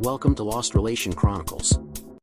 Welcome to Lost Relation Chronicles.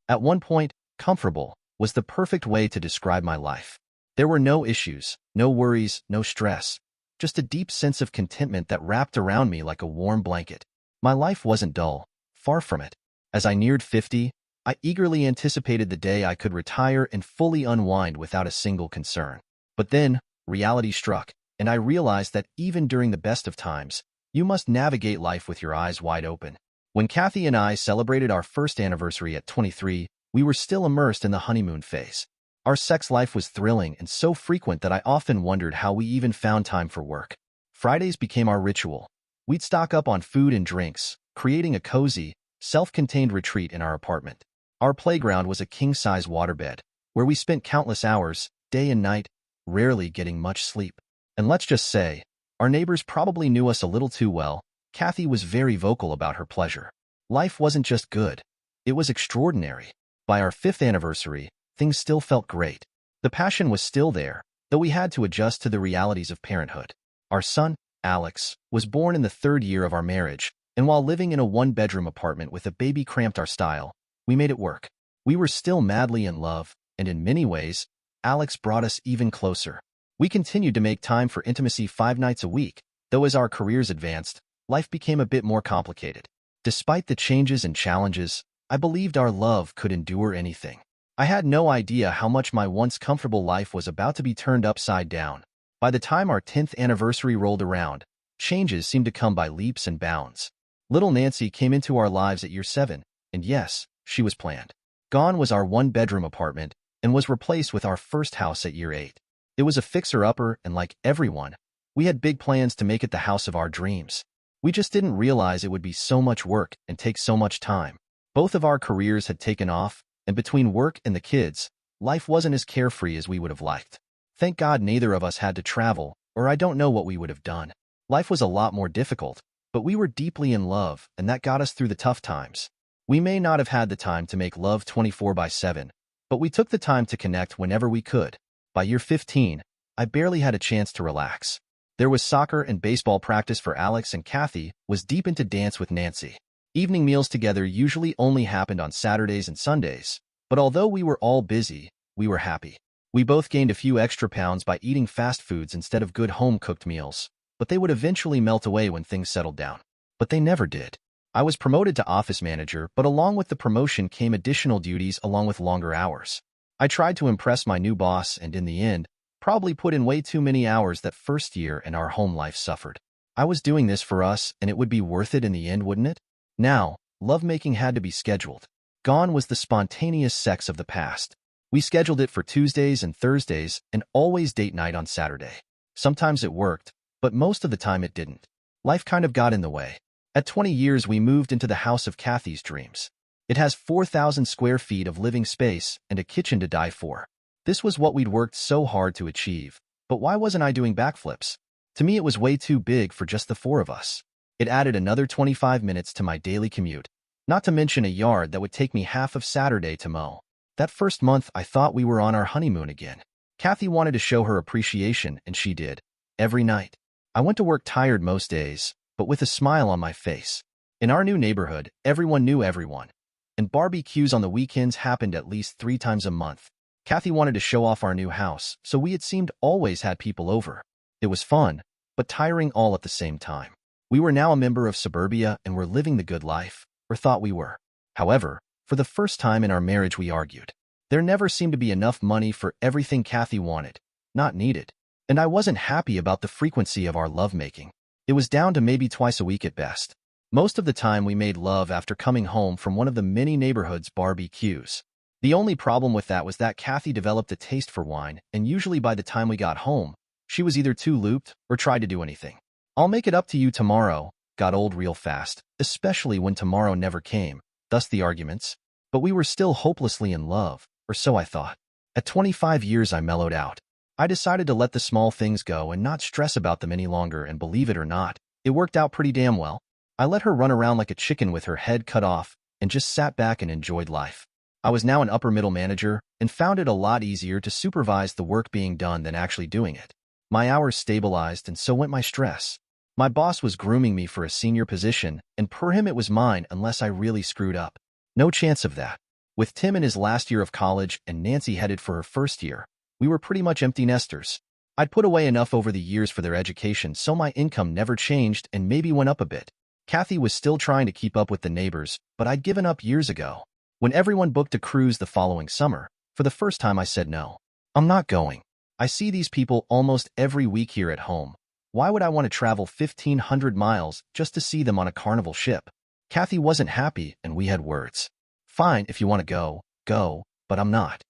At one point, comfortable was the perfect way to describe my life. There were no issues, no worries, no stress, just a deep sense of contentment that wrapped around me like a warm blanket. My life wasn't dull, far from it. As I neared 50, I eagerly anticipated the day I could retire and fully unwind without a single concern. But then, reality struck, and I realized that even during the best of times, you must navigate life with your eyes wide open. When Kathy and I celebrated our first anniversary at 23, we were still immersed in the honeymoon phase. Our sex life was thrilling and so frequent that I often wondered how we even found time for work. Fridays became our ritual. We'd stock up on food and drinks, creating a cozy, self-contained retreat in our apartment. Our playground was a king-size waterbed, where we spent countless hours, day and night, rarely getting much sleep. And let's just say, our neighbors probably knew us a little too well. Kathy was very vocal about her pleasure. Life wasn't just good. It was extraordinary. By our 5th anniversary, things still felt great. The passion was still there, though we had to adjust to the realities of parenthood. Our son, Alex, was born in the 3rd year of our marriage, and while living in a one-bedroom apartment with a baby cramped our style, we made it work. We were still madly in love, and in many ways, Alex brought us even closer. We continued to make time for intimacy 5 nights a week, though as our careers advanced, life became a bit more complicated. Despite the changes and challenges, I believed our love could endure anything. I had no idea how much my once comfortable life was about to be turned upside down. By the time our 10th anniversary rolled around, changes seemed to come by leaps and bounds. Little Nancy came into our lives at year 7, and yes, she was planned. Gone was our one-bedroom apartment, and was replaced with our first house at year 8. It was a fixer-upper, and like everyone, we had big plans to make it the house of our dreams. We just didn't realize it would be so much work and take so much time. Both of our careers had taken off, and between work and the kids, life wasn't as carefree as we would have liked. Thank God neither of us had to travel, or I don't know what we would have done. Life was a lot more difficult, but we were deeply in love, and that got us through the tough times. We may not have had the time to make love 24/7, but we took the time to connect whenever we could. By year 15, I barely had a chance to relax. There was soccer and baseball practice for Alex, and Kathy was deep into dance with Nancy. Evening meals together usually only happened on Saturdays and Sundays, but although we were all busy, we were happy. We both gained a few extra pounds by eating fast foods instead of good home-cooked meals, but they would eventually melt away when things settled down. But they never did. I was promoted to office manager, but along with the promotion came additional duties along with longer hours. I tried to impress my new boss, and in the end, probably put in way too many hours that first year, and our home life suffered. I was doing this for us, and it would be worth it in the end, wouldn't it? Now, lovemaking had to be scheduled. Gone was the spontaneous sex of the past. We scheduled it for Tuesdays and Thursdays, and always date night on Saturday. Sometimes it worked, but most of the time it didn't. Life kind of got in the way. At 20 years, we moved into the house of Kathy's dreams. It has 4,000 square feet of living space and a kitchen to die for. This was what we'd worked so hard to achieve, but why wasn't I doing backflips? To me, it was way too big for just the 4 of us. It added another 25 minutes to my daily commute, not to mention a yard that would take me half of Saturday to mow. That first month, I thought we were on our honeymoon again. Kathy wanted to show her appreciation, and she did. Every night. I went to work tired most days, but with a smile on my face. In our new neighborhood, everyone knew everyone, and barbecues on the weekends happened at least 3 times a month. Kathy wanted to show off our new house, so it seemed always had people over. It was fun, but tiring all at the same time. We were now a member of suburbia and were living the good life, or thought we were. However, for the first time in our marriage, we argued. There never seemed to be enough money for everything Kathy wanted, not needed. And I wasn't happy about the frequency of our lovemaking. It was down to maybe twice a week at best. Most of the time we made love after coming home from one of the many neighborhood's barbecues. The only problem with that was that Kathy developed a taste for wine, and usually by the time we got home, she was either too looped or tried to do anything. "I'll make it up to you tomorrow" got old real fast, especially when tomorrow never came, thus the arguments. But we were still hopelessly in love, or so I thought. At 25 years, I mellowed out. I decided to let the small things go and not stress about them any longer, and believe it or not, it worked out pretty damn well. I let her run around like a chicken with her head cut off, and just sat back and enjoyed life. I was now an upper-middle manager, and found it a lot easier to supervise the work being done than actually doing it. My hours stabilized, and so went my stress. My boss was grooming me for a senior position, and per him it was mine unless I really screwed up. No chance of that. With Tim in his last year of college and Nancy headed for her first year, we were pretty much empty nesters. I'd put away enough over the years for their education so my income never changed and maybe went up a bit. Kathy was still trying to keep up with the neighbors, but I'd given up years ago. When everyone booked a cruise the following summer, for the first time I said no. I'm not going. I see these people almost every week here at home. Why would I want to travel 1,500 miles just to see them on a Carnival ship? Kathy wasn't happy and we had words. Fine, if you want to go, go, but I'm not.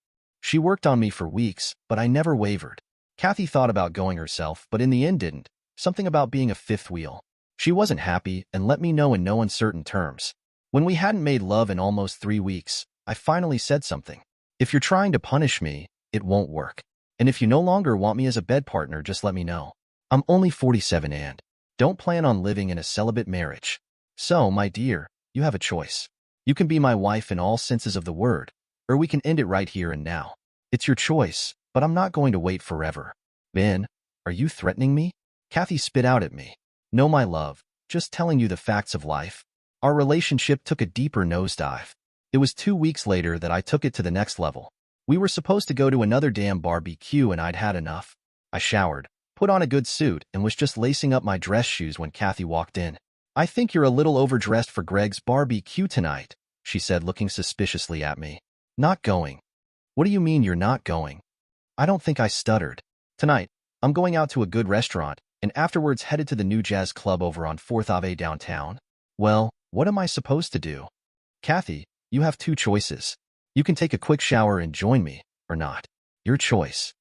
She worked on me for weeks, but I never wavered. Kathy thought about going herself, but in the end didn't. Something about being a fifth wheel. She wasn't happy and let me know in no uncertain terms. When we hadn't made love in almost 3 weeks, I finally said something. If you're trying to punish me, it won't work. And if you no longer want me as a bed partner, just let me know. I'm only 47 and don't plan on living in a celibate marriage. So, my dear, you have a choice. You can be my wife in all senses of the word, or we can end it right here and now. It's your choice, but I'm not going to wait forever. Ben, are you threatening me? Kathy spit out at me. No, my love, just telling you the facts of life. Our relationship took a deeper nosedive. It was 2 weeks later that I took it to the next level. We were supposed to go to another damn barbecue and I'd had enough. I showered, put on a good suit, and was just lacing up my dress shoes when Kathy walked in. I think you're a little overdressed for Greg's barbecue tonight, she said, looking suspiciously at me. Not going. What do you mean you're not going? I don't think I stuttered. Tonight, I'm going out to a good restaurant, and afterwards headed to the new jazz club over on 4th Ave downtown. Well, what am I supposed to do? Kathy, you have 2 choices. You can take a quick shower and join me, or not. Your choice.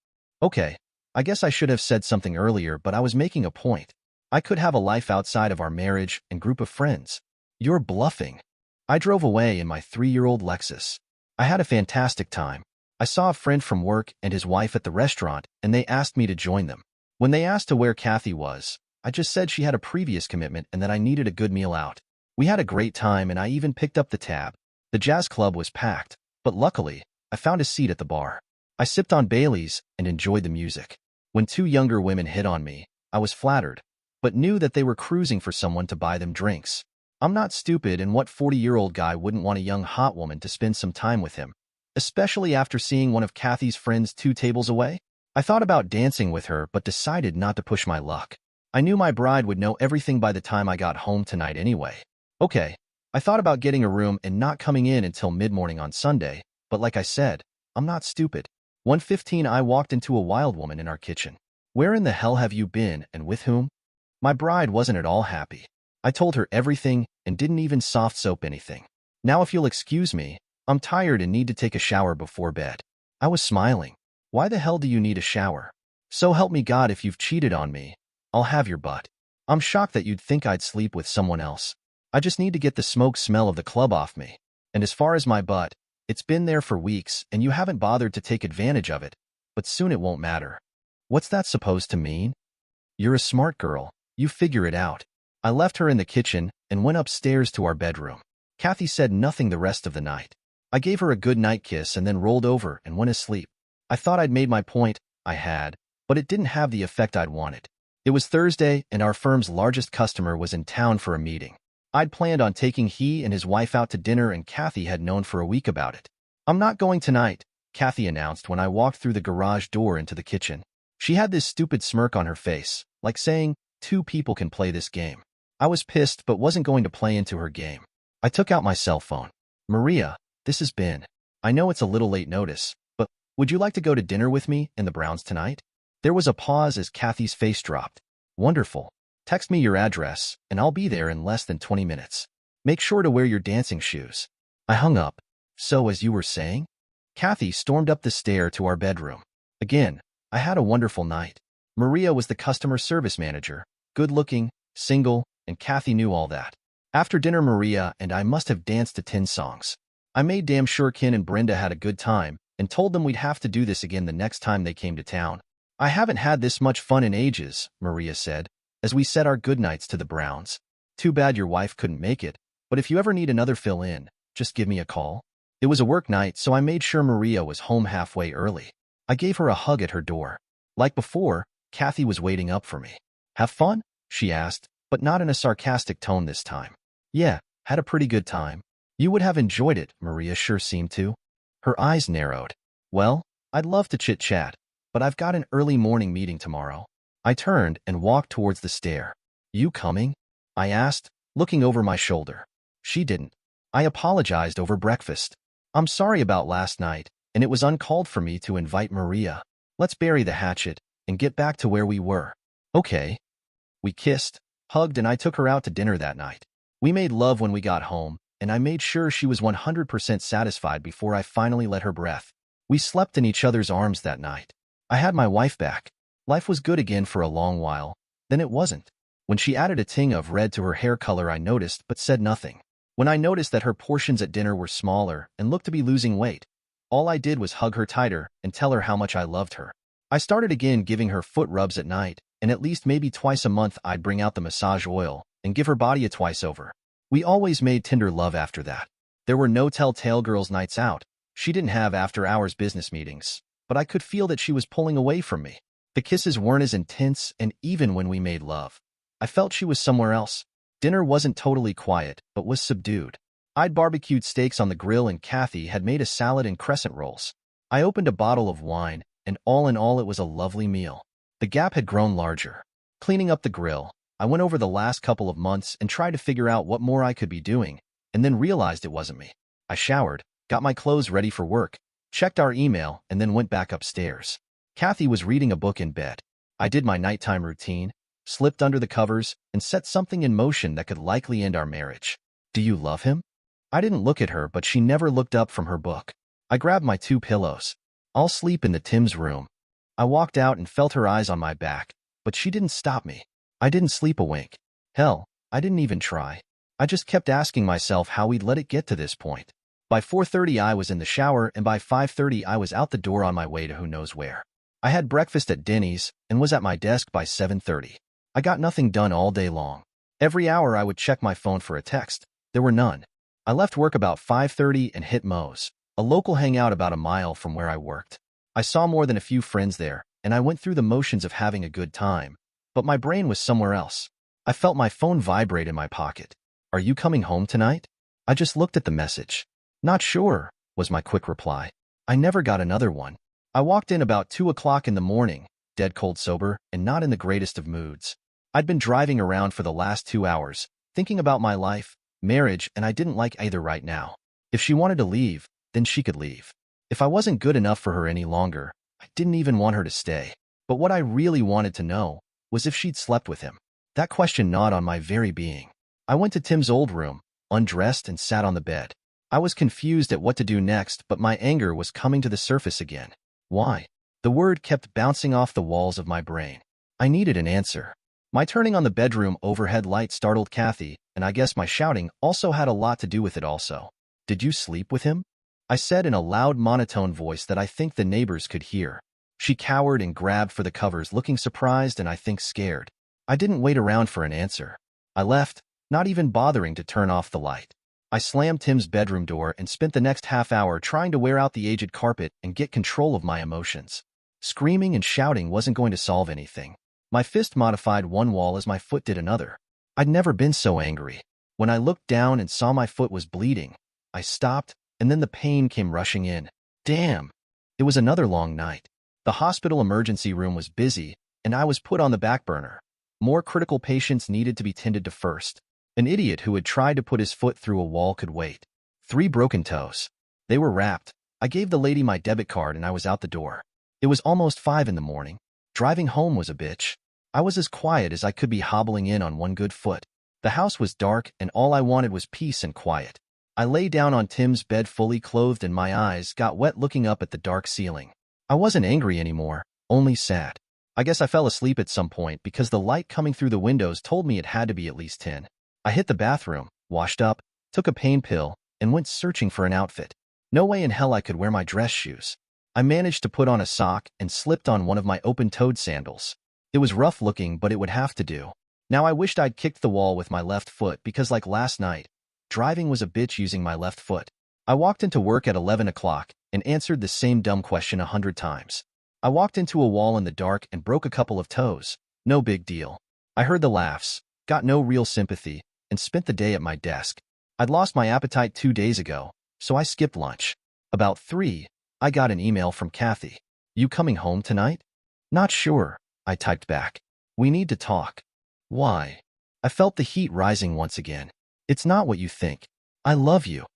Okay, I guess I should have said something earlier, but I was making a point. I could have a life outside of our marriage and group of friends. You're bluffing. I drove away in my 3-year-old Lexus. I had a fantastic time. I saw a friend from work and his wife at the restaurant, and they asked me to join them. When they asked to where Kathy was, I just said she had a previous commitment and that I needed a good meal out. We had a great time, and I even picked up the tab. The jazz club was packed, but luckily, I found a seat at the bar. I sipped on Bailey's and enjoyed the music. When 2 younger women hit on me, I was flattered, but knew that they were cruising for someone to buy them drinks. I'm not stupid, and what 40-year-old guy wouldn't want a young hot woman to spend some time with him, especially after seeing one of Kathy's friends 2 tables away? I thought about dancing with her, but decided not to push my luck. I knew my bride would know everything by the time I got home tonight anyway. Okay, I thought about getting a room and not coming in until mid-morning on Sunday, but like I said, I'm not stupid. 1:15 I walked into a wild woman in our kitchen. Where in the hell have you been, and with whom? My bride wasn't at all happy. I told her everything and didn't even soft soap anything. Now if you'll excuse me, I'm tired and need to take a shower before bed. I was smiling. Why the hell do you need a shower? So help me God, if you've cheated on me, I'll have your butt. I'm shocked that you'd think I'd sleep with someone else. I just need to get the smoke smell of the club off me. And as far as my butt, it's been there for weeks and you haven't bothered to take advantage of it, but soon it won't matter. What's that supposed to mean? You're a smart girl. You figure it out. I left her in the kitchen and went upstairs to our bedroom. Kathy said nothing the rest of the night. I gave her a good night kiss and then rolled over and went asleep. I thought I'd made my point. I had, but it didn't have the effect I'd wanted. It was Thursday and our firm's largest customer was in town for a meeting. I'd planned on taking he and his wife out to dinner, and Kathy had known for a week about it. I'm not going tonight, Kathy announced when I walked through the garage door into the kitchen. She had this stupid smirk on her face, like saying, 2 people can play this game. I was pissed but wasn't going to play into her game. I took out my cell phone. Maria, this is Ben. I know it's a little late notice, but would you like to go to dinner with me and the Browns tonight? There was a pause as Kathy's face dropped. Wonderful. Text me your address, and I'll be there in less than 20 minutes. Make sure to wear your dancing shoes. I hung up. So as you were saying? Kathy stormed up the stair to our bedroom. Again, I had a wonderful night. Maria was the customer service manager, good-looking, single, and Kathy knew all that. After dinner, Maria and I must have danced to 10 songs. I made damn sure Ken and Brenda had a good time and told them we'd have to do this again the next time they came to town. I haven't had this much fun in ages, Maria said, as we said our goodnights to the Browns. Too bad your wife couldn't make it, but if you ever need another fill-in, just give me a call. It was a work night, so I made sure Maria was home halfway early. I gave her a hug at her door. Like before, Kathy was waiting up for me. Have fun? She asked, but not in a sarcastic tone this time. Yeah, had a pretty good time. You would have enjoyed it, Maria sure seemed to. Her eyes narrowed. Well, I'd love to chit-chat, but I've got an early morning meeting tomorrow. I turned and walked towards the stair. You coming? I asked, looking over my shoulder. She didn't. I apologized over breakfast. I'm sorry about last night, and it was uncalled for me to invite Maria. Let's bury the hatchet and get back to where we were. Okay. We kissed, hugged, and I took her out to dinner that night. We made love when we got home, and I made sure she was 100% satisfied before I finally let her breath. We slept in each other's arms that night. I had my wife back. Life was good again for a long while. Then it wasn't. When she added a ting of red to her hair color, I noticed but said nothing. When I noticed that her portions at dinner were smaller and looked to be losing weight, all I did was hug her tighter and tell her how much I loved her. I started again giving her foot rubs at night, and at least maybe twice a month I'd bring out the massage oil and give her body a twice over. We always made tender love after that. There were no telltale girls' nights out. She didn't have after-hours business meetings, but I could feel that she was pulling away from me. The kisses weren't as intense, and even when we made love, I felt she was somewhere else. Dinner wasn't totally quiet, but was subdued. I'd barbecued steaks on the grill, and Kathy had made a salad and crescent rolls. I opened a bottle of wine, and all in all it was a lovely meal. The gap had grown larger. Cleaning up the grill, I went over the last couple of months and tried to figure out what more I could be doing, and then realized it wasn't me. I showered, got my clothes ready for work, checked our email, and then went back upstairs. Kathy was reading a book in bed. I did my nighttime routine, slipped under the covers, and set something in motion that could likely end our marriage. Do you love him? I didn't look at her, but she never looked up from her book. I grabbed my 2 pillows. I'll sleep in the Tim's room. I walked out and felt her eyes on my back, but she didn't stop me. I didn't sleep a wink. Hell, I didn't even try. I just kept asking myself how we'd let it get to this point. By 4:30 I was in the shower, and by 5:30 I was out the door on my way to who knows where. I had breakfast at Denny's and was at my desk by 7:30. I got nothing done all day long. Every hour I would check my phone for a text. There were none. I left work about 5:30 and hit Moe's, a local hangout about a mile from where I worked. I saw more than a few friends there, and I went through the motions of having a good time, but my brain was somewhere else. I felt my phone vibrate in my pocket. Are you coming home tonight? I just looked at the message. Not sure, was my quick reply. I never got another one. I walked in about 2 o'clock in the morning, dead cold sober and not in the greatest of moods. I'd been driving around for the last 2 hours, thinking about my life, marriage, and I didn't like either right now. If she wanted to leave, then she could leave. If I wasn't good enough for her any longer, I didn't even want her to stay. But what I really wanted to know was if she'd slept with him. That question gnawed on my very being. I went to Tim's old room, undressed, and sat on the bed. I was confused at what to do next, but my anger was coming to the surface again. Why? The word kept bouncing off the walls of my brain. I needed an answer. My turning on the bedroom overhead light startled Kathy, and I guess my shouting also had a lot to do with it also. Did you sleep with him? I said in a loud monotone voice that I think the neighbors could hear. She cowered and grabbed for the covers, looking surprised and I think scared. I didn't wait around for an answer. I left, not even bothering to turn off the light. I slammed Tim's bedroom door and spent the next half hour trying to wear out the aged carpet and get control of my emotions. Screaming and shouting wasn't going to solve anything. My fist modified one wall as my foot did another. I'd never been so angry. When I looked down and saw my foot was bleeding, I stopped, and then the pain came rushing in. Damn! It was another long night. The hospital emergency room was busy, and I was put on the back burner. More critical patients needed to be tended to first. An idiot who had tried to put his foot through a wall could wait. 3 broken toes. They were wrapped. I gave the lady my debit card and I was out the door. It was almost 5 in the morning. Driving home was a bitch. I was as quiet as I could be, hobbling in on one good foot. The house was dark and all I wanted was peace and quiet. I lay down on Tim's bed fully clothed and my eyes got wet looking up at the dark ceiling. I wasn't angry anymore, only sad. I guess I fell asleep at some point because the light coming through the windows told me it had to be at least 10. I hit the bathroom, washed up, took a pain pill, and went searching for an outfit. No way in hell I could wear my dress shoes. I managed to put on a sock and slipped on one of my open-toed sandals. It was rough looking, but it would have to do. Now I wished I'd kicked the wall with my left foot because, like last night, driving was a bitch using my left foot. I walked into work at 11 o'clock and answered the same dumb question 100 times. I walked into a wall in the dark and broke a couple of toes. No big deal. I heard the laughs, got no real sympathy, and spent the day at my desk. I'd lost my appetite 2 days ago, so I skipped lunch. About 3, I got an email from Kathy. You coming home tonight? Not sure, I typed back. We need to talk. Why? I felt the heat rising once again. It's not what you think. I love you.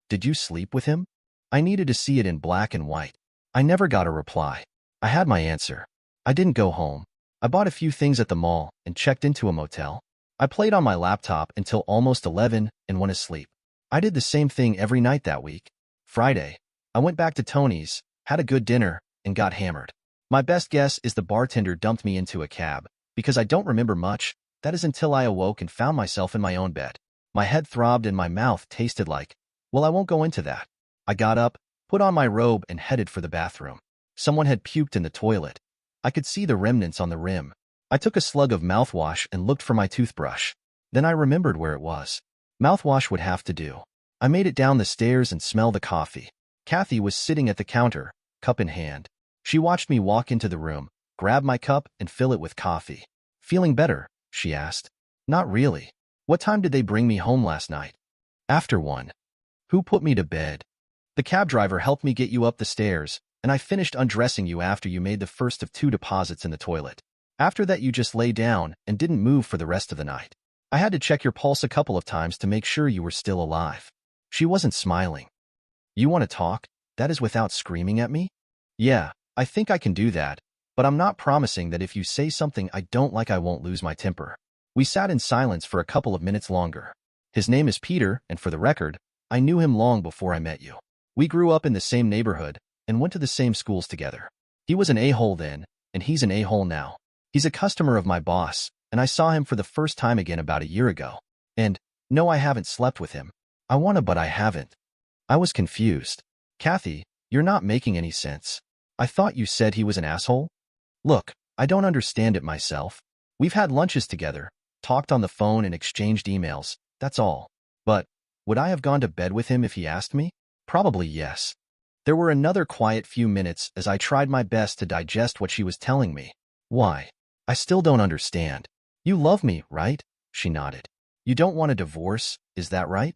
Did you sleep with him? I needed to see it in black and white. I never got a reply. I had my answer. I didn't go home. I bought a few things at the mall and checked into a motel. I played on my laptop until almost 11 and went asleep. I did the same thing every night that week. Friday, I went back to Tony's, had a good dinner, and got hammered. My best guess is the bartender dumped me into a cab, because I don't remember much. That is until I awoke and found myself in my own bed. My head throbbed and my mouth tasted like, well, I won't go into that. I got up, put on my robe, and headed for the bathroom. Someone had puked in the toilet. I could see the remnants on the rim. I took a slug of mouthwash and looked for my toothbrush. Then I remembered where it was. Mouthwash would have to do. I made it down the stairs and smelled the coffee. Kathy was sitting at the counter, cup in hand. She watched me walk into the room, grab my cup, and fill it with coffee. Feeling better? She asked. Not really. What time did they bring me home last night? After 1. Who put me to bed? The cab driver helped me get you up the stairs, and I finished undressing you after you made the first of 2 deposits in the toilet. After that, you just lay down and didn't move for the rest of the night. I had to check your pulse a couple of times to make sure you were still alive. She wasn't smiling. You want to talk? That is without screaming at me? Yeah, I think I can do that, but I'm not promising that if you say something I don't like I won't lose my temper. We sat in silence for a couple of minutes longer. His name is Peter, and for the record, I knew him long before I met you. We grew up in the same neighborhood and went to the same schools together. He was an a-hole then, and he's an a-hole now. He's a customer of my boss, and I saw him for the first time again about a year ago. And, no, I haven't slept with him. I want to, but I haven't. I was confused. Kathy, you're not making any sense. I thought you said he was an asshole? Look, I don't understand it myself. We've had lunches together, talked on the phone and exchanged emails, that's all. But, would I have gone to bed with him if he asked me? Probably yes. There were another quiet few minutes as I tried my best to digest what she was telling me. Why? I still don't understand. You love me, right? She nodded. You don't want a divorce, is that right?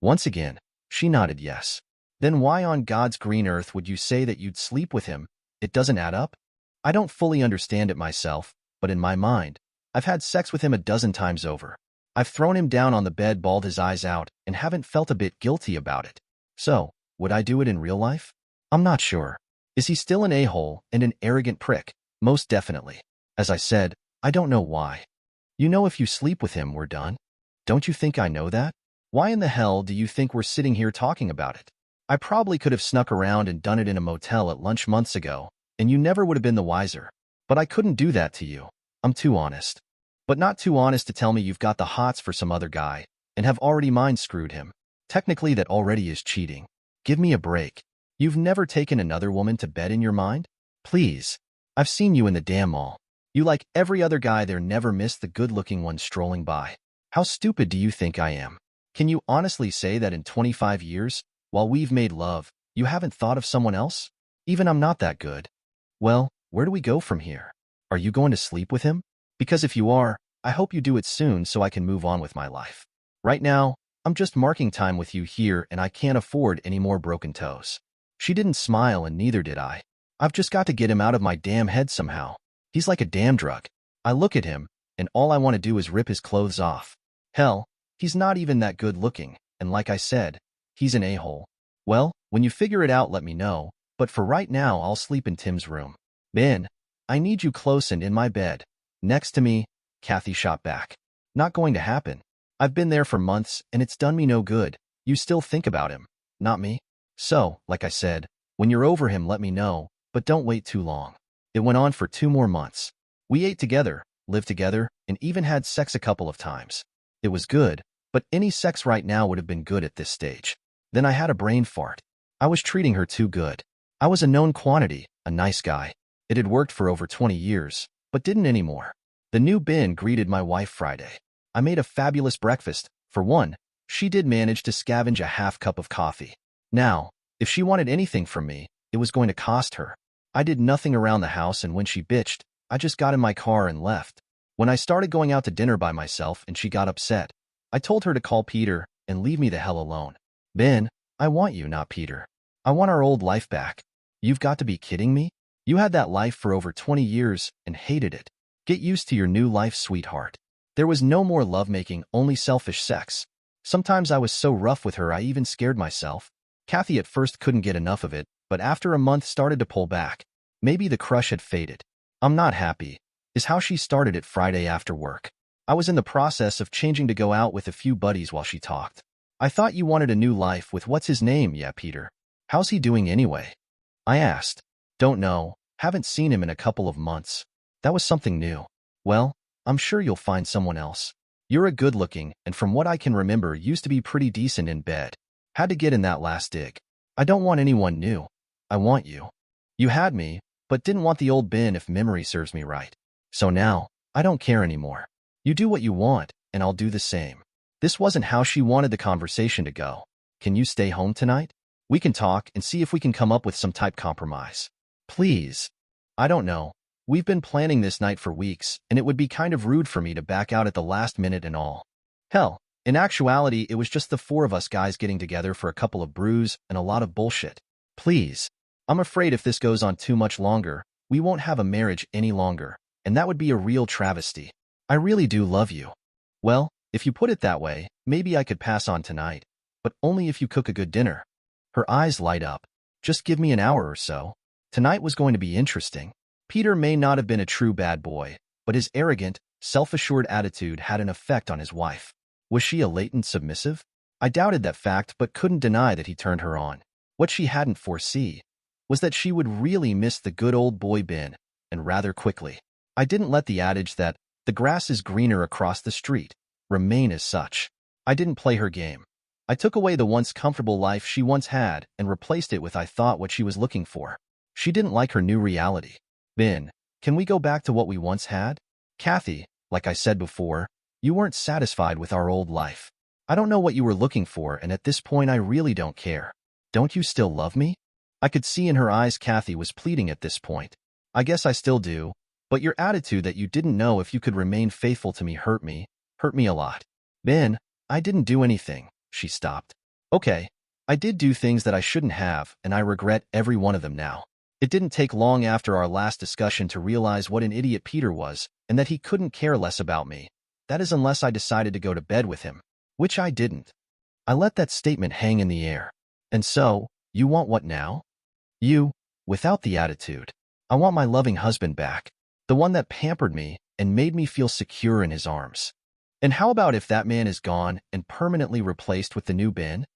Once again, she nodded yes. Then why on God's green earth would you say that you'd sleep with him? It doesn't add up? I don't fully understand it myself, but in my mind, I've had sex with him a dozen times over. I've thrown him down on the bed, bawled his eyes out, and haven't felt a bit guilty about it. So, would I do it in real life? I'm not sure. Is he still an a-hole and an arrogant prick? Most definitely. As I said, I don't know why. You know, if you sleep with him, we're done. Don't you think I know that? Why in the hell do you think we're sitting here talking about it? I probably could have snuck around and done it in a motel at lunch months ago, and you never would have been the wiser. But I couldn't do that to you. I'm too honest. But not too honest to tell me you've got the hots for some other guy, and have already mind-screwed him. Technically, that already is cheating. Give me a break. You've never taken another woman to bed in your mind? Please. I've seen you in the damn mall. You like every other guy there, never miss the good-looking one strolling by. How stupid do you think I am? Can you honestly say that in 25 years, while we've made love, you haven't thought of someone else? Even I'm not that good. Well, where do we go from here? Are you going to sleep with him? Because if you are, I hope you do it soon so I can move on with my life. Right now, I'm just marking time with you here and I can't afford any more broken toes. She didn't smile and neither did I. I've just got to get him out of my damn head somehow. He's like a damn drug. I look at him, and all I want to do is rip his clothes off. Hell, he's not even that good looking, and like I said, he's an a-hole. Well, when you figure it out, let me know, but for right now, I'll sleep in Tim's room. Ben, I need you close and in my bed. Next to me, Kathy shot back. Not going to happen. I've been there for months, and it's done me no good. You still think about him, not me. So, like I said, when you're over him, let me know, but don't wait too long. It went on for 2 more months. We ate together, lived together, and even had sex a couple of times. It was good, but any sex right now would have been good at this stage. Then I had a brain fart. I was treating her too good. I was a known quantity, a nice guy. It had worked for over 20 years, but didn't anymore. The new Ben greeted my wife Friday. I made a fabulous breakfast. For one, she did manage to scavenge a half cup of coffee. Now, if she wanted anything from me, it was going to cost her. I did nothing around the house, and when she bitched, I just got in my car and left. When I started going out to dinner by myself and she got upset, I told her to call Peter and leave me the hell alone. Ben, I want you, not Peter. I want our old life back. You've got to be kidding me? You had that life for over 20 years and hated it. Get used to your new life, sweetheart. There was no more lovemaking, only selfish sex. Sometimes I was so rough with her I even scared myself. Kathy at first couldn't get enough of it, but after a month started to pull back. Maybe the crush had faded. I'm not happy, is how she started it Friday after work. I was in the process of changing to go out with a few buddies while she talked. I thought you wanted a new life with what's his name, yeah, Peter. How's he doing anyway? I asked. Don't know, haven't seen him in a couple of months. That was something new. Well, I'm sure you'll find someone else. You're a good-looking, and from what I can remember, used to be pretty decent in bed. Had to get in that last dig. I don't want anyone new. I want you. You had me, but didn't want the old Ben if memory serves me right. So now, I don't care anymore. You do what you want, and I'll do the same. This wasn't how she wanted the conversation to go. Can you stay home tonight? We can talk and see if we can come up with some type compromise. Please. I don't know. We've been planning this night for weeks, and it would be kind of rude for me to back out at the last minute and all. Hell, in actuality, it was just the four of us guys getting together for a couple of brews and a lot of bullshit. Please. I'm afraid if this goes on too much longer, we won't have a marriage any longer, and that would be a real travesty. I really do love you. Well, if you put it that way, maybe I could pass on tonight, but only if you cook a good dinner. Her eyes light up. Just give me an hour or so. Tonight was going to be interesting. Peter may not have been a true bad boy, but his arrogant, self-assured attitude had an effect on his wife. Was she a latent submissive? I doubted that fact but couldn't deny that he turned her on. What she hadn't foreseen was that she would really miss the good old boy Ben, and rather quickly. I didn't let the adage that the grass is greener across the street remain as such. I didn't play her game. I took away the once comfortable life she once had and replaced it with I thought what she was looking for. She didn't like her new reality. Ben, can we go back to what we once had? Kathy, like I said before, you weren't satisfied with our old life. I don't know what you were looking for, and at this point I really don't care. Don't you still love me? I could see in her eyes Kathy was pleading at this point. I guess I still do, but your attitude that you didn't know if you could remain faithful to me hurt me a lot. Ben, I didn't do anything. She stopped. Okay, I did do things that I shouldn't have, and I regret every one of them now. It didn't take long after our last discussion to realize what an idiot Peter was, and that he couldn't care less about me. That is unless I decided to go to bed with him, which I didn't. I let that statement hang in the air. And so, you want what now? You, without the attitude. I want my loving husband back, the one that pampered me and made me feel secure in his arms. And how about if that man is gone and permanently replaced with the new Ben?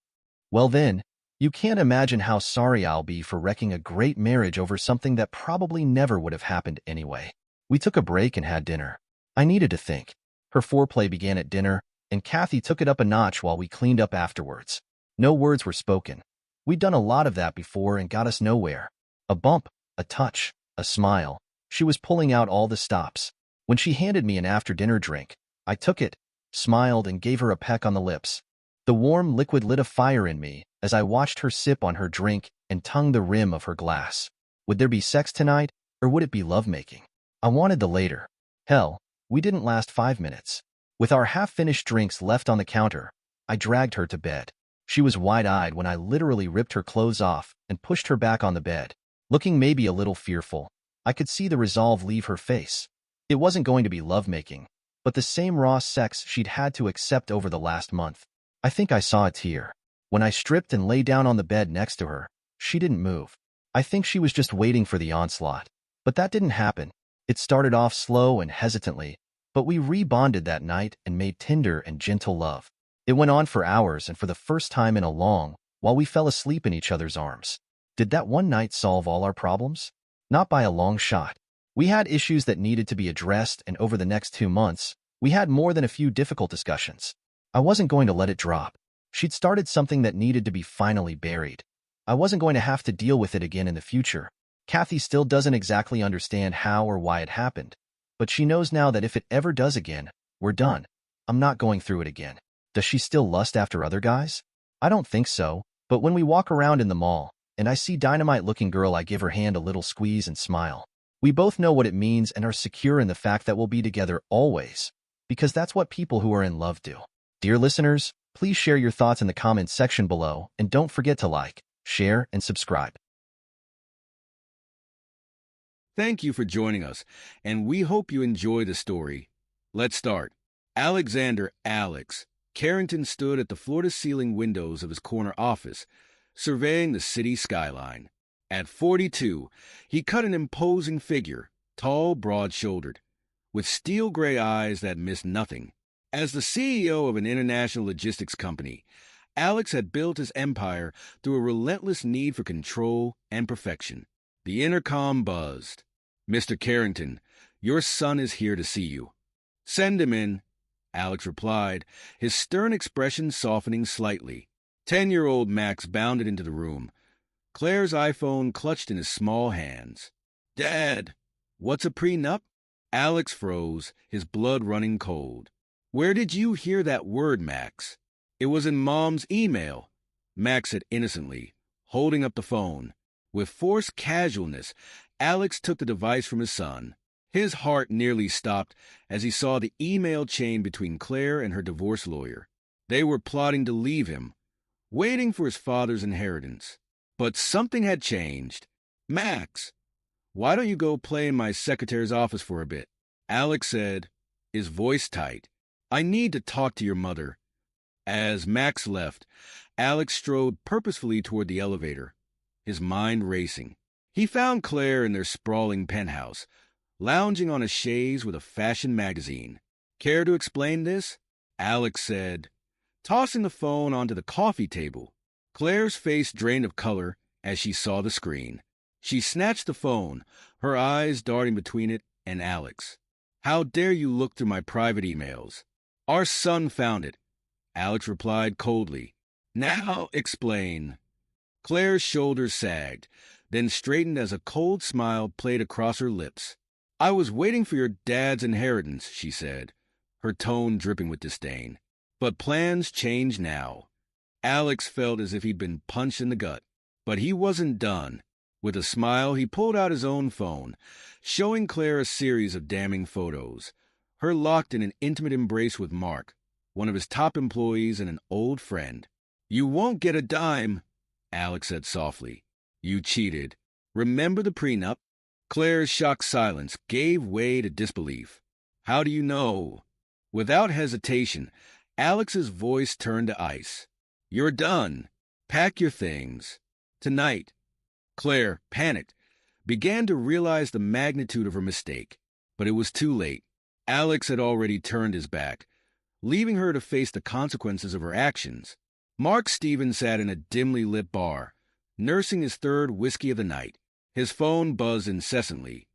Well then, you can't imagine how sorry I'll be for wrecking a great marriage over something that probably never would have happened anyway. We took a break and had dinner. I needed to think. Her foreplay began at dinner, and Kathy took it up a notch while we cleaned up afterwards. No words were spoken. We'd done a lot of that before and got us nowhere. A bump, a touch, a smile. She was pulling out all the stops. When she handed me an after-dinner drink, I took it, smiled, and gave her a peck on the lips. The warm liquid lit a fire in me as I watched her sip on her drink and tongue the rim of her glass. Would there be sex tonight, or would it be lovemaking? I wanted the later. Hell, we didn't last 5 minutes. With our half-finished drinks left on the counter, I dragged her to bed. She was wide-eyed when I literally ripped her clothes off and pushed her back on the bed. Looking maybe a little fearful, I could see the resolve leave her face. It wasn't going to be lovemaking, but the same raw sex she'd had to accept over the last month. I think I saw a tear. When I stripped and lay down on the bed next to her, she didn't move. I think she was just waiting for the onslaught. But that didn't happen. It started off slow and hesitantly, but we rebonded that night and made tender and gentle love. It went on for hours, and for the first time in a long while we fell asleep in each other's arms. Did that one night solve all our problems? Not by a long shot. We had issues that needed to be addressed, and over the next 2 months, we had more than a few difficult discussions. I wasn't going to let it drop. She'd started something that needed to be finally buried. I wasn't going to have to deal with it again in the future. Kathy still doesn't exactly understand how or why it happened, but she knows now that if it ever does again, we're done. I'm not going through it again. Does she still lust after other guys? I don't think so, but when we walk around in the mall, and I see dynamite-looking girl, I give her hand a little squeeze and smile. We both know what it means and are secure in the fact that we'll be together always, because that's what people who are in love do. Dear listeners, please share your thoughts in the comments section below and don't forget to like, share, and subscribe. Thank you for joining us, and we hope you enjoy the story. Let's start. Alexander Alex Carrington stood at the floor-to-ceiling windows of his corner office, surveying the city skyline. At 42, he cut an imposing figure, tall, broad-shouldered, with steel-gray eyes that missed nothing. As the CEO of an international logistics company, Alex had built his empire through a relentless need for control and perfection. The intercom buzzed. "Mr. Carrington, your son is here to see you." "Send him in," Alex replied, his stern expression softening slightly. 10-year-old Max bounded into the room, Claire's iPhone clutched in his small hands. "Dad, what's a prenup?" Alex froze, his blood running cold. "Where did you hear that word, Max?" "It was in Mom's email," Max said innocently, holding up the phone. With forced casualness, Alex took the device from his son. His heart nearly stopped as he saw the email chain between Claire and her divorce lawyer. They were plotting to leave him, waiting for his father's inheritance. But something had changed. "Max, why don't you go play in my secretary's office for a bit?" Alex said, his voice tight. "I need to talk to your mother." As Max left, Alex strode purposefully toward the elevator, his mind racing. He found Claire in their sprawling penthouse, lounging on a chaise with a fashion magazine. "Care to explain this?" Alex said, tossing the phone onto the coffee table. Claire's face drained of color as she saw the screen. She snatched the phone, her eyes darting between it and Alex. "How dare you look through my private emails?" "Our son found it," Alex replied coldly. "Now explain." Claire's shoulders sagged, then straightened as a cold smile played across her lips. "I was waiting for your dad's inheritance," she said, her tone dripping with disdain. But plans changed now. Alex felt as if he'd been punched in the gut. But he wasn't done. With a smile, he pulled out his own phone, showing Claire a series of damning photos. Her locked in an intimate embrace with Mark, one of his top employees and an old friend. "You won't get a dime," Alex said softly. "You cheated. Remember the prenup?" Claire's shocked silence gave way to disbelief. "How do you know?" Without hesitation, Alex's voice turned to ice. "You're done. Pack your things. Tonight." Claire, panicked, began to realize the magnitude of her mistake. But it was too late. Alex had already turned his back, leaving her to face the consequences of her actions. Mark Stevens sat in a dimly lit bar, nursing his third whiskey of the night. His phone buzzed incessantly,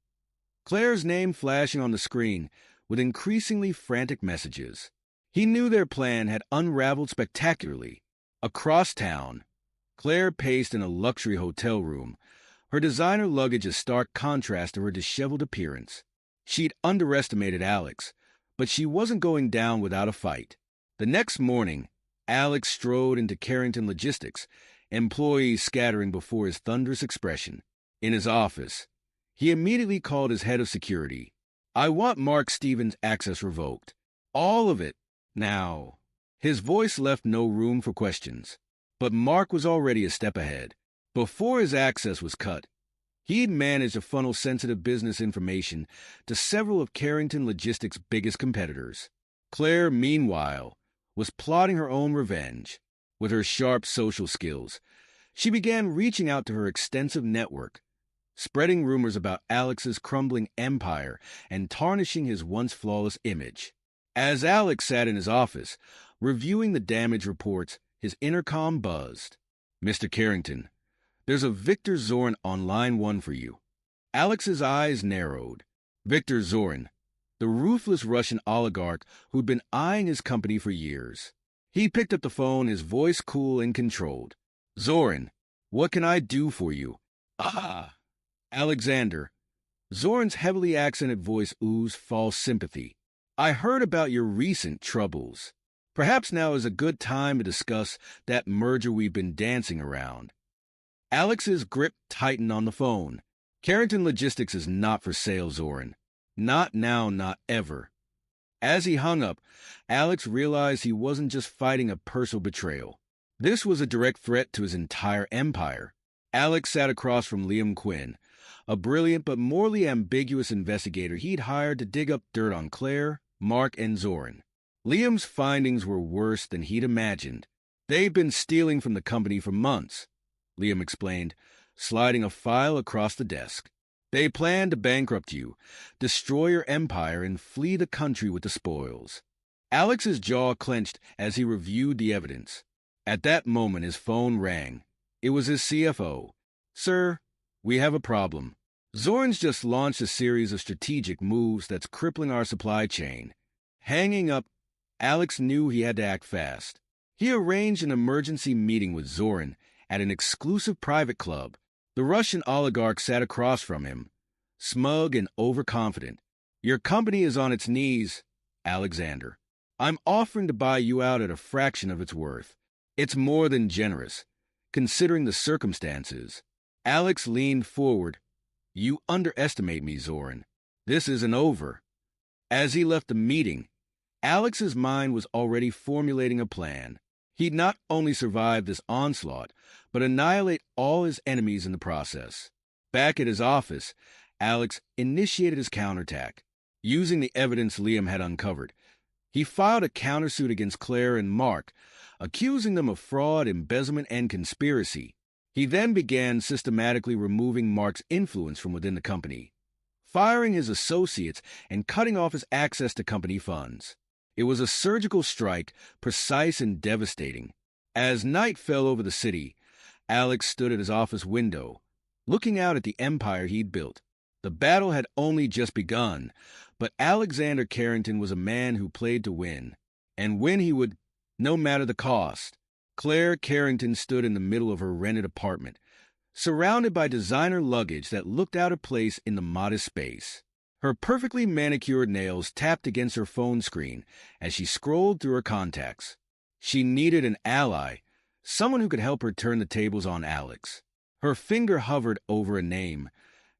Claire's name flashing on the screen with increasingly frantic messages. He knew their plan had unraveled spectacularly. Across town, Claire paced in a luxury hotel room, her designer luggage a stark contrast to her disheveled appearance. She'd underestimated Alex, but she wasn't going down without a fight. The next morning, Alex strode into Carrington Logistics, employees scattering before his thunderous expression. In his office, he immediately called his head of security. "I want Mark Stevens' access revoked. All of it. Now." His voice left no room for questions. But Mark was already a step ahead. Before his access was cut, he'd managed to funnel sensitive business information to several of Carrington Logistics' biggest competitors. Claire, meanwhile, was plotting her own revenge. With her sharp social skills, she began reaching out to her extensive network, spreading rumors about Alex's crumbling empire and tarnishing his once flawless image. As Alex sat in his office, reviewing the damage reports, his intercom buzzed. "Mr. Carrington, there's a Victor Zorin on line 1 for you." Alex's eyes narrowed. Victor Zorin, the ruthless Russian oligarch who'd been eyeing his company for years. He picked up the phone, his voice cool and controlled. "Zorin, what can I do for you?" "Ah, Alexander." Zorin's heavily accented voice oozed false sympathy. "I heard about your recent troubles. Perhaps now is a good time to discuss that merger we've been dancing around." Alex's grip tightened on the phone. Carrington Logistics is not for sale, Zoran. Not now, not ever. As he hung up, Alex realized he wasn't just fighting a personal betrayal. This was a direct threat to his entire empire. Alex sat across from Liam Quinn, a brilliant but morally ambiguous investigator he'd hired to dig up dirt on Claire, Mark, and Zoran. Liam's findings were worse than he'd imagined. They'd been stealing from the company for months, Liam explained, sliding a file across the desk. They planned to bankrupt you, destroy your empire, and flee the country with the spoils. Alex's jaw clenched as he reviewed the evidence. At that moment, his phone rang. It was his CFO. "Sir, we have a problem. Zoran's just launched a series of strategic moves that's crippling our supply chain." Hanging up, Alex knew he had to act fast. He arranged an emergency meeting with Zoran at an exclusive private club. The Russian oligarch sat across from him, smug and overconfident. "Your company is on its knees, Alexander. I'm offering to buy you out at a fraction of its worth. It's more than generous, considering the circumstances." Alex leaned forward. "You underestimate me, Zoran. This isn't over." As he left the meeting, Alex's mind was already formulating a plan. He'd not only survive this onslaught, but annihilate all his enemies in the process. Back at his office, Alex initiated his counterattack. Using the evidence Liam had uncovered, he filed a countersuit against Claire and Mark, accusing them of fraud, embezzlement, and conspiracy. He then began systematically removing Mark's influence from within the company, firing his associates and cutting off his access to company funds. It was a surgical strike, precise and devastating. As night fell over the city, Alex stood at his office window, looking out at the empire he'd built. The battle had only just begun, but Alexander Carrington was a man who played to win, and win he would, no matter the cost. Claire Carrington stood in the middle of her rented apartment, surrounded by designer luggage that looked out of place in the modest space. Her perfectly manicured nails tapped against her phone screen as she scrolled through her contacts. She needed an ally, someone who could help her turn the tables on Alex. Her finger hovered over a name,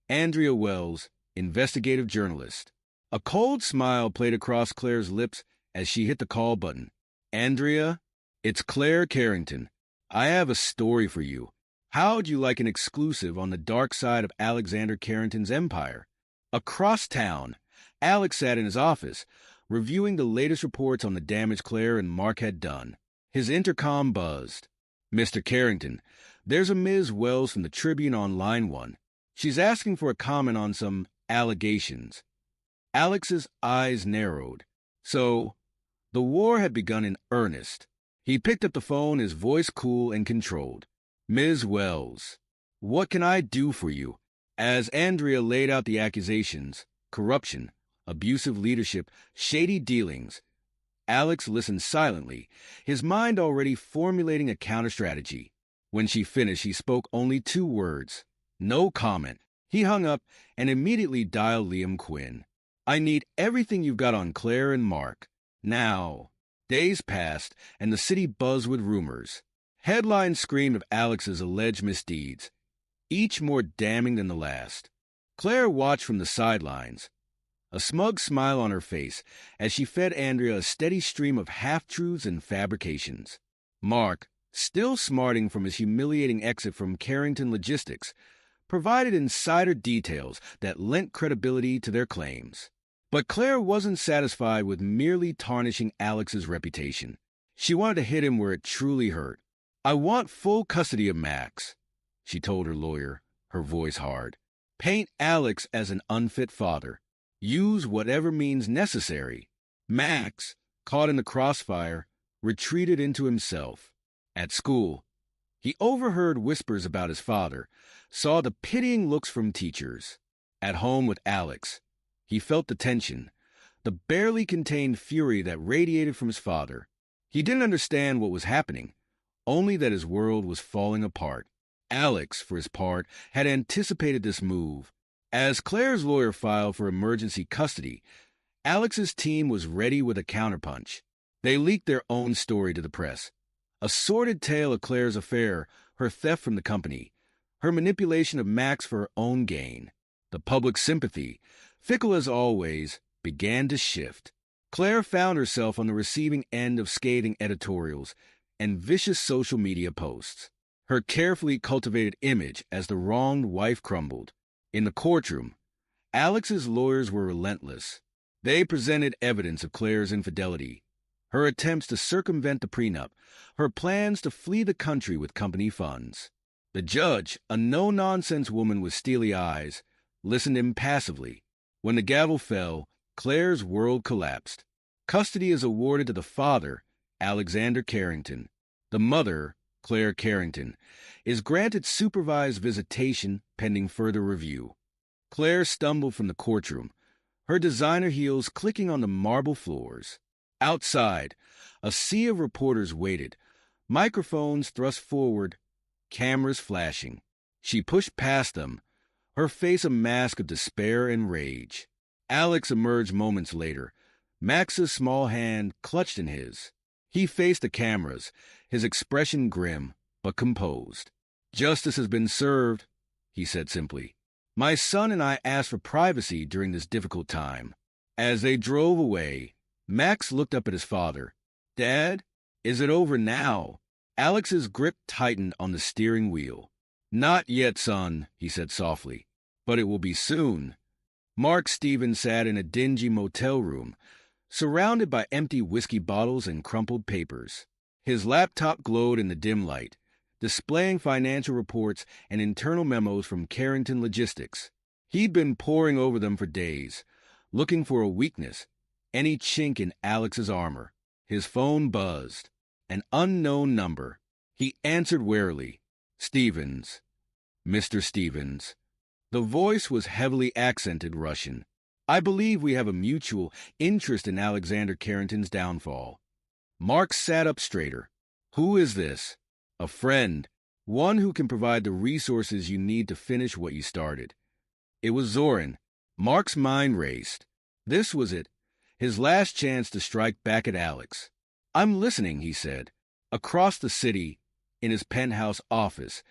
Andrea Wells, investigative journalist. A cold smile played across Claire's lips as she hit the call button. "Andrea, it's Claire Carrington. I have a story for you. How'd you like an exclusive on the dark side of Alexander Carrington's empire?" Across town, Alex sat in his office, reviewing the latest reports on the damage Claire and Mark had done. His intercom buzzed. "Mr. Carrington, there's a Ms. Wells from the Tribune on line 1. She's asking for a comment on some allegations." Alex's eyes narrowed. So, the war had begun in earnest. He picked up the phone, his voice cool and controlled. "Ms. Wells, what can I do for you?" As Andrea laid out the accusations, corruption, abusive leadership, shady dealings, Alex listened silently, his mind already formulating a counter-strategy. When she finished, he spoke only 2 words. No comment. He hung up and immediately dialed Liam Quinn. "I need everything you've got on Claire and Mark. Now." Days passed, and the city buzzed with rumors. Headlines screamed of Alex's alleged misdeeds, each more damning than the last. Claire watched from the sidelines, a smug smile on her face as she fed Andrea a steady stream of half-truths and fabrications. Mark, still smarting from his humiliating exit from Carrington Logistics, provided insider details that lent credibility to their claims. But Claire wasn't satisfied with merely tarnishing Alex's reputation. She wanted to hit him where it truly hurt. "I want full custody of Max," she told her lawyer, her voice hard. "Paint Alex as an unfit father. Use whatever means necessary." Max, caught in the crossfire, retreated into himself. At school, he overheard whispers about his father, saw the pitying looks from teachers. At home with Alex, he felt the tension, the barely contained fury that radiated from his father. He didn't understand what was happening, only that his world was falling apart. Alex, for his part, had anticipated this move. As Claire's lawyer filed for emergency custody, Alex's team was ready with a counterpunch. They leaked their own story to the press. A sordid tale of Claire's affair, her theft from the company, her manipulation of Max for her own gain. The public sympathy, fickle as always, began to shift. Claire found herself on the receiving end of scathing editorials and vicious social media posts. Her carefully cultivated image as the wronged wife crumbled. In the courtroom, Alex's lawyers were relentless. They presented evidence of Claire's infidelity, her attempts to circumvent the prenup, her plans to flee the country with company funds. The judge, a no-nonsense woman with steely eyes, listened impassively. When the gavel fell, Claire's world collapsed. Custody is awarded to the father, Alexander Carrington. The mother, Claire Carrington, is granted supervised visitation pending further review. Claire stumbled from the courtroom, her designer heels clicking on the marble floors. Outside, a sea of reporters waited, microphones thrust forward, cameras flashing. She pushed past them, her face a mask of despair and rage. Alex emerged moments later, Max's small hand clutched in his. He faced the cameras, his expression grim but composed. "Justice has been served," he said simply. "My son and I asked for privacy during this difficult time." As they drove away, Max looked up at his father. "Dad, is it over now?" Alex's grip tightened on the steering wheel. "Not yet, son," he said softly, "but it will be soon." Mark Stevens sat in a dingy motel room, surrounded by empty whiskey bottles and crumpled papers. His laptop glowed in the dim light, displaying financial reports and internal memos from Carrington Logistics. He'd been poring over them for days, looking for a weakness, any chink in Alex's armor. His phone buzzed. An unknown number. He answered warily. "Stevens. Mr. Stevens." The voice was heavily accented Russian. "I believe we have a mutual interest in Alexander Carrington's downfall." Mark sat up straighter. "Who is this?" "A friend. One who can provide the resources you need to finish what you started." It was Zoran. Mark's mind raced. This was it. His last chance to strike back at Alex. "I'm listening," he said. Across the city, in his penthouse office,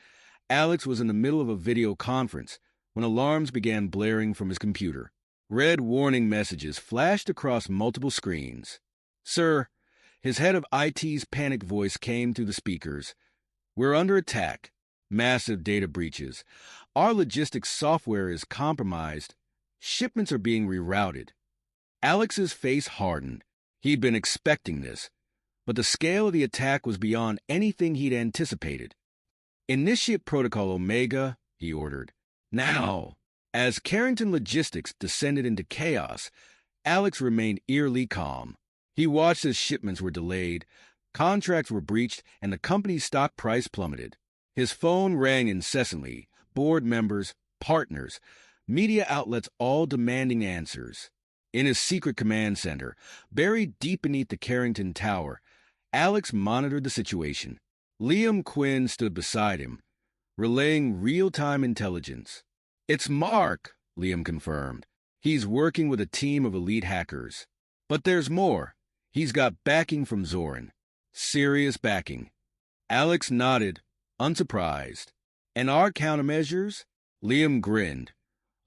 Alex was in the middle of a video conference when alarms began blaring from his computer. Red warning messages flashed across multiple screens. "Sir," his head of IT's panicked voice came through the speakers. "We're under attack. Massive data breaches. Our logistics software is compromised. Shipments are being rerouted." Alex's face hardened. He'd been expecting this, but the scale of the attack was beyond anything he'd anticipated. "Initiate Protocol Omega," he ordered. "Now!" As Carrington Logistics descended into chaos, Alex remained eerily calm. He watched as shipments were delayed, contracts were breached, and the company's stock price plummeted. His phone rang incessantly, board members, partners, media outlets all demanding answers. In his secret command center, buried deep beneath the Carrington Tower, Alex monitored the situation. Liam Quinn stood beside him, relaying real-time intelligence. "It's Mark," Liam confirmed. "He's working with a team of elite hackers. But there's more. He's got backing from Zoran. Serious backing." Alex nodded, unsurprised. "And our countermeasures?" Liam grinned,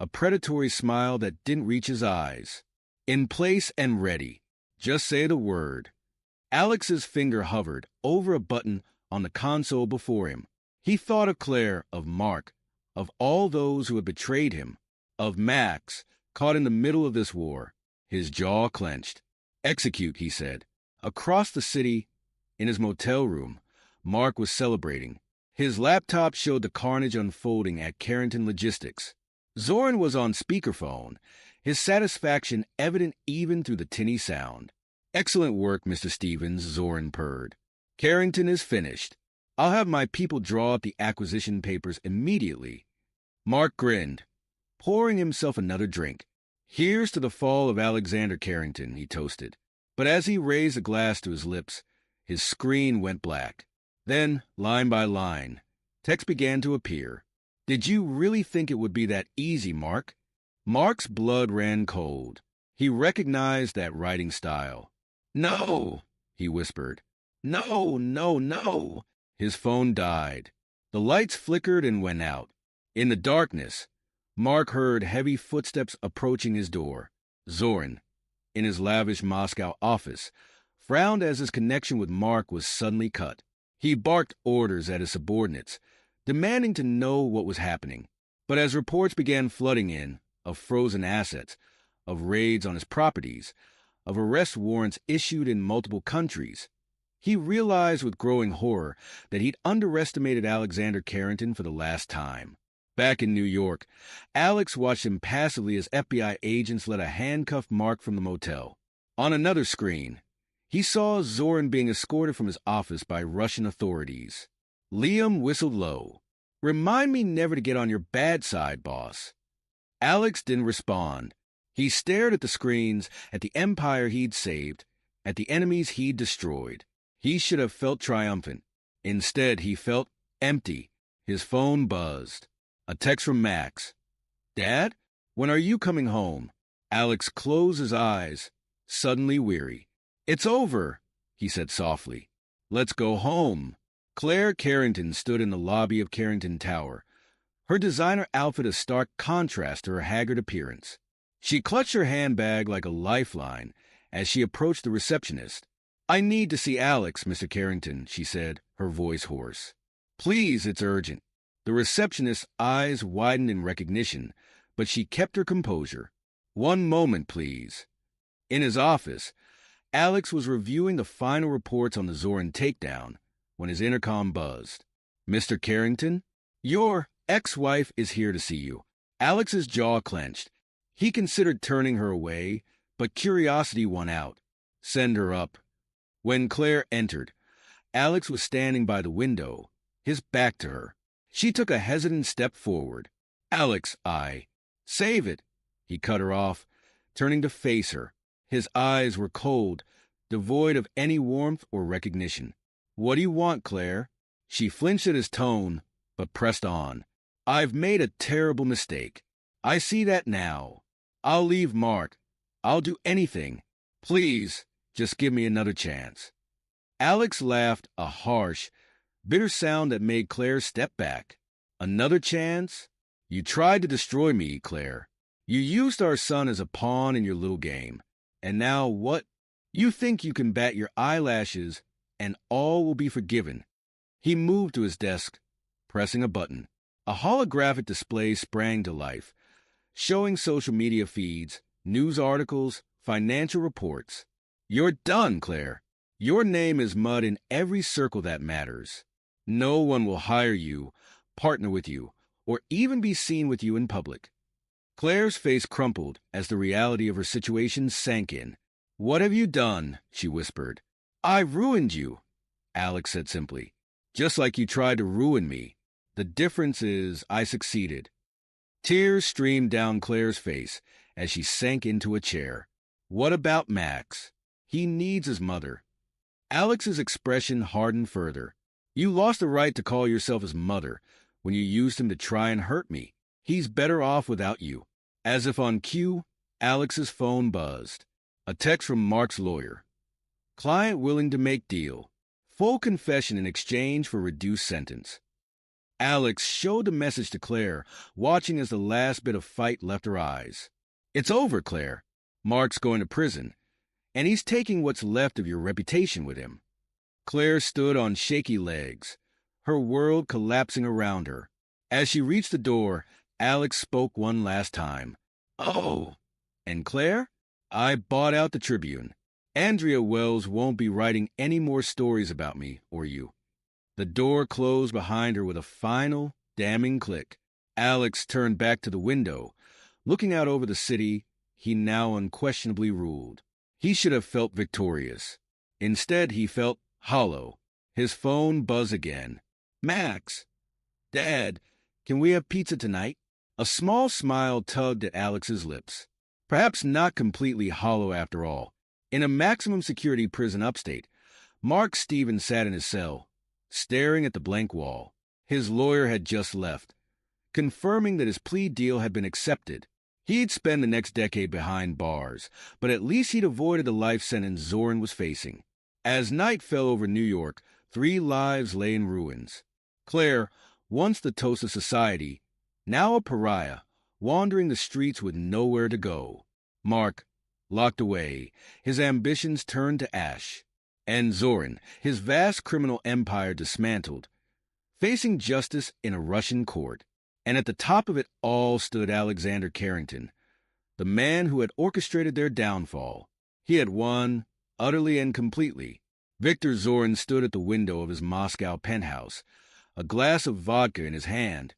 a predatory smile that didn't reach his eyes. "In place and ready. Just say the word." Alex's finger hovered over a button on the console before him. He thought of Claire, of Mark, of all those who had betrayed him, of Max, caught in the middle of this war. His jaw clenched. "Execute," he said. Across the city, in his motel room, Mark was celebrating. His laptop showed the carnage unfolding at Carrington Logistics. Zoran was on speakerphone, his satisfaction evident even through the tinny sound. "Excellent work, Mr. Stevens," Zoran purred. "Carrington is finished. I'll have my people draw up the acquisition papers immediately." Mark grinned, pouring himself another drink. "Here's to the fall of Alexander Carrington," he toasted. But as he raised a glass to his lips, his screen went black. Then, line by line, text began to appear. "Did you really think it would be that easy, Mark?" Mark's blood ran cold. He recognized that writing style. "No," he whispered. "No, no, no." His phone died. The lights flickered and went out. In the darkness, Mark heard heavy footsteps approaching his door. Zoran, in his lavish Moscow office, frowned as his connection with Mark was suddenly cut. He barked orders at his subordinates, demanding to know what was happening. But as reports began flooding in of frozen assets, of raids on his properties, of arrest warrants issued in multiple countries, he realized with growing horror that he'd underestimated Alexander Carrington for the last time. Back in New York, Alex watched impassively as FBI agents let a handcuffed Mark from the motel. On another screen, he saw Zoran being escorted from his office by Russian authorities. Liam whistled low. "Remind me never to get on your bad side, boss." Alex didn't respond. He stared at the screens, at the empire he'd saved, at the enemies he'd destroyed. He should have felt triumphant. Instead, he felt empty. His phone buzzed. A text from Max. "Dad, when are you coming home?" Alex closed his eyes, suddenly weary. "It's over," he said softly. "Let's go home." Claire Carrington stood in the lobby of Carrington Tower, her designer outfit a stark contrast to her haggard appearance. She clutched her handbag like a lifeline as she approached the receptionist. "I need to see Alex, Mr. Carrington," she said, her voice hoarse. "Please, it's urgent." The receptionist's eyes widened in recognition, but she kept her composure. "One moment, please." In his office, Alex was reviewing the final reports on the Zoran takedown when his intercom buzzed. "Mr. Carrington, your ex-wife is here to see you." Alex's jaw clenched. He considered turning her away, but curiosity won out. "Send her up." When Claire entered, Alex was standing by the window, his back to her. She took a hesitant step forward. "Alex, Save it." He cut her off, turning to face her. His eyes were cold, devoid of any warmth or recognition. "What do you want, Claire?" She flinched at his tone, but pressed on. "I've made a terrible mistake. I see that now. I'll leave Mark. I'll do anything. Please, just give me another chance." Alex laughed, a harsh, bitter sound that made Claire step back. "Another chance? You tried to destroy me, Claire. You used our son as a pawn in your little game. And now what? You think you can bat your eyelashes and all will be forgiven." He moved to his desk, pressing a button. A holographic display sprang to life, showing social media feeds, news articles, financial reports. "You're done, Claire. Your name is mud in every circle that matters. No one will hire you, partner with you, or even be seen with you in public." Claire's face crumpled as the reality of her situation sank in. "What have you done?" she whispered. "I've ruined you," Alex said simply. "Just like you tried to ruin me. The difference is I succeeded." Tears streamed down Claire's face as she sank into a chair. "What about Max? He needs his mother." Alex's expression hardened further. "You lost the right to call yourself his mother when you used him to try and hurt me. He's better off without you." As if on cue, Alex's phone buzzed. A text from Mark's lawyer. "Client willing to make deal. Full confession in exchange for reduced sentence." Alex showed the message to Claire, watching as the last bit of fight left her eyes. "It's over, Claire. Mark's going to prison, and he's taking what's left of your reputation with him." Claire stood on shaky legs, her world collapsing around her. As she reached the door, Alex spoke one last time. "Oh, and Claire, I bought out the Tribune. Andrea Wells won't be writing any more stories about me or you." The door closed behind her with a final, damning click. Alex turned back to the window, looking out over the city he now unquestionably ruled. He should have felt victorious. Instead, he felt hollow. His phone buzzed again. "Max! Dad, can we have pizza tonight?" A small smile tugged at Alex's lips. Perhaps not completely hollow after all. In a maximum security prison upstate, Mark Stevens sat in his cell, staring at the blank wall. His lawyer had just left, confirming that his plea deal had been accepted. He'd spend the next decade behind bars, but at least he'd avoided the life sentence Zoran was facing. As night fell over New York, 3 lives lay in ruins. Claire, once the toast of society, now a pariah, wandering the streets with nowhere to go. Mark, locked away, his ambitions turned to ash. And Zoran, his vast criminal empire dismantled, facing justice in a Russian court. And at the top of it all stood Alexander Carrington, the man who had orchestrated their downfall. He had won, utterly and completely. Viktor Zorin stood at the window of his Moscow penthouse, a glass of vodka in his hand,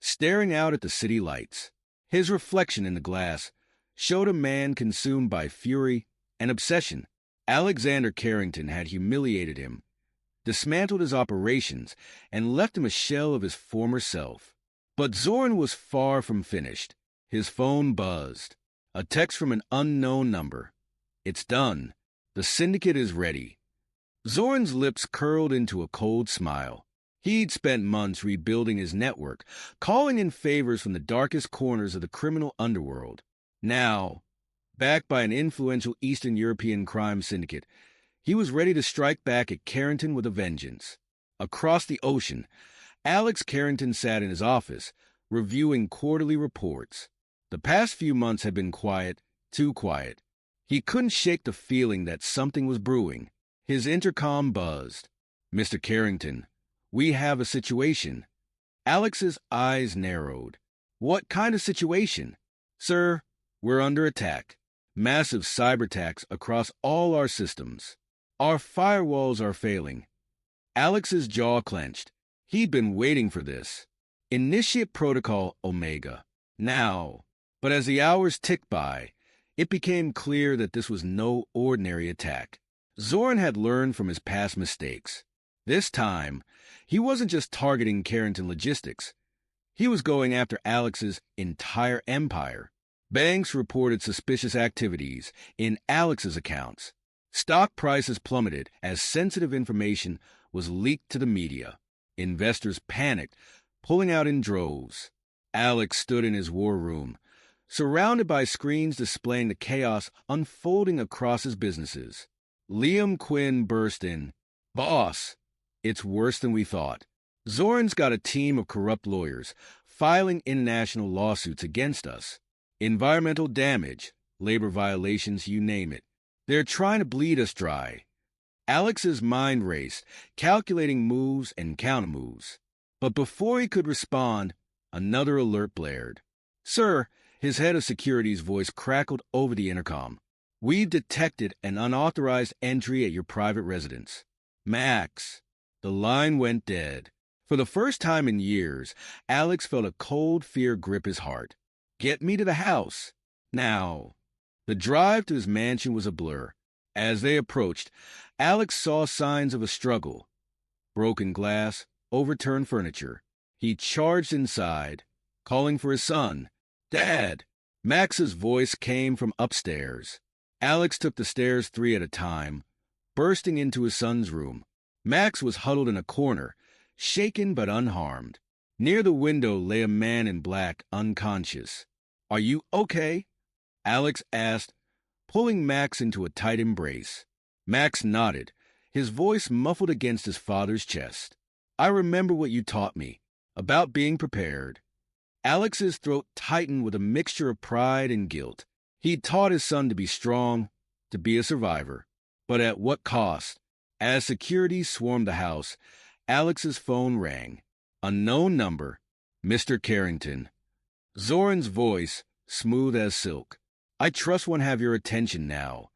staring out at the city lights. His reflection in the glass showed a man consumed by fury and obsession. Alexander Carrington had humiliated him, dismantled his operations, and left him a shell of his former self. But Zorin was far from finished. His phone buzzed. A text from an unknown number. "It's done. The syndicate is ready." Zorin's lips curled into a cold smile. He'd spent months rebuilding his network, calling in favors from the darkest corners of the criminal underworld. Now, backed by an influential Eastern European crime syndicate, he was ready to strike back at Carrington with a vengeance. Across the ocean, Alex Carrington sat in his office, reviewing quarterly reports. The past few months had been quiet, too quiet. He couldn't shake the feeling that something was brewing. His intercom buzzed. "Mr. Carrington, we have a situation." Alex's eyes narrowed. "What kind of situation?" "Sir, we're under attack. Massive cyber attacks across all our systems. Our firewalls are failing." Alex's jaw clenched. He'd been waiting for this. Initiate Protocol Omega. Now. But as the hours ticked by, it became clear that this was no ordinary attack. Zorin had learned from his past mistakes. This time, he wasn't just targeting Carrington Logistics. He was going after Alex's entire empire. Banks reported suspicious activities in Alex's accounts. Stock prices plummeted as sensitive information was leaked to the media. Investors panicked, pulling out in droves. Alex stood in his war room, surrounded by screens displaying the chaos unfolding across his businesses. Liam Quinn burst in. "Boss, it's worse than we thought. Zorin's got a team of corrupt lawyers filing international lawsuits against us. Environmental damage, labor violations, you name it. They're trying to bleed us dry." Alex's mind raced, calculating moves and countermoves. But before he could respond, another alert blared. "Sir," his head of security's voice crackled over the intercom. "We've detected an unauthorized entry at your private residence." "Max." The line went dead. For the first time in years, Alex felt a cold fear grip his heart. "Get me to the house. Now." The drive to his mansion was a blur. As they approached, Alex saw signs of a struggle. Broken glass, overturned furniture. He charged inside, calling for his son. "Dad!" Max's voice came from upstairs. Alex took the stairs 3 at a time, bursting into his son's room. Max was huddled in a corner, shaken but unharmed. Near the window lay a man in black, unconscious. "Are you okay?" Alex asked, pulling Max into a tight embrace. Max nodded, his voice muffled against his father's chest. "I remember what you taught me, about being prepared." Alex's throat tightened with a mixture of pride and guilt. He'd taught his son to be strong, to be a survivor. But at what cost? As security swarmed the house, Alex's phone rang. Unknown number. "Mr. Carrington." Zorin's voice, smooth as silk. "I trust won't have your attention now."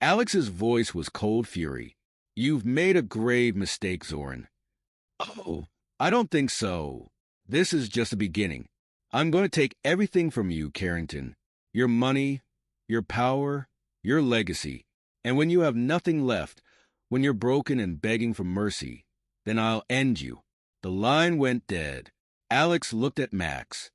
Alex's voice was cold fury. "You've made a grave mistake, Zorin." "Oh, I don't think so. This is just the beginning. I'm going to take everything from you, Carrington. Your money, your power, your legacy. And when you have nothing left, when you're broken and begging for mercy, then I'll end you." The line went dead. Alex looked at Max,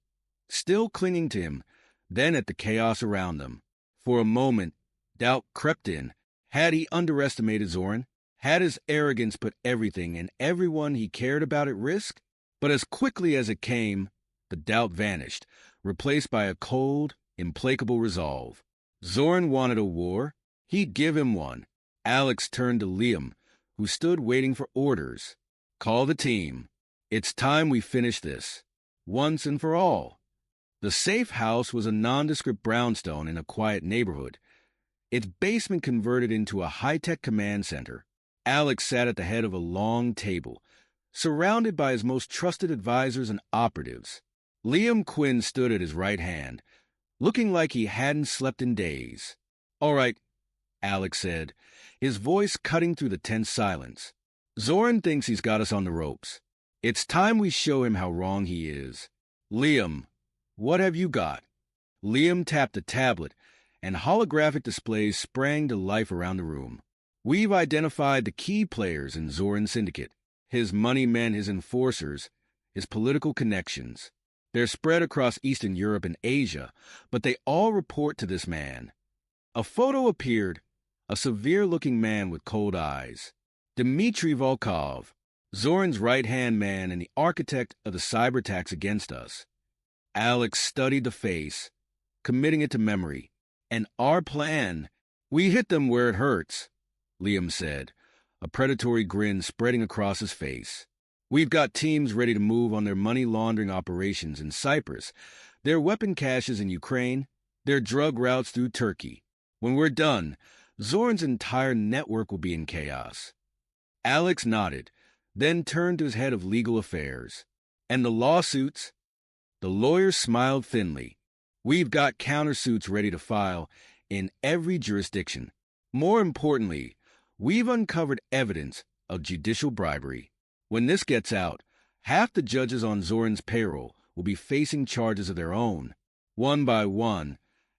still clinging to him, then at the chaos around them. For a moment, doubt crept in. Had he underestimated Zorin? Had his arrogance put everything and everyone he cared about at risk? But as quickly as it came, the doubt vanished, replaced by a cold, implacable resolve. Zorin wanted a war. He'd give him one. Alex turned to Liam, who stood waiting for orders. "Call the team. It's time we finish this." once and for all. The safe house was a nondescript brownstone in a quiet neighborhood, its basement converted into a high-tech command center. Alex sat at the head of a long table, surrounded by his most trusted advisors and operatives. Liam Quinn stood at his right hand, looking like he hadn't slept in days. "All right," Alex said, his voice cutting through the tense silence. "Zoran thinks he's got us on the ropes. It's time we show him how wrong he is. Liam, what have you got?" Liam tapped a tablet, and holographic displays sprang to life around the room. "We've identified the key players in Zoran's syndicate, his money men, his enforcers, his political connections. They're spread across Eastern Europe and Asia, but they all report to this man." A photo appeared, a severe-looking man with cold eyes. Dmitry Volkov, Zoran's right-hand man and the architect of the cyber attacks against us. Alex studied the face, committing it to memory. "And our plan, we hit them where it hurts," Liam said, a predatory grin spreading across his face. "We've got teams ready to move on their money laundering operations in Cyprus, their weapon caches in Ukraine, their drug routes through Turkey. When we're done, Zoran's entire network will be in chaos." Alex nodded, then turned to his head of legal affairs. "And the lawsuits?" The lawyer smiled thinly. "We've got countersuits ready to file in every jurisdiction. More importantly, we've uncovered evidence of judicial bribery. When this gets out, half the judges on Zoran's payroll will be facing charges of their own." One by one,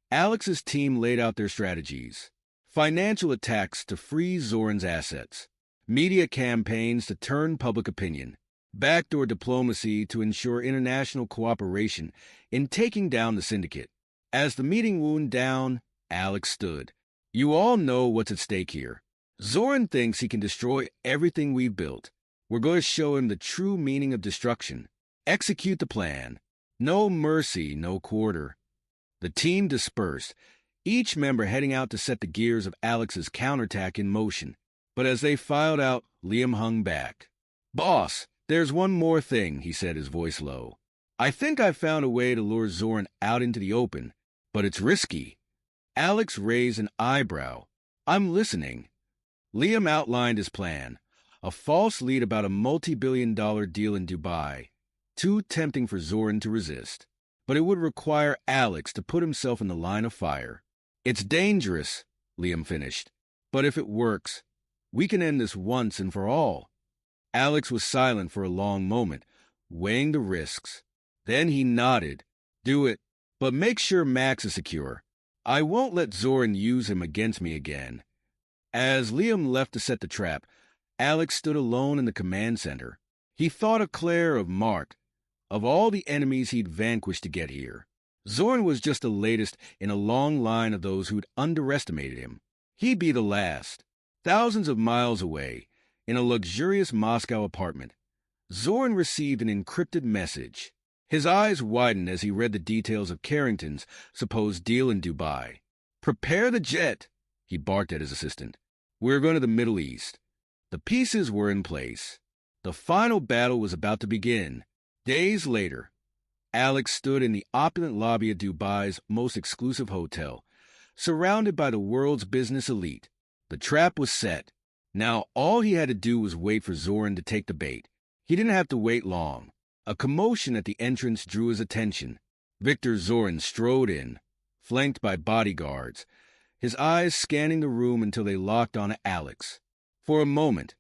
Alex's team laid out their strategies. Financial attacks to freeze Zoran's assets, media campaigns to turn public opinion, backdoor diplomacy to ensure international cooperation in taking down the syndicate. As the meeting wound down, Alex stood. "You all know what's at stake here. Zoran thinks he can destroy everything we've built. We're going to show him the true meaning of destruction. Execute the plan. No mercy, no quarter." The team dispersed, each member heading out to set the gears of Alex's counterattack in motion. But as they filed out, Liam hung back. "Boss, there's one more thing," he said, his voice low. "I think I've found a way to lure Zoran out into the open, but it's risky." Alex raised an eyebrow. "I'm listening." Liam outlined his plan, a false lead about a multi-billion-dollar deal in Dubai, too tempting for Zoran to resist. But it would require Alex to put himself in the line of fire. "It's dangerous," Liam finished, "but if it works, we can end this once and for all." Alex was silent for a long moment, weighing the risks. Then he nodded. "Do it, but make sure Max is secure. I won't let Zoran use him against me again." As Liam left to set the trap, Alex stood alone in the command center. He thought of Claire, of Mark, of all the enemies he'd vanquished to get here. Zoran was just the latest in a long line of those who'd underestimated him. He'd be the last. Thousands of miles away, in a luxurious Moscow apartment, Zoran received an encrypted message. His eyes widened as he read the details of Carrington's supposed deal in Dubai. "Prepare the jet," he barked at his assistant. "We're going to the Middle East." The pieces were in place. The final battle was about to begin. Days later, Alex stood in the opulent lobby of Dubai's most exclusive hotel, surrounded by the world's business elite. The trap was set. Now all he had to do was wait for Zoran to take the bait. He didn't have to wait long. A commotion at the entrance drew his attention. Victor Zoran strode in, flanked by bodyguards, his eyes scanning the room until they locked on Alex. For a moment,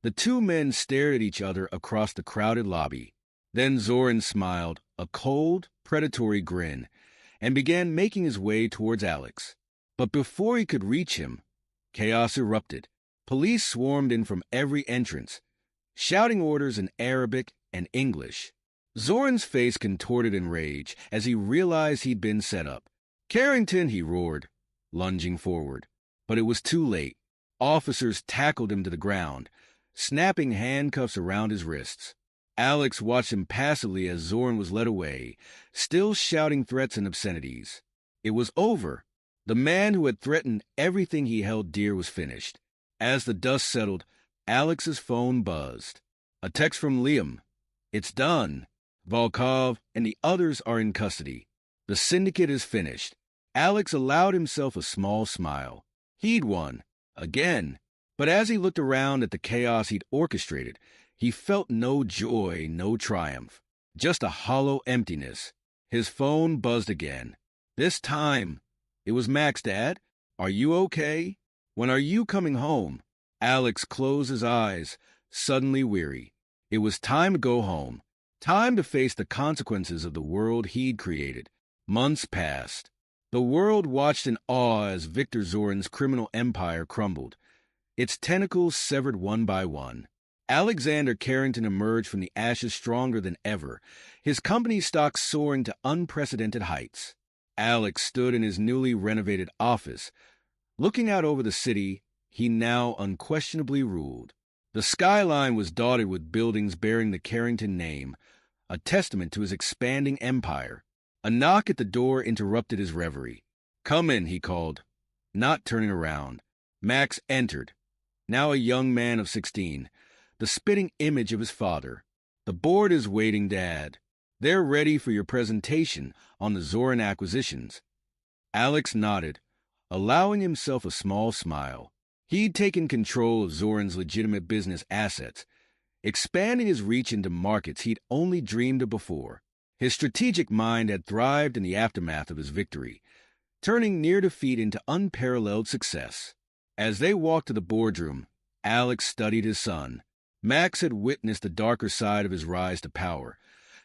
the two men stared at each other across the crowded lobby. Then Zoran smiled, a cold, predatory grin, and began making his way towards Alex. But before he could reach him, chaos erupted. Police swarmed in from every entrance, shouting orders in Arabic and English. Zoran's face contorted in rage as he realized he'd been set up. "Carrington!" he roared, lunging forward. But it was too late. Officers tackled him to the ground, snapping handcuffs around his wrists. Alex watched him passively as Zoran was led away, still shouting threats and obscenities. It was over. The man who had threatened everything he held dear was finished. As the dust settled, Alex's phone buzzed. A text from Liam. "It's done." Volkov and the others are in custody. The syndicate is finished. Alex allowed himself a small smile. He'd won. Again. But as he looked around at the chaos he'd orchestrated, he felt no joy, no triumph. Just a hollow emptiness. His phone buzzed again. This time, it was Max. Dad, are you okay? When are you coming home? Alex closed his eyes, suddenly weary. It was time to go home. Time to face the consequences of the world he'd created. Months passed. The world watched in awe as Victor Zorin's criminal empire crumbled. Its tentacles severed one by one. Alexander Carrington emerged from the ashes stronger than ever, his company's stock soaring to unprecedented heights. Alex stood in his newly renovated office. Looking out over the city he now unquestionably ruled. The skyline was dotted with buildings bearing the Carrington name, a testament to his expanding empire. A knock at the door interrupted his reverie. "Come in," he called, not turning around. Max entered, now a young man of 16, the spitting image of his father. "The board is waiting, Dad. They're ready for your presentation on the Zorin acquisitions." Alex nodded, allowing himself a small smile. He'd taken control of Zorin's legitimate business assets, expanding his reach into markets he'd only dreamed of before. His strategic mind had thrived in the aftermath of his victory, turning near defeat into unparalleled success. As they walked to the boardroom, Alex studied his son. Max had witnessed the darker side of his rise to power,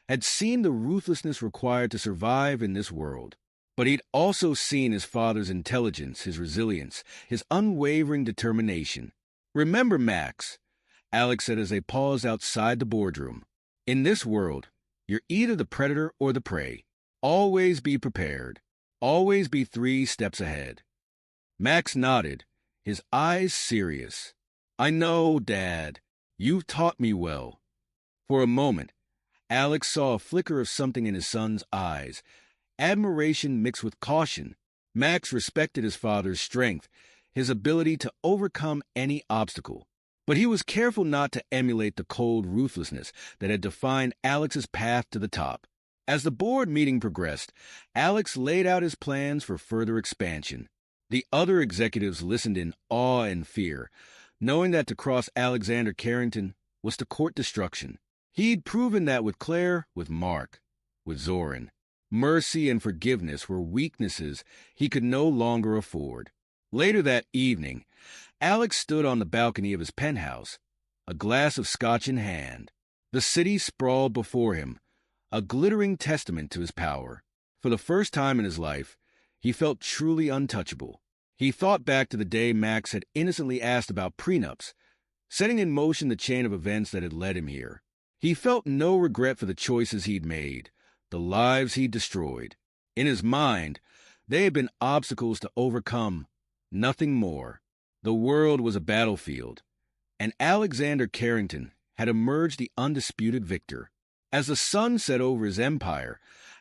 had seen the ruthlessness required to survive in this world. But he'd also seen his father's intelligence, his resilience, his unwavering determination. "Remember, Max," Alex said as they paused outside the boardroom, "in this world, you're either the predator or the prey. Always be prepared. Always be 3 steps ahead." Max nodded, his eyes serious. "I know, Dad. You've taught me well." For a moment, Alex saw a flicker of something in his son's eyes, admiration mixed with caution. Max respected his father's strength, his ability to overcome any obstacle. But he was careful not to emulate the cold ruthlessness that had defined Alex's path to the top. As the board meeting progressed, Alex laid out his plans for further expansion. The other executives listened in awe and fear, knowing that to cross Alexander Carrington was to court destruction. He'd proven that with Claire, with Mark, with Zorin. Mercy and forgiveness were weaknesses he could no longer afford. Later that evening, Alex stood on the balcony of his penthouse, a glass of scotch in hand. The city sprawled before him, a glittering testament to his power. For the first time in his life, he felt truly untouchable. He thought back to the day Max had innocently asked about prenups, setting in motion the chain of events that had led him here. He felt no regret for the choices he'd made, the lives he'd destroyed. In his mind, they had been obstacles to overcome, nothing more. The world was a battlefield, and Alexander Carrington had emerged the undisputed victor. As the sun set over his empire,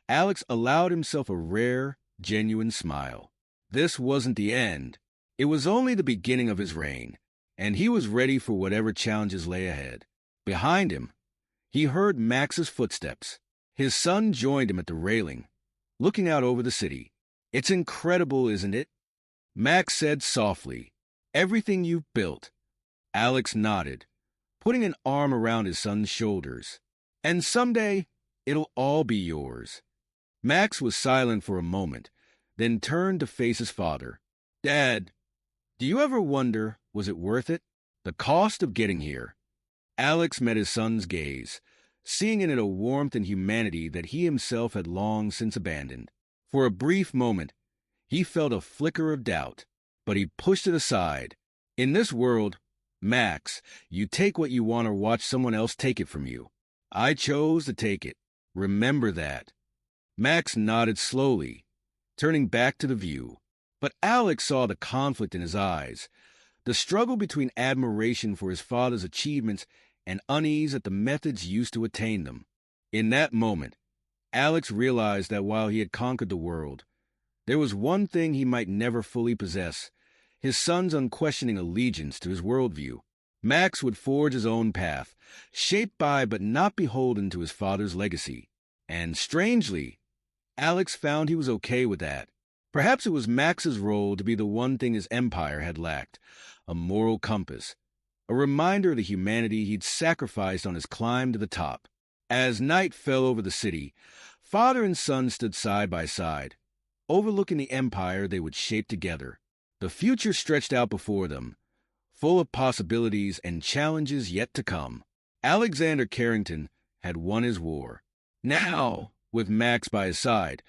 Alex allowed himself a rare, genuine smile. This wasn't the end. It was only the beginning of his reign, and he was ready for whatever challenges lay ahead. Behind him, he heard Max's footsteps. His son joined him at the railing, looking out over the city. "It's incredible, isn't it?" Max said softly. "Everything you've built." Alex nodded, putting an arm around his son's shoulders. "And someday, it'll all be yours." Max was silent for a moment, then turned to face his father. "Dad, do you ever wonder, was it worth it? The cost of getting here?" Alex met his son's gaze, seeing in it a warmth and humanity that he himself had long since abandoned. For a brief moment, he felt a flicker of doubt, but he pushed it aside. In this world, Max, you take what you want or watch someone else take it from you. I chose to take it. Remember that. Max nodded slowly, turning back to the view. But Alex saw the conflict in his eyes, the struggle between admiration for his father's achievements and unease at the methods used to attain them. In that moment, Alex realized that while he had conquered the world, there was one thing he might never fully possess: his son's unquestioning allegiance to his worldview. Max would forge his own path, shaped by but not beholden to his father's legacy. And strangely, Alex found he was okay with that. Perhaps it was Max's role to be the one thing his empire had lacked, a moral compass, a reminder of the humanity he'd sacrificed on his climb to the top. As night fell over the city, father and son stood side by side, overlooking the empire they would shape together. The future stretched out before them, full of possibilities and challenges yet to come. Alexander Carrington had won his war. Now, with Max by his side,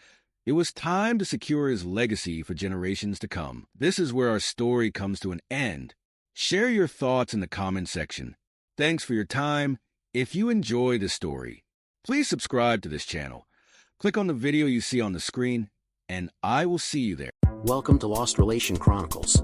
it was time to secure his legacy for generations to come. This is where our story comes to an end. Share your thoughts in the comment section. Thanks for your time. If you enjoy this story, please subscribe to this channel. Click on the video you see on the screen, and I will see you there. Welcome to Lost Relation Chronicles.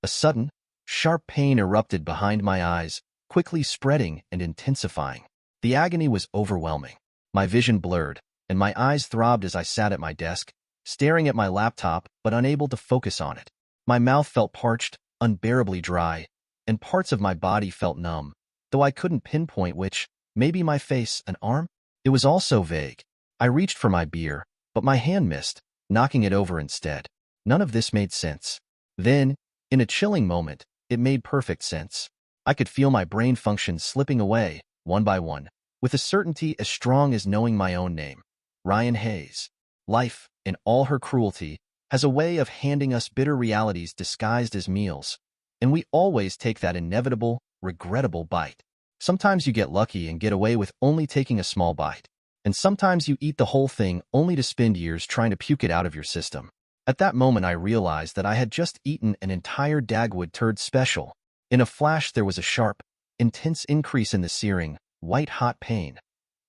A sudden, sharp pain erupted behind my eyes, quickly spreading and intensifying. The agony was overwhelming. My vision blurred, and my eyes throbbed as I sat at my desk, staring at my laptop but unable to focus on it. My mouth felt parched, unbearably dry, and parts of my body felt numb, though I couldn't pinpoint which. Maybe my face, an arm? It was all so vague. I reached for my beer, but my hand missed, knocking it over instead. None of this made sense. Then, in a chilling moment, it made perfect sense. I could feel my brain functions slipping away, one by one, with a certainty as strong as knowing my own name. Ryan Hayes. Life, in all her cruelty, has a way of handing us bitter realities disguised as meals, and we always take that inevitable, regrettable bite. Sometimes you get lucky and get away with only taking a small bite, and sometimes you eat the whole thing only to spend years trying to puke it out of your system. At that moment I realized that I had just eaten an entire Dagwood turd special. In a flash there was a sharp, intense increase in the searing, white-hot pain.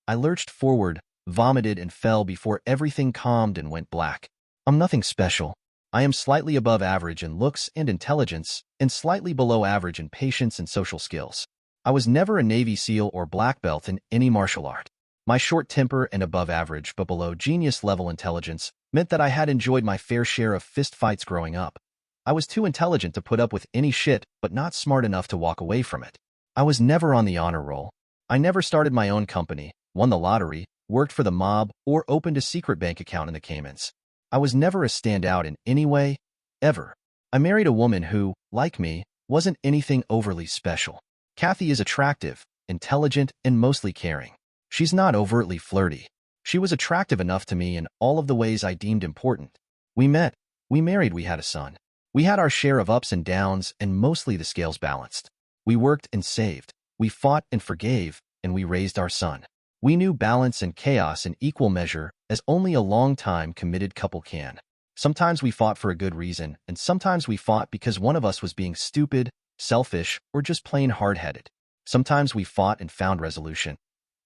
I lurched forward, vomited and fell before everything calmed and went black. I'm nothing special. I am slightly above average in looks and intelligence, and slightly below average in patience and social skills. I was never a Navy SEAL or black belt in any martial art. My short temper and above average but below genius-level intelligence meant that I had enjoyed my fair share of fistfights growing up. I was too intelligent to put up with any shit, but not smart enough to walk away from it. I was never on the honor roll. I never started my own company, won the lottery, worked for the mob, or opened a secret bank account in the Caymans. I was never a standout in any way, ever. I married a woman who, like me, wasn't anything overly special. Kathy is attractive, intelligent, and mostly caring. She's not overtly flirty. She was attractive enough to me in all of the ways I deemed important. We met, we married, we had a son. We had our share of ups and downs, and mostly the scales balanced. We worked and saved. We fought and forgave, and we raised our son. We knew balance and chaos in equal measure, as only a long-time committed couple can. Sometimes we fought for a good reason, and sometimes we fought because one of us was being stupid, selfish, or just plain hard-headed. Sometimes we fought and found resolution.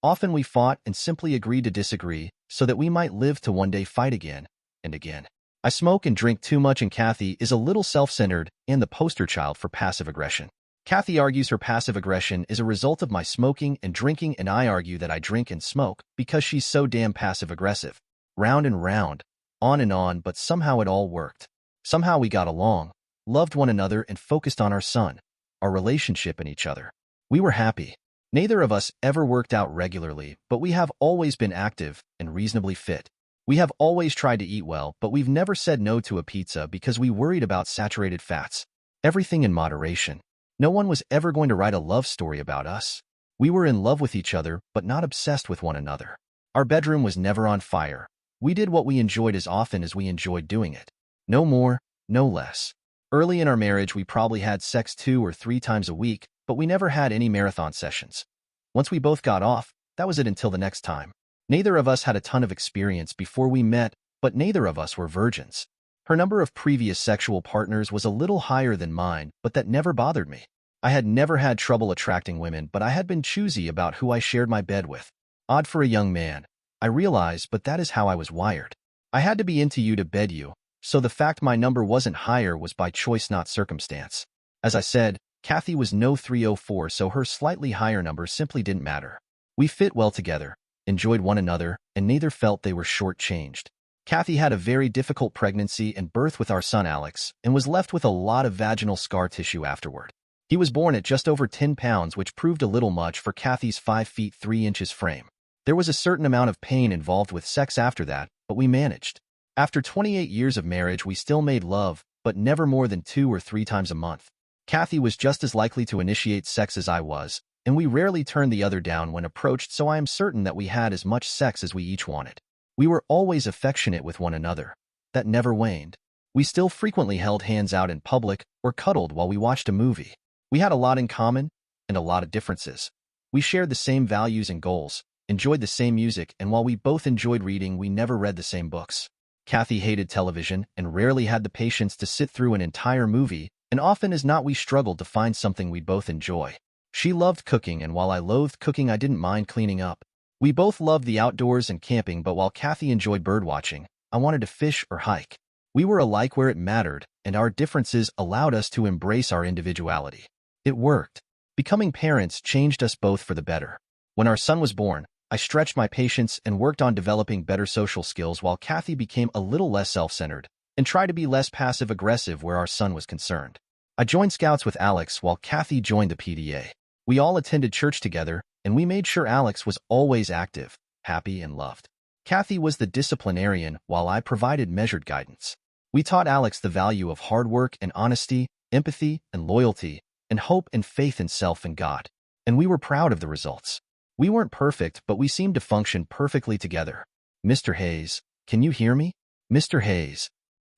Often we fought and simply agreed to disagree so that we might live to one day fight again and again. I smoke and drink too much, and Kathy is a little self-centered and the poster child for passive aggression. Kathy argues her passive aggression is a result of my smoking and drinking, and I argue that I drink and smoke because she's so damn passive-aggressive. Round and round, on, but somehow it all worked. Somehow we got along, loved one another, and focused on our son, our relationship, and each other. We were happy. Neither of us ever worked out regularly, but we have always been active and reasonably fit. We have always tried to eat well, but we've never said no to a pizza because we worried about saturated fats. Everything in moderation. No one was ever going to write a love story about us. We were in love with each other, but not obsessed with one another. Our bedroom was never on fire. We did what we enjoyed as often as we enjoyed doing it. No more, no less. Early in our marriage, we probably had sex 2 or 3 times a week, but we never had any marathon sessions. Once we both got off, that was it until the next time. Neither of us had a ton of experience before we met, but neither of us were virgins. Her number of previous sexual partners was a little higher than mine, but that never bothered me. I had never had trouble attracting women, but I had been choosy about who I shared my bed with. Odd for a young man, I realized, but that is how I was wired. I had to be into you to bed you, so the fact my number wasn't higher was by choice, not circumstance. As I said, Kathy was no 304, so her slightly higher number simply didn't matter. We fit well together, enjoyed one another, and neither felt they were short-changed. Kathy had a very difficult pregnancy and birth with our son Alex, and was left with a lot of vaginal scar tissue afterward. He was born at just over 10 pounds, which proved a little much for Kathy's 5 feet 3 inches frame. There was a certain amount of pain involved with sex after that, but we managed. After 28 years of marriage, we still made love, but never more than 2 or 3 times a month. Kathy was just as likely to initiate sex as I was, and we rarely turned the other down when approached, so I am certain that we had as much sex as we each wanted. We were always affectionate with one another. That never waned. We still frequently held hands out in public or cuddled while we watched a movie. We had a lot in common and a lot of differences. We shared the same values and goals, enjoyed the same music, and while we both enjoyed reading, we never read the same books. Kathy hated television and rarely had the patience to sit through an entire movie, and often as not we struggled to find something we'd both enjoy. She loved cooking, and while I loathed cooking, I didn't mind cleaning up. We both loved the outdoors and camping, but while Kathy enjoyed birdwatching, I wanted to fish or hike. We were alike where it mattered, and our differences allowed us to embrace our individuality. It worked. Becoming parents changed us both for the better. When our son was born, I stretched my patience and worked on developing better social skills, while Kathy became a little less self-centered and tried to be less passive-aggressive where our son was concerned. I joined Scouts with Alex while Kathy joined the PDA. We all attended church together, and we made sure Alex was always active, happy, and loved. Kathy was the disciplinarian while I provided measured guidance. We taught Alex the value of hard work and honesty, empathy and loyalty, and hope and faith in self and God. And we were proud of the results. We weren't perfect, but we seemed to function perfectly together. Mr. Hayes, can you hear me? Mr. Hayes.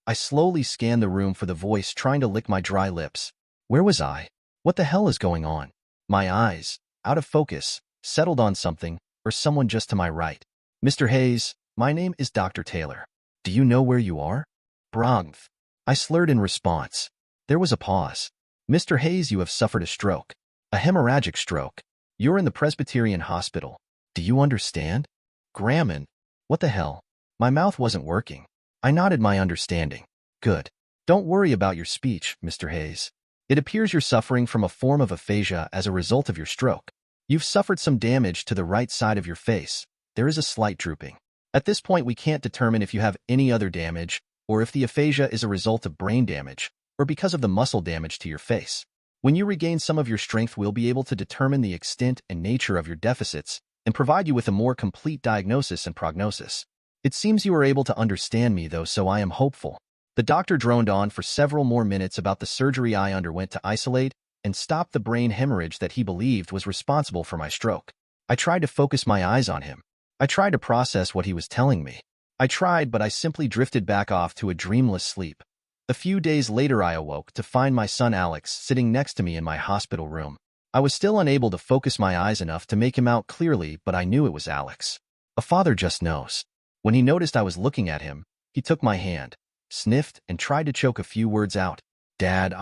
I slowly scanned the room for the voice, trying to lick my dry lips. Where was I? What the hell is going on? My eyes, out of focus, settled on something or someone just to my right. Mr. Hayes, my name is Dr. Taylor. Do you know where you are? Brogth. I slurred in response. There was a pause. Mr. Hayes, you have suffered a stroke. A hemorrhagic stroke. You're in the Presbyterian hospital. Do you understand? Grammon. What the hell? My mouth wasn't working. I nodded my understanding. Good. Don't worry about your speech, Mr. Hayes. It appears you're suffering from a form of aphasia as a result of your stroke. You've suffered some damage to the right side of your face. There is a slight drooping. At this point, we can't determine if you have any other damage, or if the aphasia is a result of brain damage, or because of the muscle damage to your face. When you regain some of your strength, we'll be able to determine the extent and nature of your deficits and provide you with a more complete diagnosis and prognosis. It seems you are able to understand me, though, so I am hopeful. The doctor droned on for several more minutes about the surgery I underwent to isolate and stop the brain hemorrhage that he believed was responsible for my stroke. I tried to focus my eyes on him. I tried to process what he was telling me. I tried, but I simply drifted back off to a dreamless sleep. A few days later, I awoke to find my son Alex sitting next to me in my hospital room. I was still unable to focus my eyes enough to make him out clearly, but I knew it was Alex. A father just knows. When he noticed I was looking at him, he took my hand, sniffed, and tried to choke a few words out. Dad,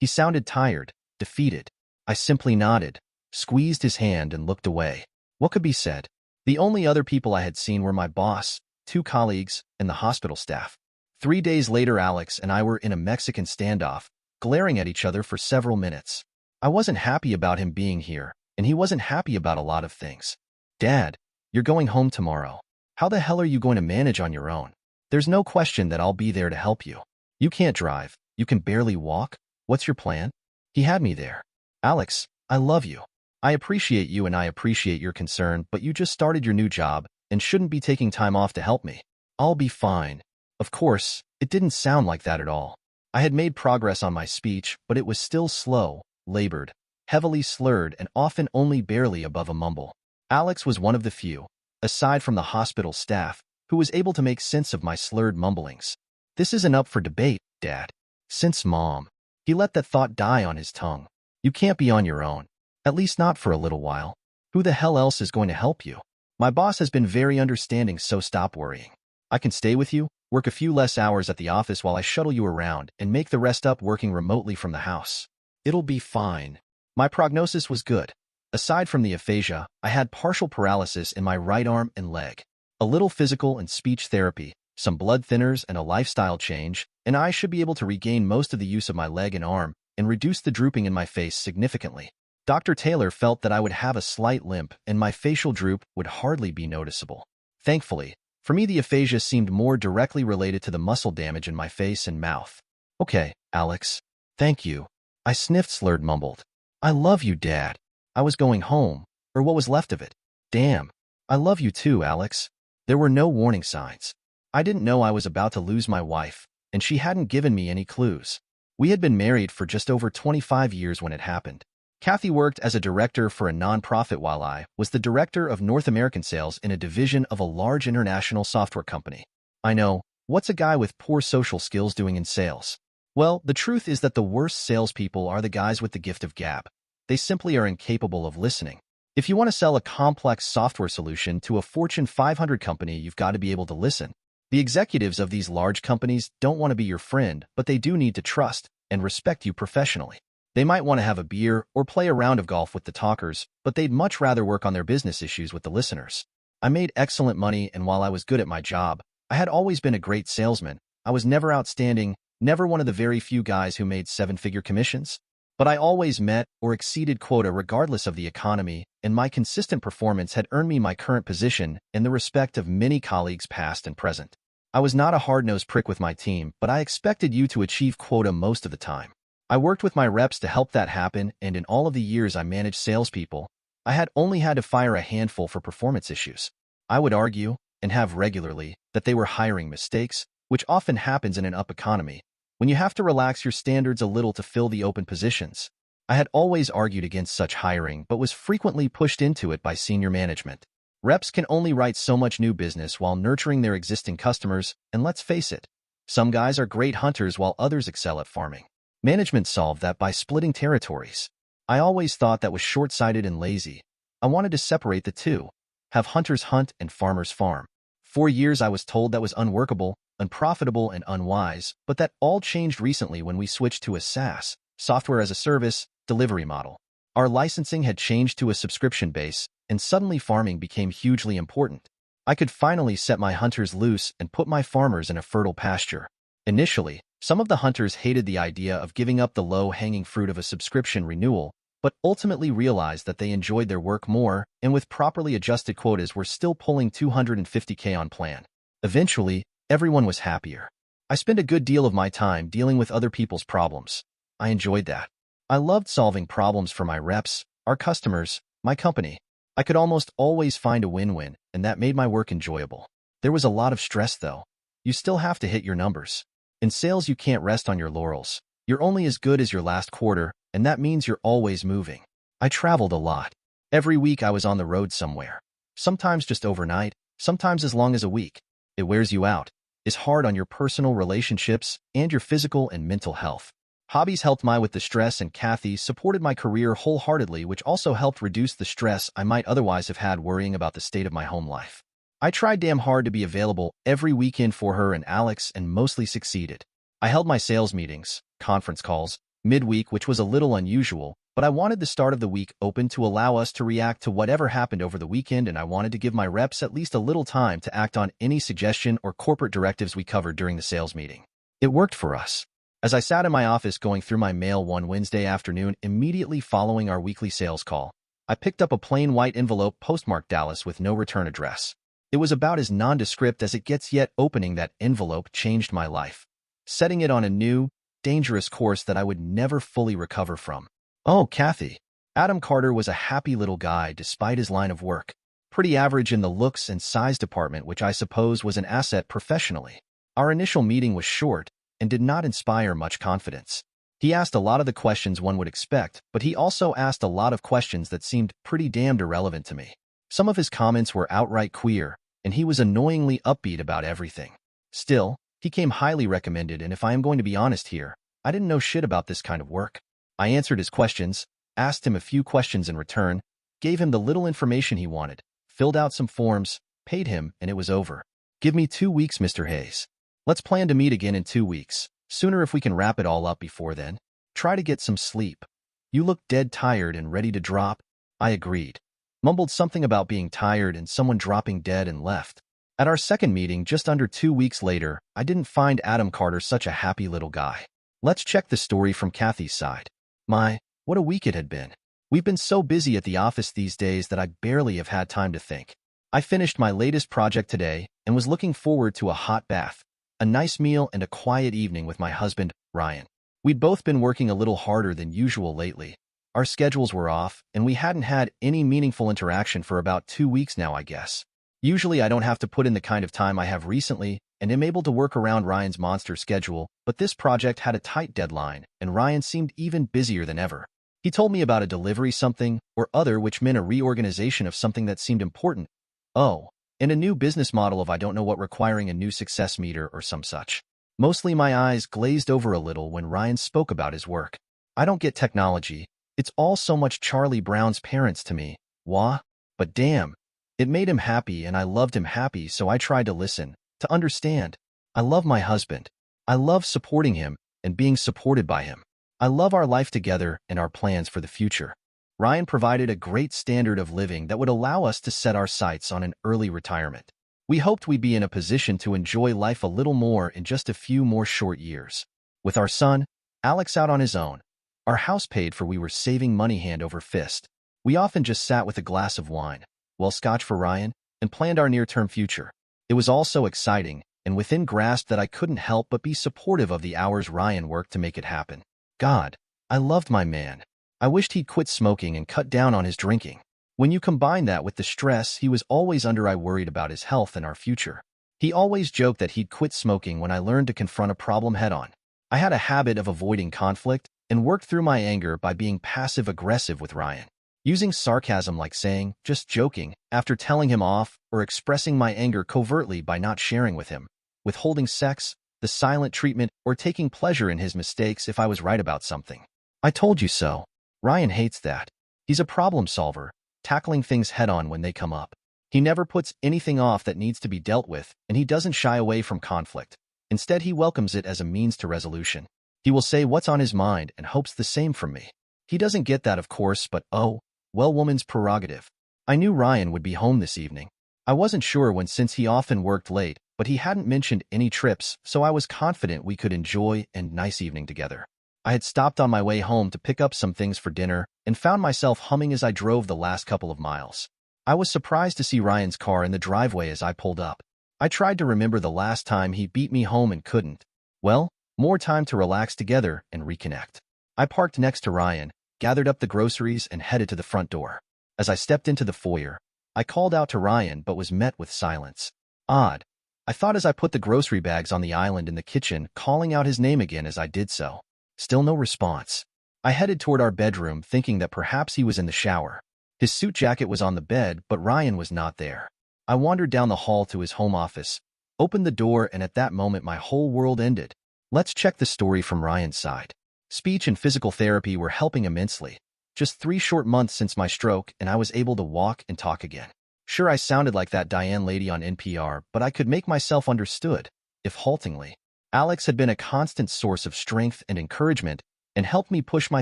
He sounded tired, defeated. I simply nodded, squeezed his hand, and looked away. What could be said? The only other people I had seen were my boss, 2 colleagues, and the hospital staff. 3 days later, Alex and I were in a Mexican standoff, glaring at each other for several minutes. I wasn't happy about him being here, and he wasn't happy about a lot of things. Dad, you're going home tomorrow. How the hell are you going to manage on your own? There's no question that I'll be there to help you. You can't drive. You can barely walk. What's your plan? He had me there. Alex, I love you. I appreciate you and I appreciate your concern, but you just started your new job and shouldn't be taking time off to help me. I'll be fine. Of course, it didn't sound like that at all. I had made progress on my speech, but it was still slow, labored, heavily slurred, and often only barely above a mumble. Alex was one of the few, aside from the hospital staff, who was able to make sense of my slurred mumblings. This isn't up for debate, Dad. Since Mom. He let that thought die on his tongue. You can't be on your own. At least not for a little while. Who the hell else is going to help you? My boss has been very understanding, so stop worrying. I can stay with you, work a few less hours at the office while I shuttle you around, and make the rest up working remotely from the house. It'll be fine. My prognosis was good. Aside from the aphasia, I had partial paralysis in my right arm and leg. A little physical and speech therapy, some blood thinners, and a lifestyle change, and I should be able to regain most of the use of my leg and arm and reduce the drooping in my face significantly. Dr. Taylor felt that I would have a slight limp and my facial droop would hardly be noticeable. Thankfully, for me, the aphasia seemed more directly related to the muscle damage in my face and mouth. Okay, Alex. Thank you. I sniffed, slurred, mumbled. I love you, Dad. I was going home, or what was left of it. Damn. I love you too, Alex. There were no warning signs. I didn't know I was about to lose my wife, and she hadn't given me any clues. We had been married for just over 25 years when it happened. Kathy worked as a director for a nonprofit while I was the director of North American sales in a division of a large international software company. I know, what's a guy with poor social skills doing in sales? Well, the truth is that the worst salespeople are the guys with the gift of gab. They simply are incapable of listening. If you want to sell a complex software solution to a Fortune 500 company, you've got to be able to listen. The executives of these large companies don't want to be your friend, but they do need to trust and respect you professionally. They might want to have a beer or play a round of golf with the talkers, but they'd much rather work on their business issues with the listeners. I made excellent money, and while I was good at my job, I had always been a great salesman. I was never outstanding, never one of the very few guys who made seven-figure commissions. But I always met or exceeded quota regardless of the economy, and my consistent performance had earned me my current position and the respect of many colleagues past and present. I was not a hard-nosed prick with my team, but I expected you to achieve quota most of the time. I worked with my reps to help that happen, and in all of the years I managed salespeople, I had only had to fire a handful for performance issues. I would argue, and have regularly, that they were hiring mistakes, which often happens in an up economy, when you have to relax your standards a little to fill the open positions. I had always argued against such hiring, but was frequently pushed into it by senior management. Reps can only write so much new business while nurturing their existing customers, and let's face it, some guys are great hunters while others excel at farming. Management solved that by splitting territories. I always thought that was short-sighted and lazy. I wanted to separate the two, have hunters hunt and farmers farm. For years I was told that was unworkable, unprofitable, and unwise, but that all changed recently when we switched to a SaaS, software as a service, delivery model. Our licensing had changed to a subscription base, and suddenly farming became hugely important. I could finally set my hunters loose and put my farmers in a fertile pasture. Initially, some of the hunters hated the idea of giving up the low-hanging fruit of a subscription renewal, but ultimately realized that they enjoyed their work more, and with properly adjusted quotas were still pulling $250K on plan. Eventually, everyone was happier. I spent a good deal of my time dealing with other people's problems. I enjoyed that. I loved solving problems for my reps, our customers, my company. I could almost always find a win-win, and that made my work enjoyable. There was a lot of stress, though. You still have to hit your numbers. In sales, you can't rest on your laurels. You're only as good as your last quarter, and that means you're always moving. I traveled a lot. Every week I was on the road somewhere. Sometimes just overnight, sometimes as long as a week. It wears you out, is hard on your personal relationships and your physical and mental health. Hobbies helped me with the stress, and Kathy supported my career wholeheartedly, which also helped reduce the stress I might otherwise have had worrying about the state of my home life. I tried damn hard to be available every weekend for her and Alex, and mostly succeeded. I held my sales meetings, conference calls, midweek, which was a little unusual, but I wanted the start of the week open to allow us to react to whatever happened over the weekend, and I wanted to give my reps at least a little time to act on any suggestion or corporate directives we covered during the sales meeting. It worked for us. As I sat in my office going through my mail one Wednesday afternoon immediately following our weekly sales call, I picked up a plain white envelope postmarked Dallas with no return address. It was about as nondescript as it gets, yet opening that envelope changed my life, setting it on a new, dangerous course that I would never fully recover from. Oh, Kathy. Adam Carter was a happy little guy despite his line of work. Pretty average in the looks and size department, which I suppose was an asset professionally. Our initial meeting was short and did not inspire much confidence. He asked a lot of the questions one would expect, but he also asked a lot of questions that seemed pretty damned irrelevant to me. Some of his comments were outright queer, and he was annoyingly upbeat about everything. Still, he came highly recommended, and if I am going to be honest here, I didn't know shit about this kind of work. I answered his questions, asked him a few questions in return, gave him the little information he wanted, filled out some forms, paid him, and it was over. Give me 2 weeks, Mr. Hayes. Let's plan to meet again in 2 weeks. Sooner if we can wrap it all up before then. Try to get some sleep. You look dead tired and ready to drop. I agreed. Mumbled something about being tired and someone dropping dead and left. At our second meeting just under 2 weeks later, I didn't find Adam Carter such a happy little guy. Let's check the story from Kathy's side. My, what a week it had been. We've been so busy at the office these days that I barely have had time to think. I finished my latest project today and was looking forward to a hot bath, a nice meal, and a quiet evening with my husband, Ryan. We'd both been working a little harder than usual lately. Our schedules were off, and we hadn't had any meaningful interaction for about 2 weeks now, I guess. Usually I don't have to put in the kind of time I have recently, and am able to work around Ryan's monster schedule, but this project had a tight deadline, and Ryan seemed even busier than ever. He told me about a delivery something or other which meant a reorganization of something that seemed important. Oh, and a new business model of I don't know what requiring a new success meter or some such. Mostly my eyes glazed over a little when Ryan spoke about his work. I don't get technology. It's all so much Charlie Brown's parents to me. Wah? But damn. It made him happy and I loved him happy, so I tried to listen, to understand. I love my husband. I love supporting him and being supported by him. I love our life together and our plans for the future. Ryan provided a great standard of living that would allow us to set our sights on an early retirement. We hoped we'd be in a position to enjoy life a little more in just a few more short years. With our son, Alex, out on his own, our house paid for, we were saving money hand over fist. We often just sat with a glass of wine, well, scotch for Ryan, and planned our near-term future. It was all so exciting and within grasp that I couldn't help but be supportive of the hours Ryan worked to make it happen. God, I loved my man. I wished he'd quit smoking and cut down on his drinking. When you combine that with the stress he was always under, I worried about his health and our future. He always joked that he'd quit smoking when I learned to confront a problem head-on. I had a habit of avoiding conflict and worked through my anger by being passive-aggressive with Ryan, using sarcasm like saying, just joking, after telling him off, or expressing my anger covertly by not sharing with him, withholding sex, the silent treatment, or taking pleasure in his mistakes if I was right about something. I told you so. Ryan hates that. He's a problem solver, tackling things head-on when they come up. He never puts anything off that needs to be dealt with, and he doesn't shy away from conflict. Instead, he welcomes it as a means to resolution. He will say what's on his mind and hopes the same from me. He doesn't get that, of course, but oh, well, woman's prerogative. I knew Ryan would be home this evening. I wasn't sure when, since he often worked late, but he hadn't mentioned any trips, so I was confident we could enjoy a nice evening together. I had stopped on my way home to pick up some things for dinner and found myself humming as I drove the last couple of miles. I was surprised to see Ryan's car in the driveway as I pulled up. I tried to remember the last time he beat me home and couldn't. Well, more time to relax together and reconnect. I parked next to Ryan, gathered up the groceries, and headed to the front door. As I stepped into the foyer, I called out to Ryan but was met with silence. Odd. I thought as I put the grocery bags on the island in the kitchen, calling out his name again as I did so. Still no response. I headed toward our bedroom thinking that perhaps he was in the shower. His suit jacket was on the bed, but Ryan was not there. I wandered down the hall to his home office, opened the door, and at that moment my whole world ended. Let's check the story from Ryan's side. Speech and physical therapy were helping immensely. Just 3 short months since my stroke, and I was able to walk and talk again. Sure, I sounded like that Diane lady on NPR, but I could make myself understood, if haltingly. Alex had been a constant source of strength and encouragement and helped me push my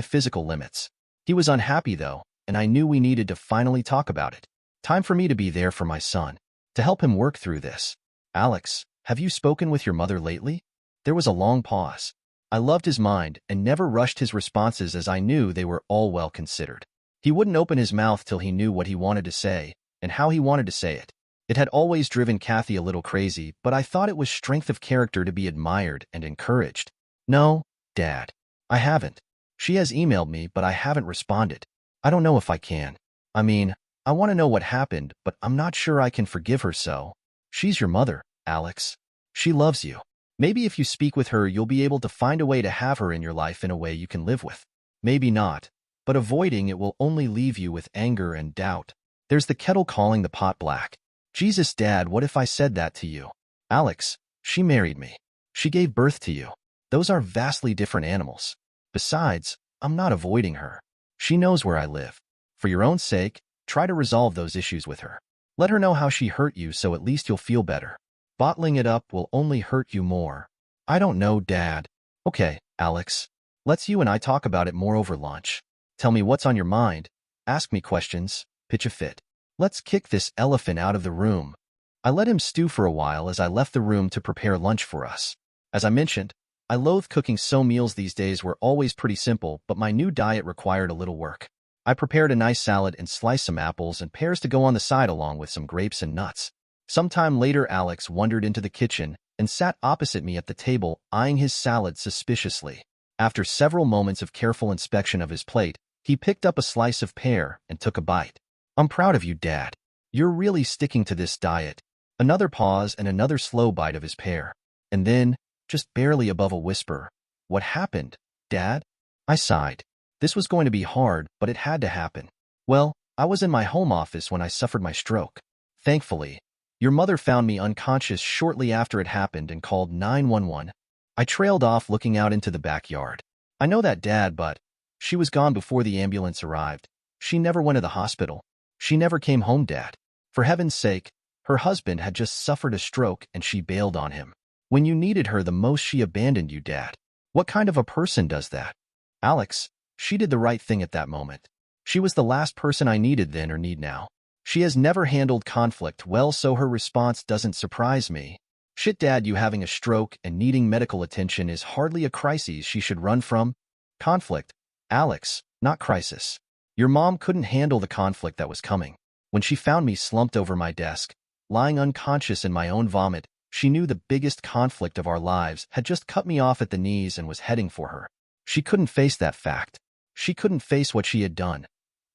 physical limits. He was unhappy, though, and I knew we needed to finally talk about it. Time for me to be there for my son, to help him work through this. Alex, have you spoken with your mother lately? There was a long pause. I loved his mind and never rushed his responses, as I knew they were all well considered. He wouldn't open his mouth till he knew what he wanted to say and how he wanted to say it. It had always driven Kathy a little crazy, but I thought it was strength of character to be admired and encouraged. No, Dad. I haven't. She has emailed me, but I haven't responded. I don't know if I can. I mean, I want to know what happened, but I'm not sure I can forgive her, so. She's your mother, Alex. She loves you. Maybe if you speak with her, you'll be able to find a way to have her in your life in a way you can live with. Maybe not, but avoiding it will only leave you with anger and doubt. There's the kettle calling the pot black. Jesus, Dad, what if I said that to you? Alex, she married me. She gave birth to you. Those are vastly different animals. Besides, I'm not avoiding her. She knows where I live. For your own sake, try to resolve those issues with her. Let her know how she hurt you, so at least you'll feel better. Bottling it up will only hurt you more. I don't know, Dad. Okay, Alex. Let's you and I talk about it more over lunch. Tell me what's on your mind. Ask me questions. Pitch a fit. Let's kick this elephant out of the room. I let him stew for a while as I left the room to prepare lunch for us. As I mentioned, I loathe cooking, so meals these days were always pretty simple, but my new diet required a little work. I prepared a nice salad and sliced some apples and pears to go on the side, along with some grapes and nuts. Sometime later, Alex wandered into the kitchen and sat opposite me at the table, eyeing his salad suspiciously. After several moments of careful inspection of his plate, he picked up a slice of pear and took a bite. "I'm proud of you, Dad. You're really sticking to this diet." Another pause and another slow bite of his pear. And then, just barely above a whisper, "What happened, Dad?" I sighed. This was going to be hard, but it had to happen. "Well, I was in my home office when I suffered my stroke. Thankfully, your mother found me unconscious shortly after it happened and called 911. I trailed off looking out into the backyard. I know that, Dad, but she was gone before the ambulance arrived. She never went to the hospital. She never came home, Dad. For heaven's sake, her husband had just suffered a stroke and she bailed on him. When you needed her the most, she abandoned you, Dad. What kind of a person does that?" "Alex, she did the right thing at that moment. She was the last person I needed then or need now. She has never handled conflict well, so her response doesn't surprise me. Shit, Dad, you having a stroke and needing medical attention is hardly a crisis she should run from. Conflict, Alex, not crisis. Your mom couldn't handle the conflict that was coming. When she found me slumped over my desk, lying unconscious in my own vomit, she knew the biggest conflict of our lives had just cut me off at the knees and was heading for her. She couldn't face that fact. She couldn't face what she had done.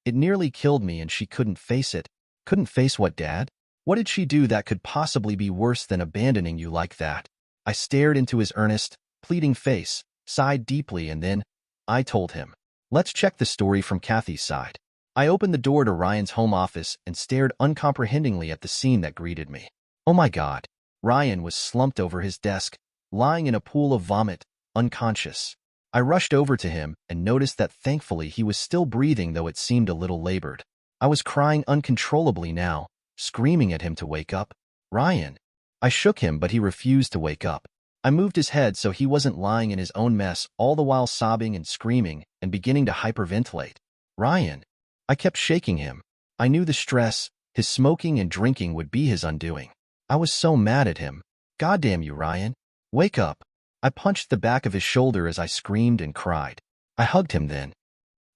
It nearly killed me and she couldn't face it." "Couldn't face what, Dad? What did she do that could possibly be worse than abandoning you like that?" I stared into his earnest, pleading face, sighed deeply, and then I told him. Let's check the story from Kathy's side. I opened the door to Ryan's home office and stared uncomprehendingly at the scene that greeted me. Oh my God. Ryan was slumped over his desk, lying in a pool of vomit, unconscious. I rushed over to him and noticed that thankfully he was still breathing, though it seemed a little labored. I was crying uncontrollably now, screaming at him to wake up. "Ryan." I shook him, but he refused to wake up. I moved his head so he wasn't lying in his own mess, all the while sobbing and screaming and beginning to hyperventilate. "Ryan." I kept shaking him. I knew the stress, his smoking and drinking would be his undoing. I was so mad at him. "Goddamn you, Ryan. Wake up." I punched the back of his shoulder as I screamed and cried. I hugged him then.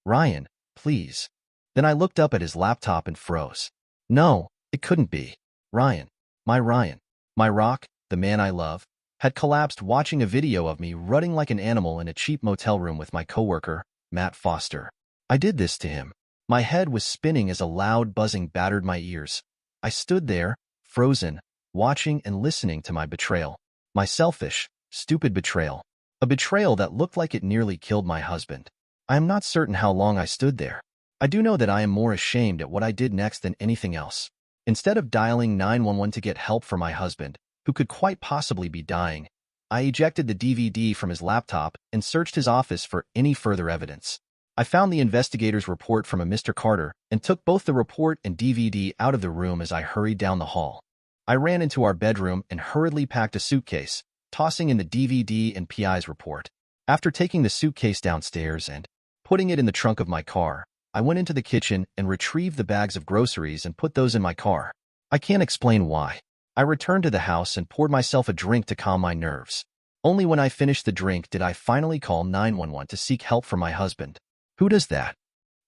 "Ryan, please." Then I looked up at his laptop and froze. No, it couldn't be. Ryan, my rock, the man I love, had collapsed watching a video of me rutting like an animal in a cheap motel room with my coworker, Matt Foster. I did this to him. My head was spinning as a loud buzzing battered my ears. I stood there, frozen, watching and listening to my betrayal. My selfish, stupid betrayal. A betrayal that looked like it nearly killed my husband. I am not certain how long I stood there. I do know that I am more ashamed at what I did next than anything else. Instead of dialing 911 to get help for my husband, who could quite possibly be dying, I ejected the DVD from his laptop and searched his office for any further evidence. I found the investigator's report from a Mr. Carter and took both the report and DVD out of the room as I hurried down the hall. I ran into our bedroom and hurriedly packed a suitcase, tossing in the DVD and PI's report. After taking the suitcase downstairs and putting it in the trunk of my car, I went into the kitchen and retrieved the bags of groceries and put those in my car. I can't explain why. I returned to the house and poured myself a drink to calm my nerves. Only when I finished the drink did I finally call 911 to seek help for my husband. Who does that?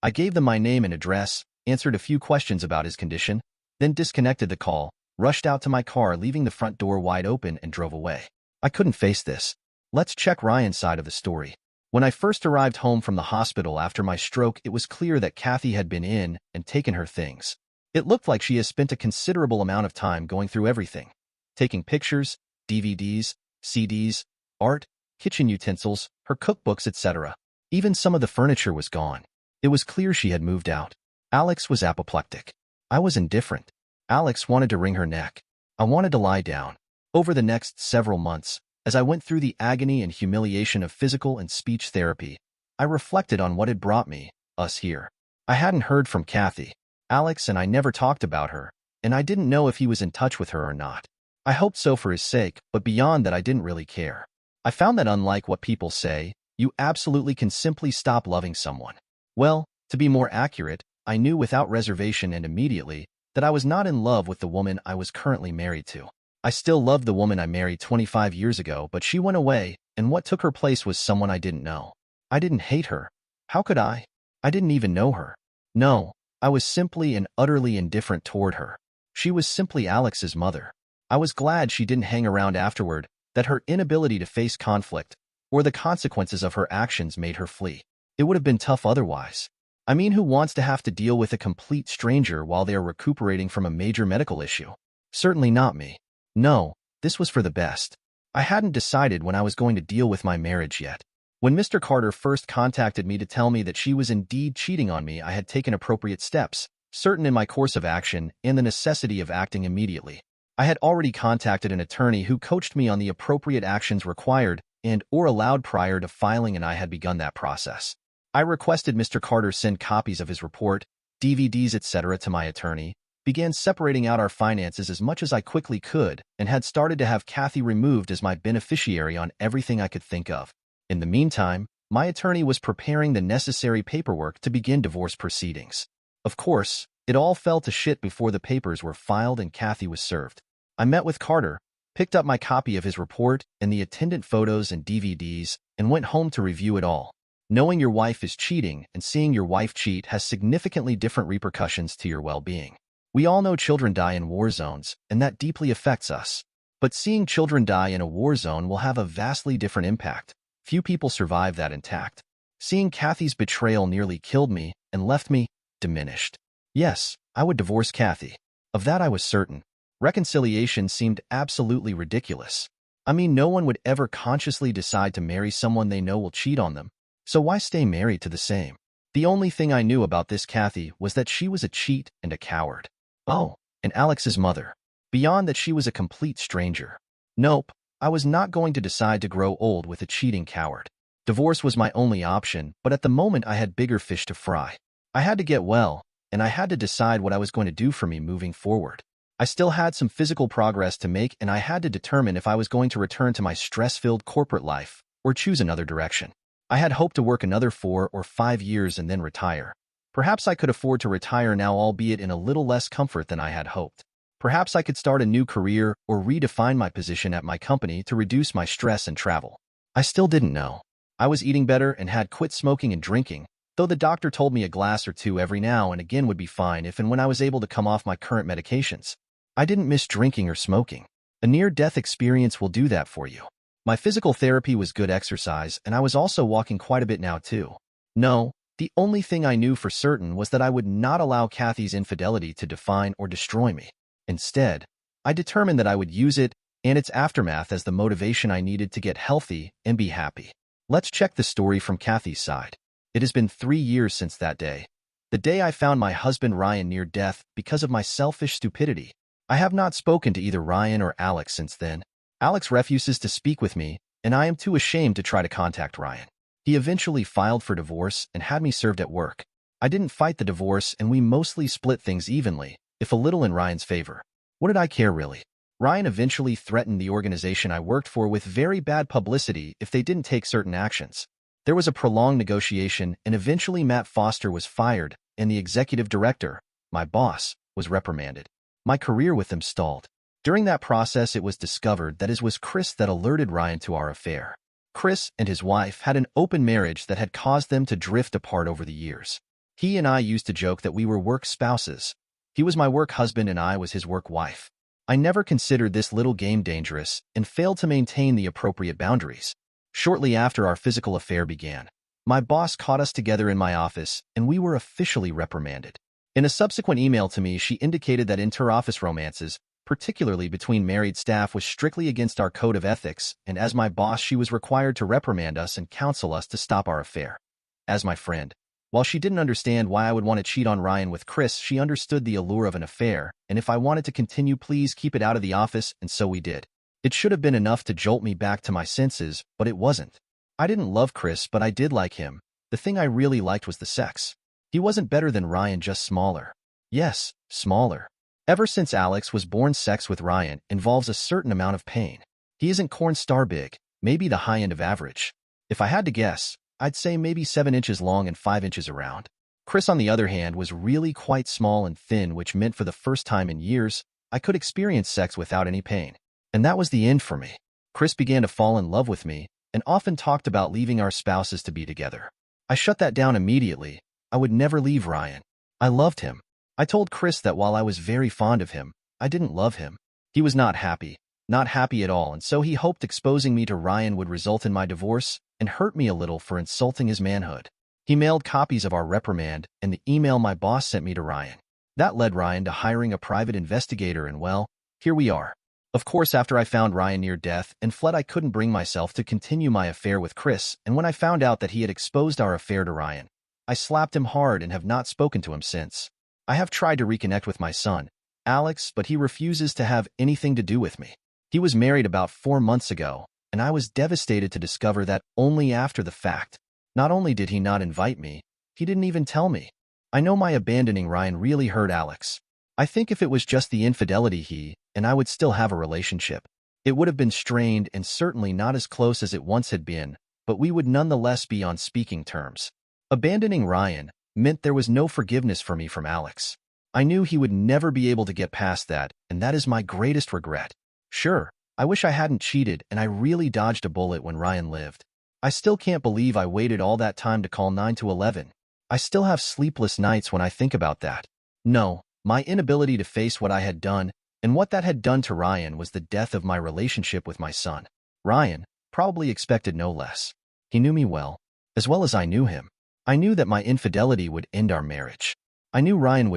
I gave them my name and address, answered a few questions about his condition, then disconnected the call, rushed out to my car, leaving the front door wide open, and drove away. I couldn't face this. Let's check Ryan's side of the story. When I first arrived home from the hospital after my stroke, it was clear that Kathy had been in and taken her things. It looked like she has spent a considerable amount of time going through everything, taking pictures, DVDs, CDs, art, kitchen utensils, her cookbooks, etc. Even some of the furniture was gone. It was clear she had moved out. Alex was apoplectic. I was indifferent. Alex wanted to wring her neck. I wanted to lie down. Over the next several months, as I went through the agony and humiliation of physical and speech therapy, I reflected on what had brought us here. I hadn't heard from Kathy. Alex and I never talked about her, and I didn't know if he was in touch with her or not. I hoped so for his sake, but beyond that I didn't really care. I found that unlike what people say, you absolutely can simply stop loving someone. Well, to be more accurate, I knew without reservation and immediately that I was not in love with the woman I was currently married to. I still loved the woman I married 25 years ago, but she went away, and what took her place was someone I didn't know. I didn't hate her. How could I? I didn't even know her. No, I was simply and utterly indifferent toward her. She was simply Alex's mother. I was glad she didn't hang around afterward, that her inability to face conflict, or the consequences of her actions made her flee. It would have been tough otherwise. I mean, who wants to have to deal with a complete stranger while they are recuperating from a major medical issue? Certainly not me. No, this was for the best. I hadn't decided when I was going to deal with my marriage yet. When Mr. Carter first contacted me to tell me that she was indeed cheating on me, I had taken appropriate steps, certain in my course of action and the necessity of acting immediately. I had already contacted an attorney who coached me on the appropriate actions required and or allowed prior to filing, and I had begun that process. I requested Mr. Carter send copies of his report, DVDs, etc. to my attorney, began separating out our finances as much as I quickly could, and had started to have Kathy removed as my beneficiary on everything I could think of. In the meantime, my attorney was preparing the necessary paperwork to begin divorce proceedings. Of course, it all fell to shit before the papers were filed and Kathy was served. I met with Carter, picked up my copy of his report and the attendant photos and DVDs, and went home to review it all. Knowing your wife is cheating and seeing your wife cheat has significantly different repercussions to your well-being. We all know children die in war zones, and that deeply affects us. But seeing children die in a war zone will have a vastly different impact. Few people survive that intact. Seeing Kathy's betrayal nearly killed me and left me diminished. Yes, I would divorce Kathy. Of that I was certain. Reconciliation seemed absolutely ridiculous. I mean, no one would ever consciously decide to marry someone they know will cheat on them. So why stay married to the same? The only thing I knew about this Kathy was that she was a cheat and a coward. Oh, and Alex's mother. Beyond that, she was a complete stranger. Nope, I was not going to decide to grow old with a cheating coward. Divorce was my only option, but at the moment I had bigger fish to fry. I had to get well, and I had to decide what I was going to do for me moving forward. I still had some physical progress to make, and I had to determine if I was going to return to my stress-filled corporate life or choose another direction. I had hoped to work another 4 or 5 years and then retire. Perhaps I could afford to retire now, albeit in a little less comfort than I had hoped. Perhaps I could start a new career or redefine my position at my company to reduce my stress and travel. I still didn't know. I was eating better and had quit smoking and drinking, though the doctor told me a glass or two every now and again would be fine if and when I was able to come off my current medications. I didn't miss drinking or smoking. A near-death experience will do that for you. My physical therapy was good exercise, and I was also walking quite a bit now too. No, the only thing I knew for certain was that I would not allow Kathy's infidelity to define or destroy me. Instead, I determined that I would use it and its aftermath as the motivation I needed to get healthy and be happy. Let's check the story from Kathy's side. It has been 3 years since that day. The day I found my husband Ryan near death because of my selfish stupidity. I have not spoken to either Ryan or Alex since then. Alex refuses to speak with me, and I am too ashamed to try to contact Ryan. He eventually filed for divorce and had me served at work. I didn't fight the divorce, and we mostly split things evenly, if a little in Ryan's favor. What did I care, really? Ryan eventually threatened the organization I worked for with very bad publicity if they didn't take certain actions. There was a prolonged negotiation, and eventually Matt Foster was fired, and the executive director, my boss, was reprimanded. My career with them stalled. During that process, it was discovered that it was Chris that alerted Ryan to our affair. Chris and his wife had an open marriage that had caused them to drift apart over the years. He and I used to joke that we were work spouses. He was my work husband and I was his work wife. I never considered this little game dangerous and failed to maintain the appropriate boundaries. Shortly after our physical affair began, my boss caught us together in my office and we were officially reprimanded. In a subsequent email to me, she indicated that inter-office romances, particularly between married staff, was strictly against our code of ethics, and as my boss, she was required to reprimand us and counsel us to stop our affair. As my friend, while she didn't understand why I would want to cheat on Ryan with Chris, she understood the allure of an affair, and if I wanted to continue, please keep it out of the office, and so we did. It should have been enough to jolt me back to my senses, but it wasn't. I didn't love Chris, but I did like him. The thing I really liked was the sex. He wasn't better than Ryan, just smaller. Yes, smaller. Ever since Alex was born, sex with Ryan involves a certain amount of pain. He isn't corn star big, maybe the high end of average. If I had to guess, I'd say maybe 7 inches long and 5 inches around. Chris, on the other hand, was really quite small and thin, which meant for the first time in years, I could experience sex without any pain. And that was the end for me. Chris began to fall in love with me and often talked about leaving our spouses to be together. I shut that down immediately. I would never leave Ryan. I loved him. I told Chris that while I was very fond of him, I didn't love him. He was not happy, not happy at all, and so he hoped exposing me to Ryan would result in my divorce and hurt me a little for insulting his manhood. He mailed copies of our reprimand and the email my boss sent me to Ryan. That led Ryan to hiring a private investigator, and well, here we are. Of course, after I found Ryan near death and fled, I couldn't bring myself to continue my affair with Chris, and when I found out that he had exposed our affair to Ryan, I slapped him hard and have not spoken to him since. I have tried to reconnect with my son, Alex, but he refuses to have anything to do with me. He was married about 4 months ago, and I was devastated to discover that only after the fact. Not only did he not invite me, he didn't even tell me. I know my abandoning Ryan really hurt Alex. I think if it was just the infidelity, he and I would still have a relationship. It would have been strained and certainly not as close as it once had been, but we would nonetheless be on speaking terms. Abandoning Ryan meant there was no forgiveness for me from Alex. I knew he would never be able to get past that, and that is my greatest regret. Sure, I wish I hadn't cheated, and I really dodged a bullet when Ryan lived. I still can't believe I waited all that time to call 911. I still have sleepless nights when I think about that. No, my inability to face what I had done and what that had done to Ryan was the death of my relationship with my son. Ryan probably expected no less. He knew me well as I knew him. I knew that my infidelity would end our marriage. I knew Ryan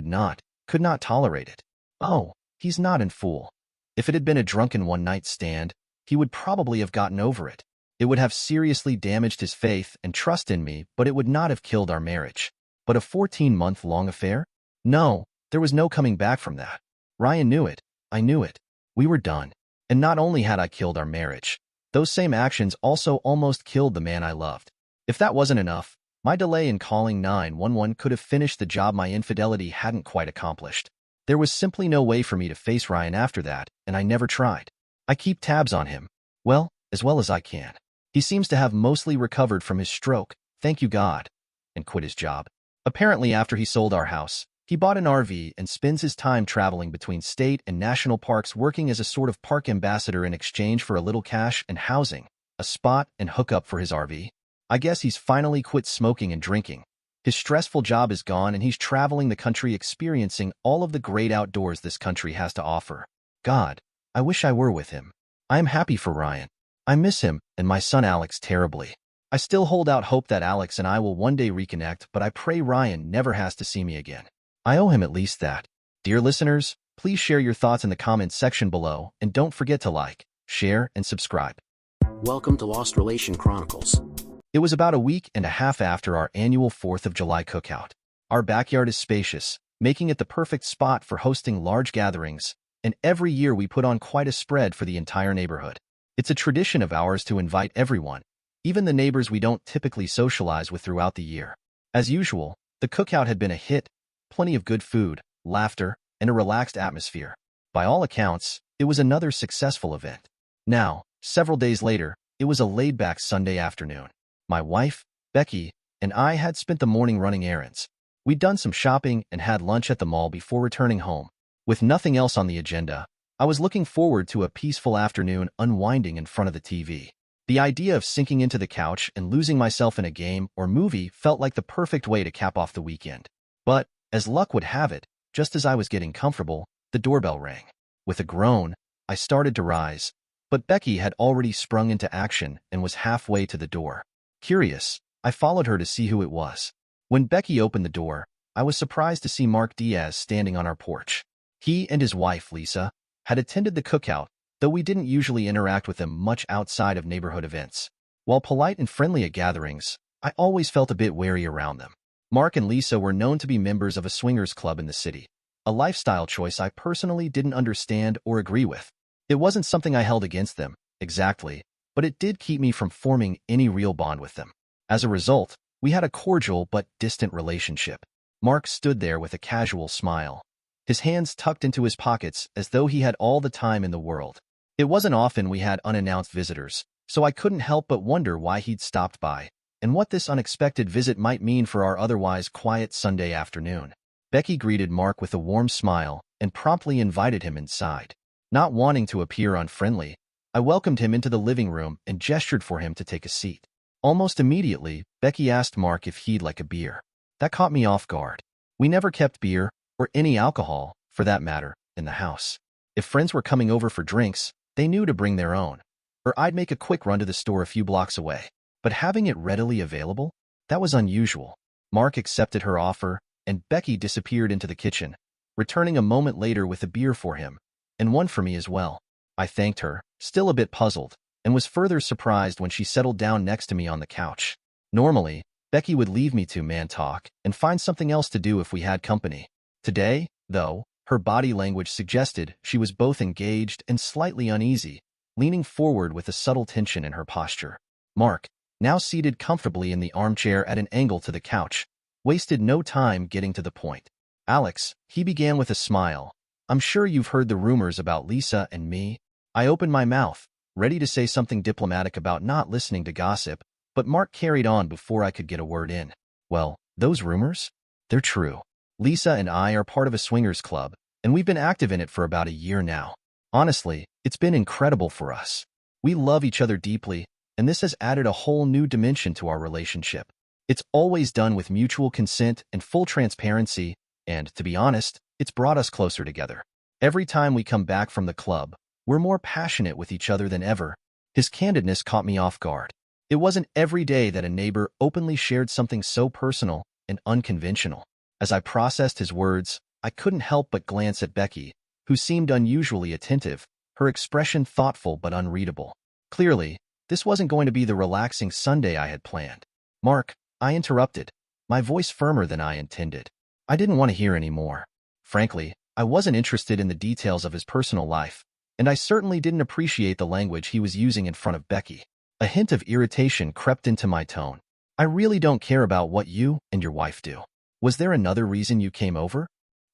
could not tolerate it. Oh, he's not a fool. If it had been a drunken one-night stand, he would probably have gotten over it. It would have seriously damaged his faith and trust in me, but it would not have killed our marriage. But a 14-month-long affair? No, there was no coming back from that. Ryan knew it. I knew it. We were done. And not only had I killed our marriage, those same actions also almost killed the man I loved. If that wasn't enough, my delay in calling 911 could have finished the job my infidelity hadn't quite accomplished. There was simply no way for me to face Ryan after that, and I never tried. I keep tabs on him, as well as I can. He seems to have mostly recovered from his stroke, thank you God, and quit his job. Apparently, after he sold our house, he bought an RV and spends his time traveling between state and national parks, working as a sort of park ambassador in exchange for a little cash and housing, a spot and hookup for his RV. I guess he's finally quit smoking and drinking. His stressful job is gone and he's traveling the country experiencing all of the great outdoors this country has to offer. God, I wish I were with him. I am happy for Ryan. I miss him and my son Alex terribly. I still hold out hope that Alex and I will one day reconnect, but I pray Ryan never has to see me again. I owe him at least that. Dear listeners, please share your thoughts in the comments section below, and don't forget to like, share, and subscribe. Welcome to Lost Relation Chronicles. It was about a week and a half after our annual 4th of July cookout. Our backyard is spacious, making it the perfect spot for hosting large gatherings, and every year we put on quite a spread for the entire neighborhood. It's a tradition of ours to invite everyone, even the neighbors we don't typically socialize with throughout the year. As usual, the cookout had been a hit, plenty of good food, laughter, and a relaxed atmosphere. By all accounts, it was another successful event. Now, several days later, it was a laid-back Sunday afternoon. My wife, Becky, and I had spent the morning running errands. We'd done some shopping and had lunch at the mall before returning home. With nothing else on the agenda, I was looking forward to a peaceful afternoon unwinding in front of the TV. The idea of sinking into the couch and losing myself in a game or movie felt like the perfect way to cap off the weekend. But, as luck would have it, just as I was getting comfortable, the doorbell rang. With a groan, I started to rise, but Becky had already sprung into action and was halfway to the door. Curious, I followed her to see who it was. When Becky opened the door, I was surprised to see Mark Diaz standing on our porch. He and his wife, Lisa, had attended the cookout, though we didn't usually interact with them much outside of neighborhood events. While polite and friendly at gatherings, I always felt a bit wary around them. Mark and Lisa were known to be members of a swingers club in the city, a lifestyle choice I personally didn't understand or agree with. It wasn't something I held against them, exactly, but it did keep me from forming any real bond with them. As a result, we had a cordial but distant relationship. Mark stood there with a casual smile, his hands tucked into his pockets as though he had all the time in the world. It wasn't often we had unannounced visitors, so I couldn't help but wonder why he'd stopped by, and what this unexpected visit might mean for our otherwise quiet Sunday afternoon. Becky greeted Mark with a warm smile and promptly invited him inside. Not wanting to appear unfriendly, I welcomed him into the living room and gestured for him to take a seat. Almost immediately, Becky asked Mark if he'd like a beer. That caught me off guard. We never kept beer, or any alcohol, for that matter, in the house. If friends were coming over for drinks, They knew to bring their own. Or I'd make a quick run to the store a few blocks away. But having it readily available? That was unusual. Mark accepted her offer, and Becky disappeared into the kitchen, returning a moment later with a beer for him, and one for me as well. I thanked her, still a bit puzzled, and was further surprised when she settled down next to me on the couch. Normally, Becky would leave me to man talk and find something else to do if we had company. Today, though, her body language suggested she was both engaged and slightly uneasy, leaning forward with a subtle tension in her posture. Mark, now seated comfortably in the armchair at an angle to the couch, wasted no time getting to the point. Alex, he began with a smile. I'm sure you've heard the rumors about Lisa and me. I opened my mouth, ready to say something diplomatic about not listening to gossip, but Mark carried on before I could get a word in. Well, those rumors? They're true. Lisa and I are part of a swingers club, and we've been active in it for about a year now. Honestly, it's been incredible for us. We love each other deeply, and this has added a whole new dimension to our relationship. It's always done with mutual consent and full transparency, and, to be honest, it's brought us closer together. Every time we come back from the club, we're more passionate with each other than ever. His candidness caught me off guard. It wasn't every day that a neighbor openly shared something so personal and unconventional. As I processed his words, I couldn't help but glance at Becky, who seemed unusually attentive, her expression thoughtful but unreadable. Clearly, this wasn't going to be the relaxing Sunday I had planned. Mark, I interrupted, my voice firmer than I intended. I didn't want to hear any more. Frankly, I wasn't interested in the details of his personal life, and I certainly didn't appreciate the language he was using in front of Becky. A hint of irritation crept into my tone. I really don't care about what you and your wife do. Was there another reason you came over?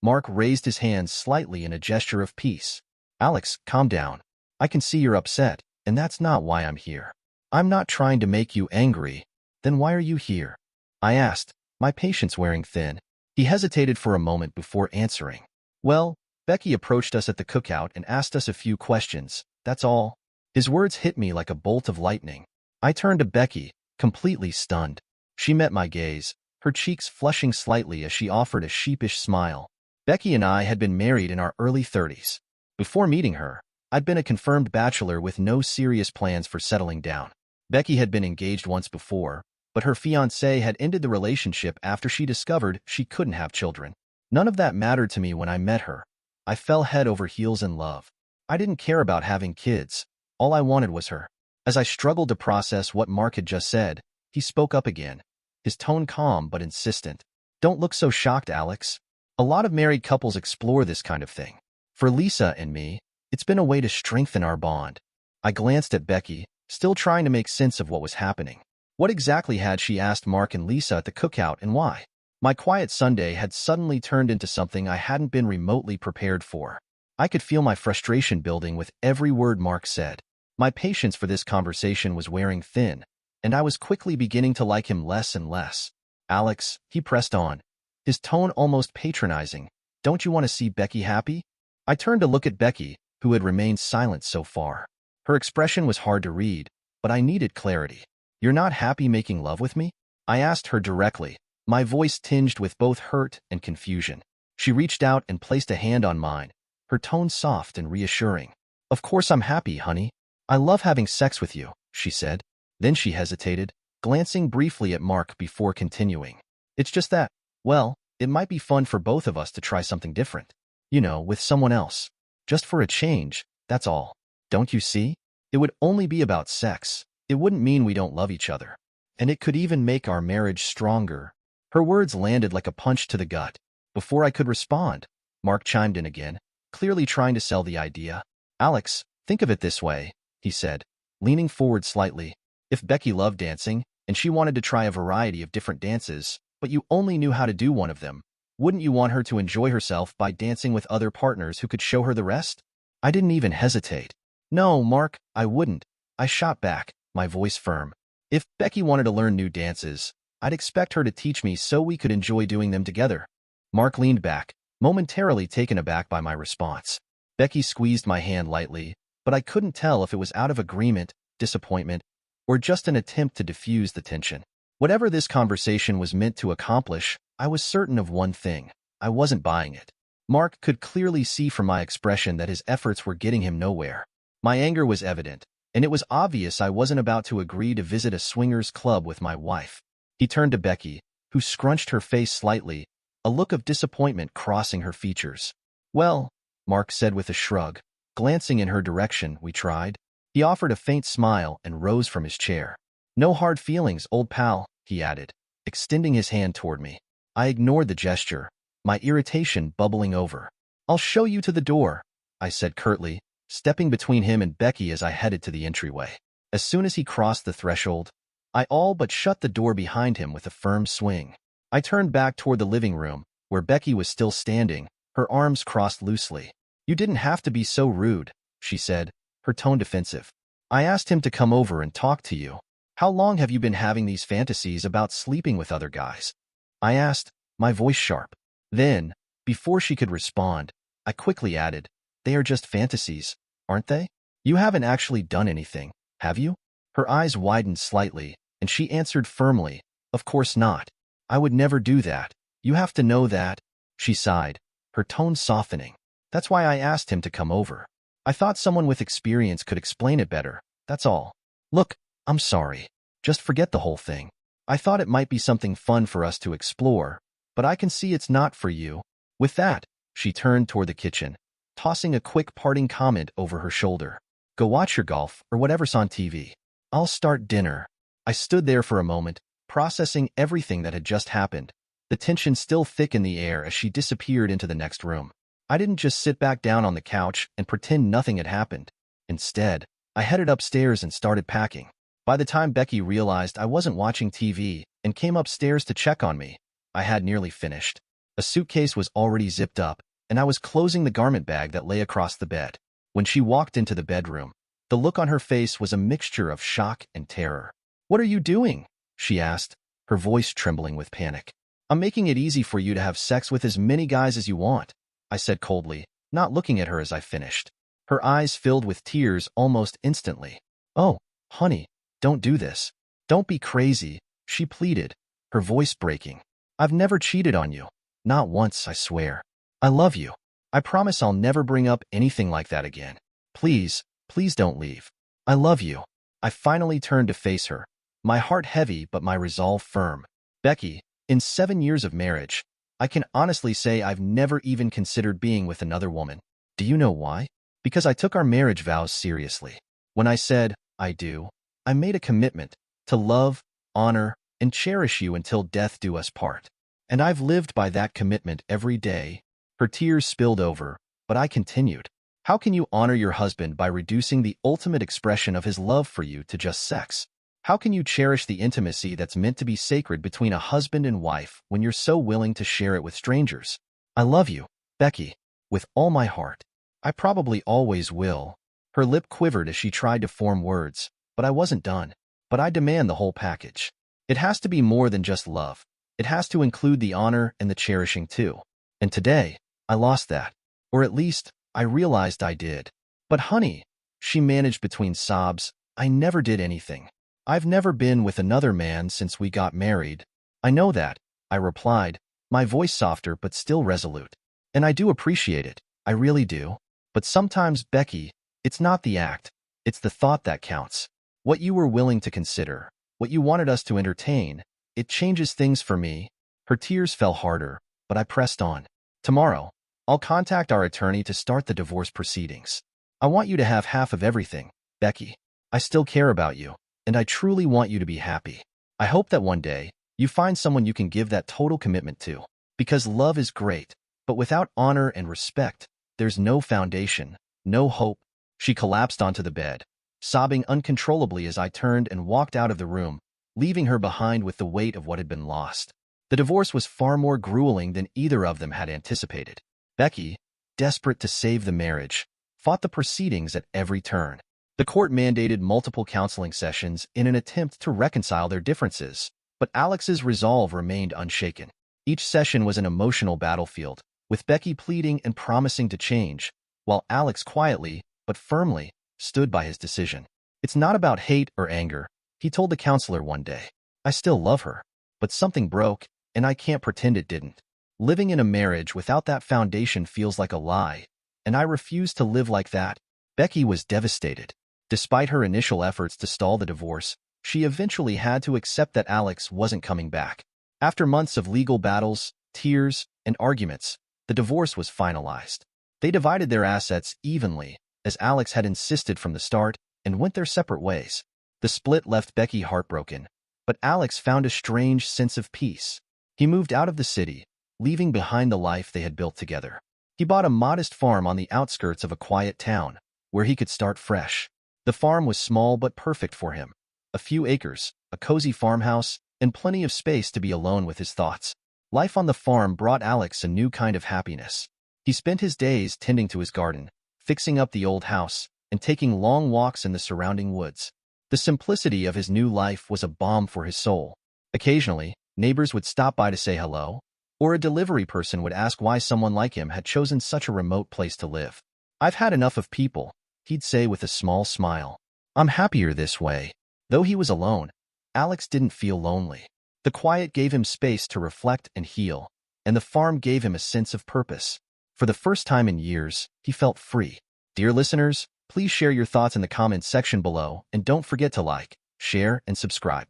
Mark raised his hands slightly in a gesture of peace. Alex, calm down. I can see you're upset, and that's not why I'm here. I'm not trying to make you angry. Then why are you here? I asked, my patience wearing thin. He hesitated for a moment before answering. Well, Becky approached us at the cookout and asked us a few questions, that's all. His words hit me like a bolt of lightning. I turned to Becky, completely stunned. She met my gaze, her cheeks flushing slightly as she offered a sheepish smile. Becky and I had been married in our early 30s. Before meeting her, I'd been a confirmed bachelor with no serious plans for settling down. Becky had been engaged once before, but her fiancé had ended the relationship after she discovered she couldn't have children. None of that mattered to me when I met her. I fell head over heels in love. I didn't care about having kids. All I wanted was her. As I struggled to process what Mark had just said, he spoke up again, his tone calm but insistent. Don't look so shocked, Alex. A lot of married couples explore this kind of thing. For Lisa and me, it's been a way to strengthen our bond. I glanced at Becky, still trying to make sense of what was happening. What exactly had she asked Mark and Lisa at the cookout, and why? My quiet Sunday had suddenly turned into something I hadn't been remotely prepared for. I could feel my frustration building with every word Mark said. My patience for this conversation was wearing thin, and I was quickly beginning to like him less and less. Alex, he pressed on, his tone almost patronizing. Don't you want to see Becky happy? I turned to look at Becky, who had remained silent so far. Her expression was hard to read, but I needed clarity. You're not happy making love with me? I asked her directly, my voice tinged with both hurt and confusion. She reached out and placed a hand on mine, her tone soft and reassuring. Of course I'm happy, honey. I love having sex with you, she said. Then she hesitated, glancing briefly at Mark before continuing. It's just that, well, it might be fun for both of us to try something different. You know, with someone else. Just for a change, that's all. Don't you see? It would only be about sex. It wouldn't mean we don't love each other. And it could even make our marriage stronger. Her words landed like a punch to the gut. Before I could respond, Mark chimed in again, clearly trying to sell the idea. Alex, think of it this way, he said, leaning forward slightly. If Becky loved dancing, and she wanted to try a variety of different dances, but you only knew how to do one of them, wouldn't you want her to enjoy herself by dancing with other partners who could show her the rest? I didn't even hesitate. No, Mark, I wouldn't. I shot back, my voice firm. If Becky wanted to learn new dances, I'd expect her to teach me so we could enjoy doing them together. Mark leaned back, momentarily taken aback by my response. Becky squeezed my hand lightly, but I couldn't tell if it was out of agreement, disappointment, or just an attempt to diffuse the tension. Whatever this conversation was meant to accomplish, I was certain of one thing. I wasn't buying it. Mark could clearly see from my expression that his efforts were getting him nowhere. My anger was evident, and it was obvious I wasn't about to agree to visit a swingers club with my wife. He turned to Becky, who scrunched her face slightly, a look of disappointment crossing her features. "Well," Mark said with a shrug, glancing in her direction. "We tried." He offered a faint smile and rose from his chair. "No hard feelings, old pal," he added, extending his hand toward me. I ignored the gesture, my irritation bubbling over. "I'll show you to the door," I said curtly, stepping between him and Becky as I headed to the entryway. As soon as he crossed the threshold, I all but shut the door behind him with a firm swing. I turned back toward the living room, where Becky was still standing, her arms crossed loosely. "You didn't have to be so rude," she said, her tone defensive. "I asked him to come over and talk to you. How long have you been having these fantasies about sleeping with other guys?" I asked, my voice sharp. Then, before she could respond, I quickly added, "They are just fantasies, aren't they? You haven't actually done anything, have you?" Her eyes widened slightly, and she answered firmly, "Of course not. I would never do that. You have to know that." She sighed, her tone softening. "That's why I asked him to come over. I thought someone with experience could explain it better, that's all. Look, I'm sorry. Just forget the whole thing. I thought it might be something fun for us to explore, but I can see it's not for you." With that, she turned toward the kitchen, tossing a quick parting comment over her shoulder. "Go watch your golf or whatever's on TV. I'll start dinner." I stood there for a moment, processing everything that had just happened, the tension still thick in the air as she disappeared into the next room. I didn't just sit back down on the couch and pretend nothing had happened. Instead, I headed upstairs and started packing. By the time Becky realized I wasn't watching TV and came upstairs to check on me, I had nearly finished. A suitcase was already zipped up, and I was closing the garment bag that lay across the bed. When she walked into the bedroom, the look on her face was a mixture of shock and terror. "What are you doing?" she asked, her voice trembling with panic. "I'm making it easy for you to have sex with as many guys as you want," I said coldly, not looking at her as I finished. Her eyes filled with tears almost instantly. "Oh, honey, don't do this. Don't be crazy," she pleaded, her voice breaking. "I've never cheated on you. Not once, I swear. I love you. I promise I'll never bring up anything like that again. Please, please don't leave. I love you." I finally turned to face her, my heart heavy but my resolve firm. "Becky, in 7 years of marriage, I can honestly say I've never even considered being with another woman. Do you know why? Because I took our marriage vows seriously. When I said, 'I do,' I made a commitment to love, honor, and cherish you until death do us part. And I've lived by that commitment every day." Her tears spilled over, but I continued. "How can you honor your husband by reducing the ultimate expression of his love for you to just sex? How can you cherish the intimacy that's meant to be sacred between a husband and wife when you're so willing to share it with strangers? I love you, Becky, with all my heart. I probably always will." Her lip quivered as she tried to form words, but I wasn't done. "But I demand the whole package. It has to be more than just love. It has to include the honor and the cherishing too. And today, I lost that. Or at least, I realized I did." "But honey," she managed between sobs, "I never did anything. I've never been with another man since we got married." "I know that," I replied, my voice softer but still resolute. "And I do appreciate it. I really do. But sometimes, Becky, it's not the act. It's the thought that counts. What you were willing to consider, what you wanted us to entertain, it changes things for me." Her tears fell harder, but I pressed on. "Tomorrow, I'll contact our attorney to start the divorce proceedings. I want you to have half of everything, Becky. I still care about you, and I truly want you to be happy. I hope that one day, you find someone you can give that total commitment to. Because love is great, but without honor and respect, there's no foundation, no hope." She collapsed onto the bed, sobbing uncontrollably as I turned and walked out of the room, leaving her behind with the weight of what had been lost. The divorce was far more grueling than either of them had anticipated. Becky, desperate to save the marriage, fought the proceedings at every turn. The court mandated multiple counseling sessions in an attempt to reconcile their differences, but Alex's resolve remained unshaken. Each session was an emotional battlefield, with Becky pleading and promising to change, while Alex quietly, but firmly, stood by his decision. "It's not about hate or anger," he told the counselor one day. "I still love her, but something broke, and I can't pretend it didn't. Living in a marriage without that foundation feels like a lie, and I refuse to live like that." Becky was devastated. Despite her initial efforts to stall the divorce, she eventually had to accept that Alex wasn't coming back. After months of legal battles, tears, and arguments, the divorce was finalized. They divided their assets evenly, as Alex had insisted from the start, and went their separate ways. The split left Becky heartbroken, but Alex found a strange sense of peace. He moved out of the city, leaving behind the life they had built together. He bought a modest farm on the outskirts of a quiet town, where he could start fresh. The farm was small but perfect for him. A few acres, a cozy farmhouse, and plenty of space to be alone with his thoughts. Life on the farm brought Alex a new kind of happiness. He spent his days tending to his garden, fixing up the old house, and taking long walks in the surrounding woods. The simplicity of his new life was a balm for his soul. Occasionally, neighbors would stop by to say hello, or a delivery person would ask why someone like him had chosen such a remote place to live. "I've had enough of people," he'd say with a small smile. "I'm happier this way." Though he was alone, Alex didn't feel lonely. The quiet gave him space to reflect and heal, and the farm gave him a sense of purpose. For the first time in years, he felt free. Dear listeners, please share your thoughts in the comments section below, and don't forget to like, share, and subscribe.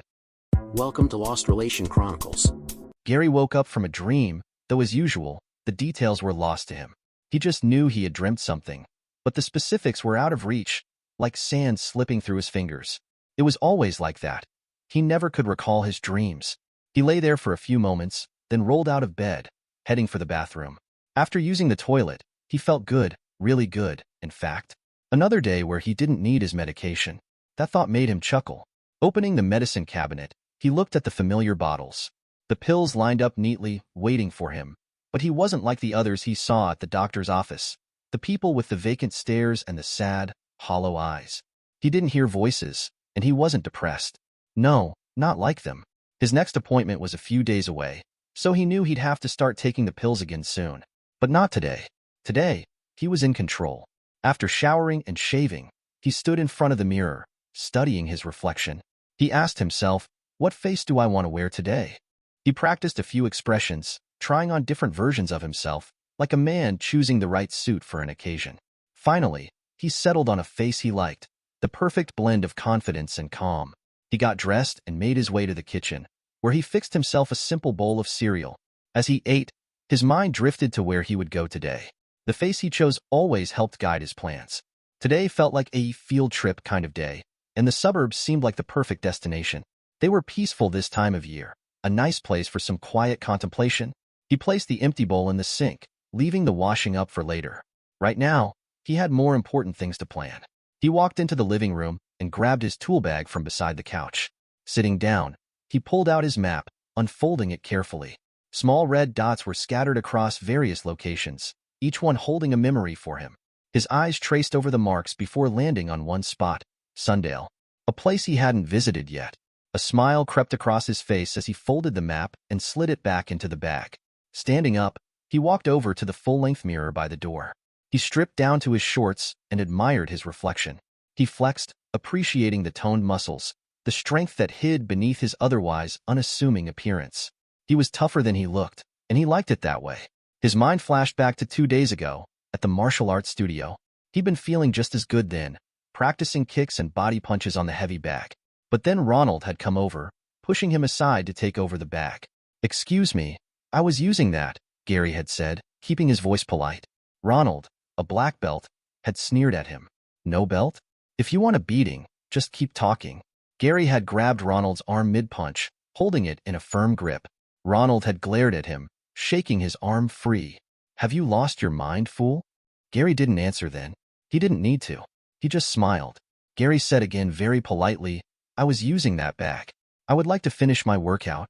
Welcome to Lost Relation Chronicles. Gary woke up from a dream, though as usual, the details were lost to him. He just knew he had dreamt something, but the specifics were out of reach, like sand slipping through his fingers. It was always like that. He never could recall his dreams. He lay there for a few moments, then rolled out of bed, heading for the bathroom. After using the toilet, he felt good, really good, in fact. Another day where he didn't need his medication. That thought made him chuckle. Opening the medicine cabinet, he looked at the familiar bottles. The pills lined up neatly, waiting for him. But he wasn't like the others he saw at the doctor's office. The people with the vacant stares and the sad, hollow eyes. He didn't hear voices, and he wasn't depressed. No, not like them. His next appointment was a few days away, so he knew he'd have to start taking the pills again soon. But not today. Today, he was in control. After showering and shaving, he stood in front of the mirror, studying his reflection. He asked himself, what face do I want to wear today? He practiced a few expressions, trying on different versions of himself, like a man choosing the right suit for an occasion. Finally, he settled on a face he liked, the perfect blend of confidence and calm. He got dressed and made his way to the kitchen, where he fixed himself a simple bowl of cereal. As he ate, his mind drifted to where he would go today. The face he chose always helped guide his plans. Today felt like a field trip kind of day, and the suburbs seemed like the perfect destination. They were peaceful this time of year, a nice place for some quiet contemplation. He placed the empty bowl in the sink, leaving the washing up for later. Right now, he had more important things to plan. He walked into the living room and grabbed his tool bag from beside the couch. Sitting down, he pulled out his map, unfolding it carefully. Small red dots were scattered across various locations, each one holding a memory for him. His eyes traced over the marks before landing on one spot, Sundale, a place he hadn't visited yet. A smile crept across his face as he folded the map and slid it back into the bag. Standing up, he walked over to the full-length mirror by the door. He stripped down to his shorts and admired his reflection. He flexed, appreciating the toned muscles, the strength that hid beneath his otherwise unassuming appearance. He was tougher than he looked, and he liked it that way. His mind flashed back to 2 days ago, at the martial arts studio. He'd been feeling just as good then, practicing kicks and body punches on the heavy bag. But then Ronald had come over, pushing him aside to take over the bag. "Excuse me, I was using that," Gary had said, keeping his voice polite. Ronald, a black belt, had sneered at him. "No belt? If you want a beating, just keep talking." Gary had grabbed Ronald's arm mid-punch, holding it in a firm grip. Ronald had glared at him, shaking his arm free. "Have you lost your mind, fool?" Gary didn't answer then. He didn't need to. He just smiled. Gary said again very politely, "I was using that bag. I would like to finish my workout."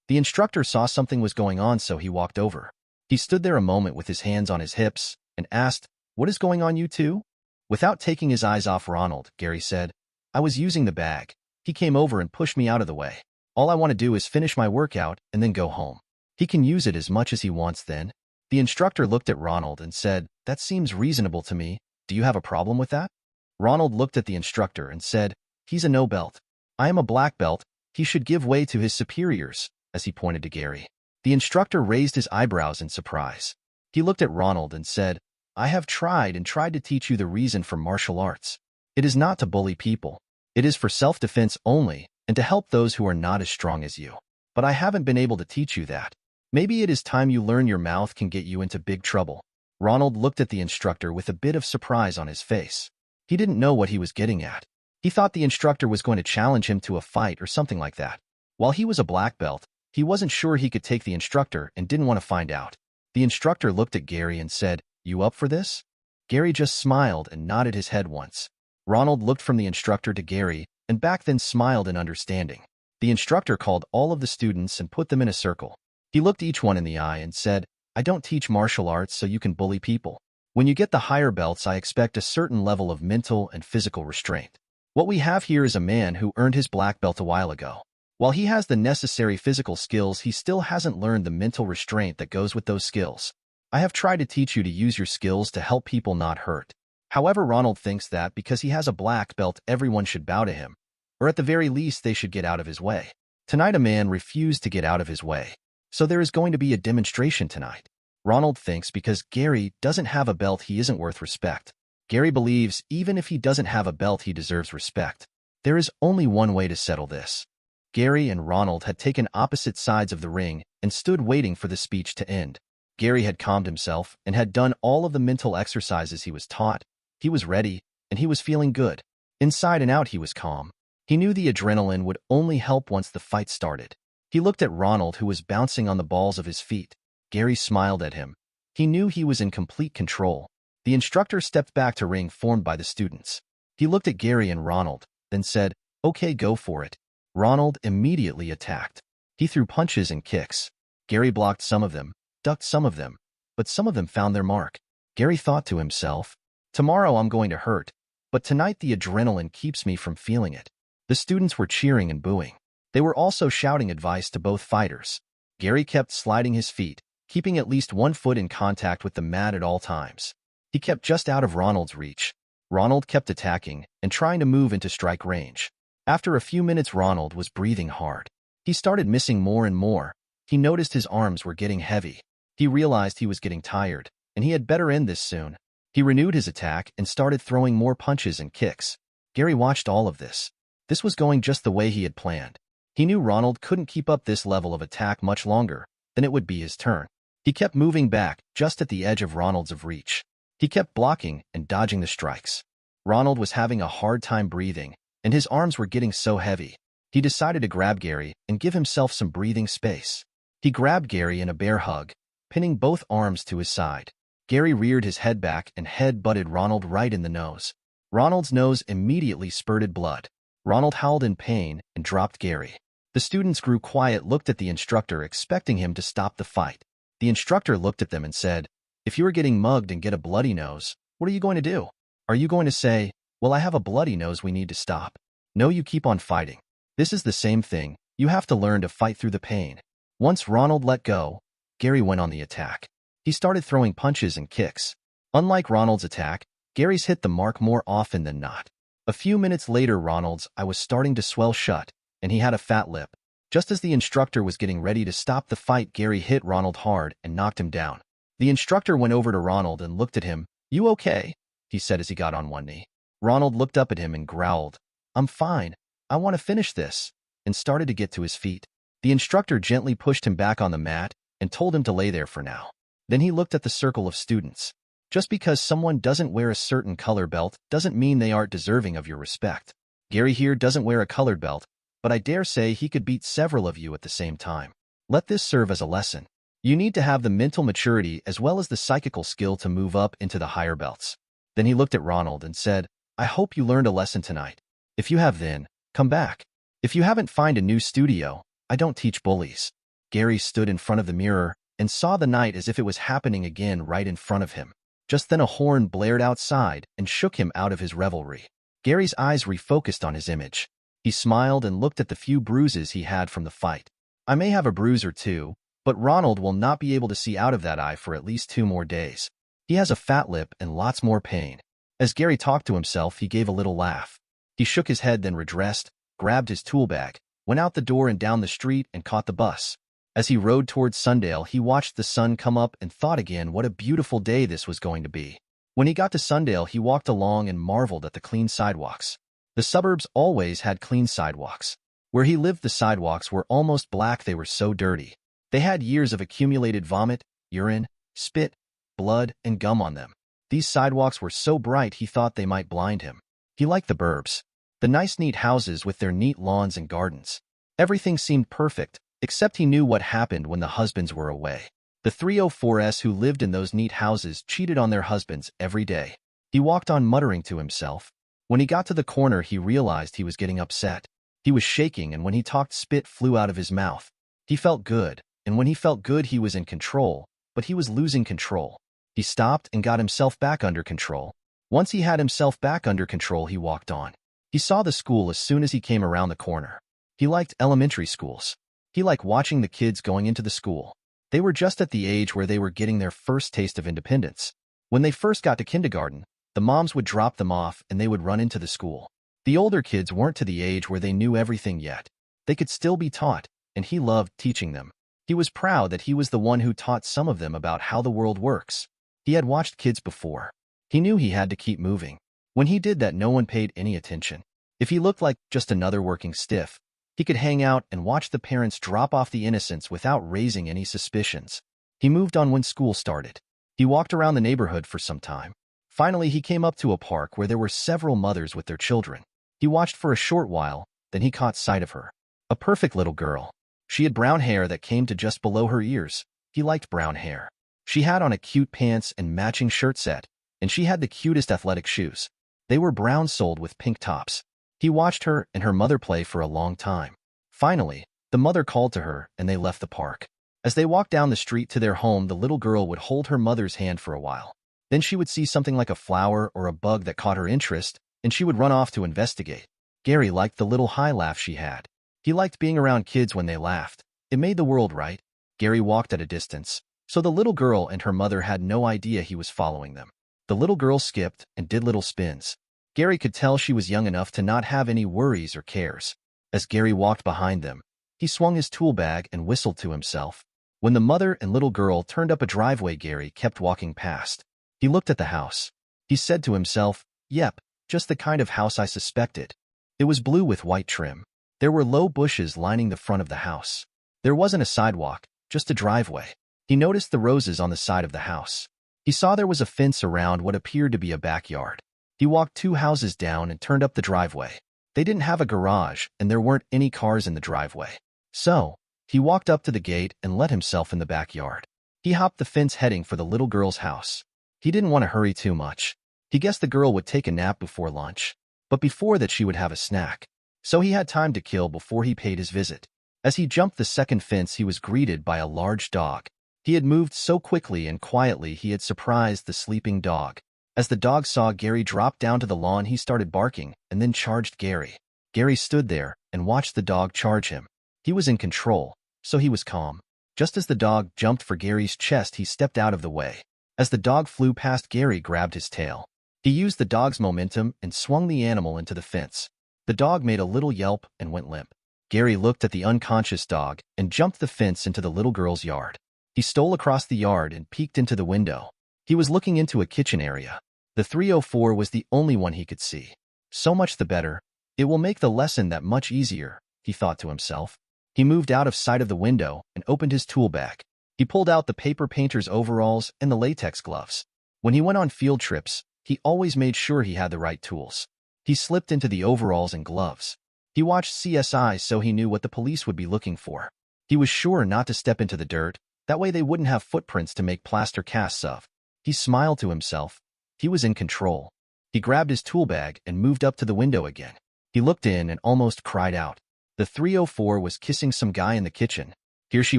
The instructor saw something was going on, so he walked over. He stood there a moment with his hands on his hips and asked, "What is going on, you two?" Without taking his eyes off Ronald, Gary said, "I was using the bag. He came over and pushed me out of the way. All I want to do is finish my workout and then go home. He can use it as much as he wants then." The instructor looked at Ronald and said, "That seems reasonable to me. Do you have a problem with that?" Ronald looked at the instructor and said, "He's a no belt. I am a black belt. He should give way to his superiors," as he pointed to Gary. The instructor raised his eyebrows in surprise. He looked at Ronald and said, I have tried and tried to teach you the reason for martial arts. It is not to bully people. It is for self-defense only and to help those who are not as strong as you. But I haven't been able to teach you that. Maybe it is time you learn your mouth can get you into big trouble. Ronald looked at the instructor with a bit of surprise on his face. He didn't know what he was getting at. He thought the instructor was going to challenge him to a fight or something like that. While he was a black belt, he wasn't sure he could take the instructor and didn't want to find out. The instructor looked at Gary and said, "You up for this?" Gary just smiled and nodded his head once. Ronald looked from the instructor to Gary and back then smiled in understanding. The instructor called all of the students and put them in a circle. He looked each one in the eye and said, "I don't teach martial arts so you can bully people. When you get the higher belts, I expect a certain level of mental and physical restraint. What we have here is a man who earned his black belt a while ago. While he has the necessary physical skills, he still hasn't learned the mental restraint that goes with those skills. I have tried to teach you to use your skills to help people not hurt." However, Ronald thinks that because he has a black belt, everyone should bow to him, or at the very least, they should get out of his way. Tonight, a man refused to get out of his way. So there is going to be a demonstration tonight. Ronald thinks because Gary doesn't have a belt, he isn't worth respect. Gary believes even if he doesn't have a belt, he deserves respect. There is only one way to settle this. Gary and Ronald had taken opposite sides of the ring and stood waiting for the speech to end. Gary had calmed himself and had done all of the mental exercises he was taught. He was ready, and he was feeling good. Inside and out, he was calm. He knew the adrenaline would only help once the fight started. He looked at Ronald, who was bouncing on the balls of his feet. Gary smiled at him. He knew he was in complete control. The instructor stepped back to ring formed by the students. He looked at Gary and Ronald, then said, "Okay, go for it." Ronald immediately attacked. He threw punches and kicks. Gary blocked some of them, ducked some of them, but some of them found their mark. Gary thought to himself, "Tomorrow I'm going to hurt, but tonight the adrenaline keeps me from feeling it." The students were cheering and booing. They were also shouting advice to both fighters. Gary kept sliding his feet, keeping at least one foot in contact with the mat at all times. He kept just out of Ronald's reach. Ronald kept attacking and trying to move into strike range. After a few minutes, Ronald was breathing hard. He started missing more and more. He noticed his arms were getting heavy. He realized he was getting tired, and he had better end this soon. He renewed his attack and started throwing more punches and kicks. Gary watched all of this. This was going just the way he had planned. He knew Ronald couldn't keep up this level of attack much longer, then it would be his turn. He kept moving back, just at the edge of Ronald's reach. He kept blocking and dodging the strikes. Ronald was having a hard time breathing, and his arms were getting so heavy. He decided to grab Gary and give himself some breathing space. He grabbed Gary in a bear hug, pinning both arms to his side. Gary reared his head back and head-butted Ronald right in the nose. Ronald's nose immediately spurted blood. Ronald howled in pain and dropped Gary. The students grew quiet, looked at the instructor, expecting him to stop the fight. The instructor looked at them and said, "If you are getting mugged and get a bloody nose, what are you going to do? Are you going to say, 'Well, I have a bloody nose, we need to stop'? No, you keep on fighting. This is the same thing. You have to learn to fight through the pain." Once Ronald let go, Gary went on the attack. He started throwing punches and kicks. Unlike Ronald's attack, Gary's hit the mark more often than not. A few minutes later, Ronald's eye was starting to swell shut, and he had a fat lip. Just as the instructor was getting ready to stop the fight, Gary hit Ronald hard and knocked him down. The instructor went over to Ronald and looked at him. "You okay?" he said as he got on one knee. Ronald looked up at him and growled, "I'm fine. I want to finish this," and started to get to his feet. The instructor gently pushed him back on the mat and told him to lay there for now. Then he looked at the circle of students. Just because someone doesn't wear a certain color belt doesn't mean they aren't deserving of your respect. Gary here doesn't wear a colored belt, but I dare say he could beat several of you at the same time. Let this serve as a lesson. You need to have the mental maturity as well as the psychical skill to move up into the higher belts. Then he looked at Ronald and said, "I hope you learned a lesson tonight. If you have, then come back. If you haven't, find a new studio. I don't teach bullies." Gary stood in front of the mirror and saw the night as if it was happening again right in front of him. Just then a horn blared outside and shook him out of his revelry. Gary's eyes refocused on his image. He smiled and looked at the few bruises he had from the fight. "I may have a bruise or two, but Ronald will not be able to see out of that eye for at least 2 more days. He has a fat lip and lots more pain." As Gary talked to himself, he gave a little laugh. He shook his head, then redressed, grabbed his tool bag, went out the door and down the street and caught the bus. As he rode towards Sundale, he watched the sun come up and thought again what a beautiful day this was going to be. When he got to Sundale, he walked along and marveled at the clean sidewalks. The suburbs always had clean sidewalks. Where he lived, the sidewalks were almost black, they were so dirty. They had years of accumulated vomit, urine, spit, blood, and gum on them. These sidewalks were so bright he thought they might blind him. He liked the burbs. The nice neat houses with their neat lawns and gardens. Everything seemed perfect, except he knew what happened when the husbands were away. The 304s who lived in those neat houses cheated on their husbands every day. He walked on muttering to himself. When he got to the corner, he realized he was getting upset. He was shaking, and when he talked, spit flew out of his mouth. He felt good, and when he felt good, he was in control, but he was losing control. He stopped and got himself back under control. Once he had himself back under control, he walked on. He saw the school as soon as he came around the corner. He liked elementary schools. He liked watching the kids going into the school. They were just at the age where they were getting their first taste of independence. When they first got to kindergarten, the moms would drop them off and they would run into the school. The older kids weren't to the age where they knew everything yet. They could still be taught, and he loved teaching them. He was proud that he was the one who taught some of them about how the world works. He had watched kids before. He knew he had to keep moving. When he did that, no one paid any attention. If he looked like just another working stiff, he could hang out and watch the parents drop off the innocents without raising any suspicions. He moved on when school started. He walked around the neighborhood for some time. Finally, he came up to a park where there were several mothers with their children. He watched for a short while, then he caught sight of her. A perfect little girl. She had brown hair that came to just below her ears. He liked brown hair. She had on a cute pants and matching shirt set, and she had the cutest athletic shoes. They were brown-soled with pink tops. He watched her and her mother play for a long time. Finally, the mother called to her and they left the park. As they walked down the street to their home, the little girl would hold her mother's hand for a while. Then she would see something like a flower or a bug that caught her interest, and she would run off to investigate. Gary liked the little high laugh she had. He liked being around kids when they laughed. It made the world right. Gary walked at a distance, so the little girl and her mother had no idea he was following them. The little girl skipped and did little spins. Gary could tell she was young enough to not have any worries or cares. As Gary walked behind them, he swung his tool bag and whistled to himself. When the mother and little girl turned up a driveway, Gary kept walking past. He looked at the house. He said to himself, "Yep, just the kind of house I suspected." It was blue with white trim. There were low bushes lining the front of the house. There wasn't a sidewalk, just a driveway. He noticed the roses on the side of the house. He saw there was a fence around what appeared to be a backyard. He walked 2 houses down and turned up the driveway. They didn't have a garage, and there weren't any cars in the driveway. So, he walked up to the gate and let himself in the backyard. He hopped the fence heading for the little girl's house. He didn't want to hurry too much. He guessed the girl would take a nap before lunch, but before that she would have a snack. So he had time to kill before he paid his visit. As he jumped the second fence, he was greeted by a large dog. He had moved so quickly and quietly he had surprised the sleeping dog. As the dog saw Gary drop down to the lawn, he started barking and then charged Gary. Gary stood there and watched the dog charge him. He was in control, so he was calm. Just as the dog jumped for Gary's chest, he stepped out of the way. As the dog flew past, Gary grabbed his tail. He used the dog's momentum and swung the animal into the fence. The dog made a little yelp and went limp. Gary looked at the unconscious dog and jumped the fence into the little girl's yard. He stole across the yard and peeked into the window. He was looking into a kitchen area. The 304 was the only one he could see. So much the better. It will make the lesson that much easier, he thought to himself. He moved out of sight of the window and opened his tool bag. He pulled out the paper painter's overalls and the latex gloves. When he went on field trips, he always made sure he had the right tools. He slipped into the overalls and gloves. He watched CSI so he knew what the police would be looking for. He was sure not to step into the dirt, that way they wouldn't have footprints to make plaster casts of. He smiled to himself. He was in control. He grabbed his tool bag and moved up to the window again. He looked in and almost cried out. The 304 was kissing some guy in the kitchen. Here she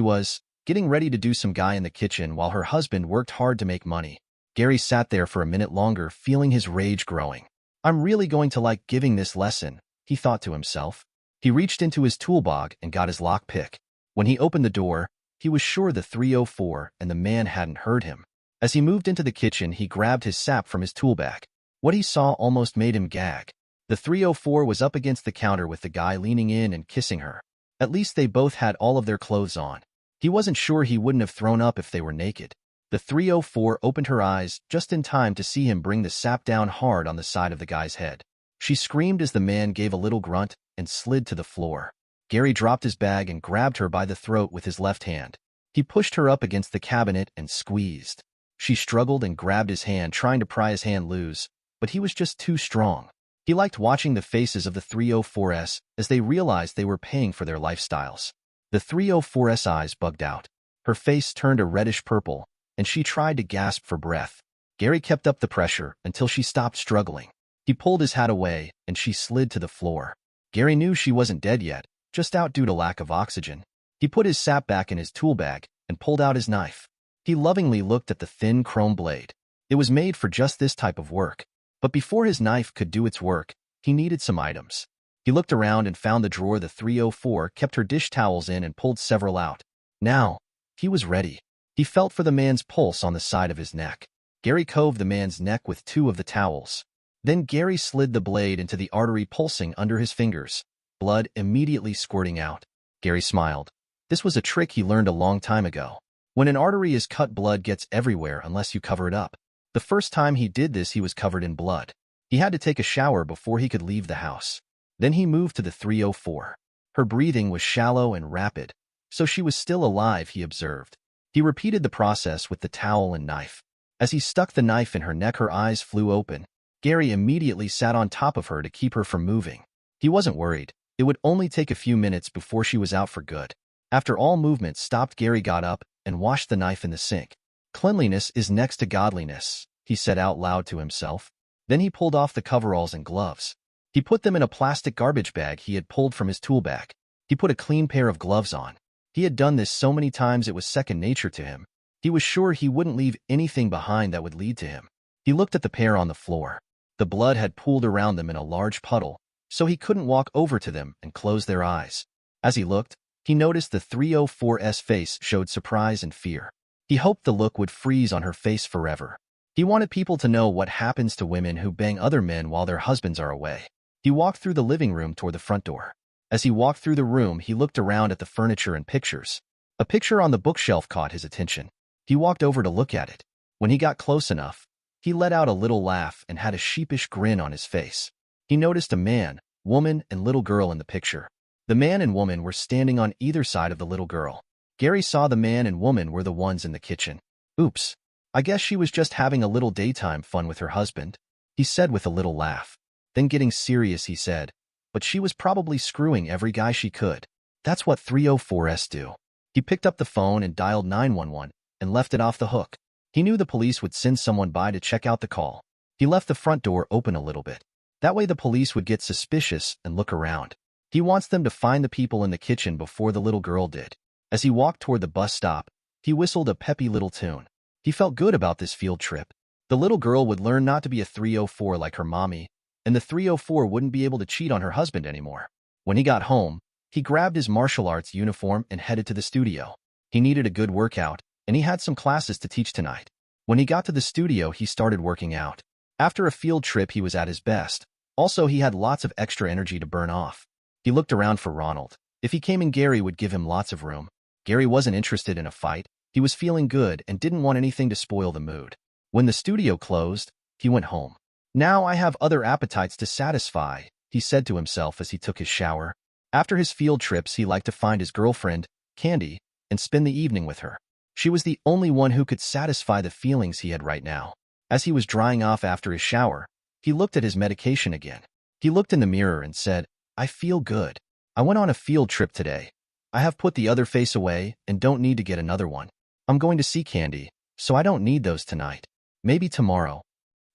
was, getting ready to do some guy in the kitchen while her husband worked hard to make money. Gary sat there for a minute longer, feeling his rage growing. I'm really going to like giving this lesson, he thought to himself. He reached into his tool bag and got his lockpick. When he opened the door, he was sure the 304 and the man hadn't heard him. As he moved into the kitchen, he grabbed his sap from his tool bag. What he saw almost made him gag. The 304 was up against the counter with the guy leaning in and kissing her. At least they both had all of their clothes on. He wasn't sure he wouldn't have thrown up if they were naked. The 304 opened her eyes just in time to see him bring the sap down hard on the side of the guy's head. She screamed as the man gave a little grunt and slid to the floor. Gary dropped his bag and grabbed her by the throat with his left hand. He pushed her up against the cabinet and squeezed. She struggled and grabbed his hand, trying to pry his hand loose, but he was just too strong. He liked watching the faces of the 304s as they realized they were paying for their lifestyles. The 304's eyes bugged out. Her face turned a reddish purple, and she tried to gasp for breath. Gary kept up the pressure until she stopped struggling. He pulled his hat away, and she slid to the floor. Gary knew she wasn't dead yet, just out due to lack of oxygen. He put his sap back in his tool bag and pulled out his knife. He lovingly looked at the thin chrome blade. It was made for just this type of work. But before his knife could do its work, he needed some items. He looked around and found the drawer the 304 kept her dish towels in and pulled several out. Now, he was ready. He felt for the man's pulse on the side of his neck. Gary coved the man's neck with 2 of the towels. Then Gary slid the blade into the artery pulsing under his fingers, blood immediately squirting out. Gary smiled. This was a trick he learned a long time ago. When an artery is cut, blood gets everywhere unless you cover it up. The first time he did this, he was covered in blood. He had to take a shower before he could leave the house. Then he moved to the 304. Her breathing was shallow and rapid, so she was still alive, he observed. He repeated the process with the towel and knife. As he stuck the knife in her neck, her eyes flew open. Gary immediately sat on top of her to keep her from moving. He wasn't worried. It would only take a few minutes before she was out for good. After all movement stopped, Gary got up and washed the knife in the sink. Cleanliness is next to godliness, he said out loud to himself. Then he pulled off the coveralls and gloves. He put them in a plastic garbage bag he had pulled from his tool bag. He put a clean pair of gloves on. He had done this so many times it was second nature to him. He was sure he wouldn't leave anything behind that would lead to him. He looked at the pair on the floor. The blood had pooled around them in a large puddle, so he couldn't walk over to them and close their eyes. As he looked, he noticed the 304's face showed surprise and fear. He hoped the look would freeze on her face forever. He wanted people to know what happens to women who bang other men while their husbands are away. He walked through the living room toward the front door. As he walked through the room, he looked around at the furniture and pictures. A picture on the bookshelf caught his attention. He walked over to look at it. When he got close enough, he let out a little laugh and had a sheepish grin on his face. He noticed a man, woman, and little girl in the picture. The man and woman were standing on either side of the little girl. Gary saw the man and woman were the ones in the kitchen. Oops. I guess she was just having a little daytime fun with her husband, he said with a little laugh. Then getting serious, he said, but she was probably screwing every guy she could. That's what 304s do. He picked up the phone and dialed 911 and left it off the hook. He knew the police would send someone by to check out the call. He left the front door open a little bit. That way the police would get suspicious and look around. He wants them to find the people in the kitchen before the little girl did. As he walked toward the bus stop, he whistled a peppy little tune. He felt good about this field trip. The little girl would learn not to be a 304 like her mommy, and the 304 wouldn't be able to cheat on her husband anymore. When he got home, he grabbed his martial arts uniform and headed to the studio. He needed a good workout, and he had some classes to teach tonight. When he got to the studio, he started working out. After a field trip, he was at his best. Also, he had lots of extra energy to burn off. He looked around for Ronald. If he came in, Gary would give him lots of room. Gary wasn't interested in a fight. He was feeling good and didn't want anything to spoil the mood. When the studio closed, he went home. Now I have other appetites to satisfy, he said to himself as he took his shower. After his field trips, he liked to find his girlfriend, Candy, and spend the evening with her. She was the only one who could satisfy the feelings he had right now. As he was drying off after his shower, he looked at his medication again. He looked in the mirror and said, I feel good. I went on a field trip today. I have put the other face away and don't need to get another one. I'm going to see Candy, so I don't need those tonight. Maybe tomorrow.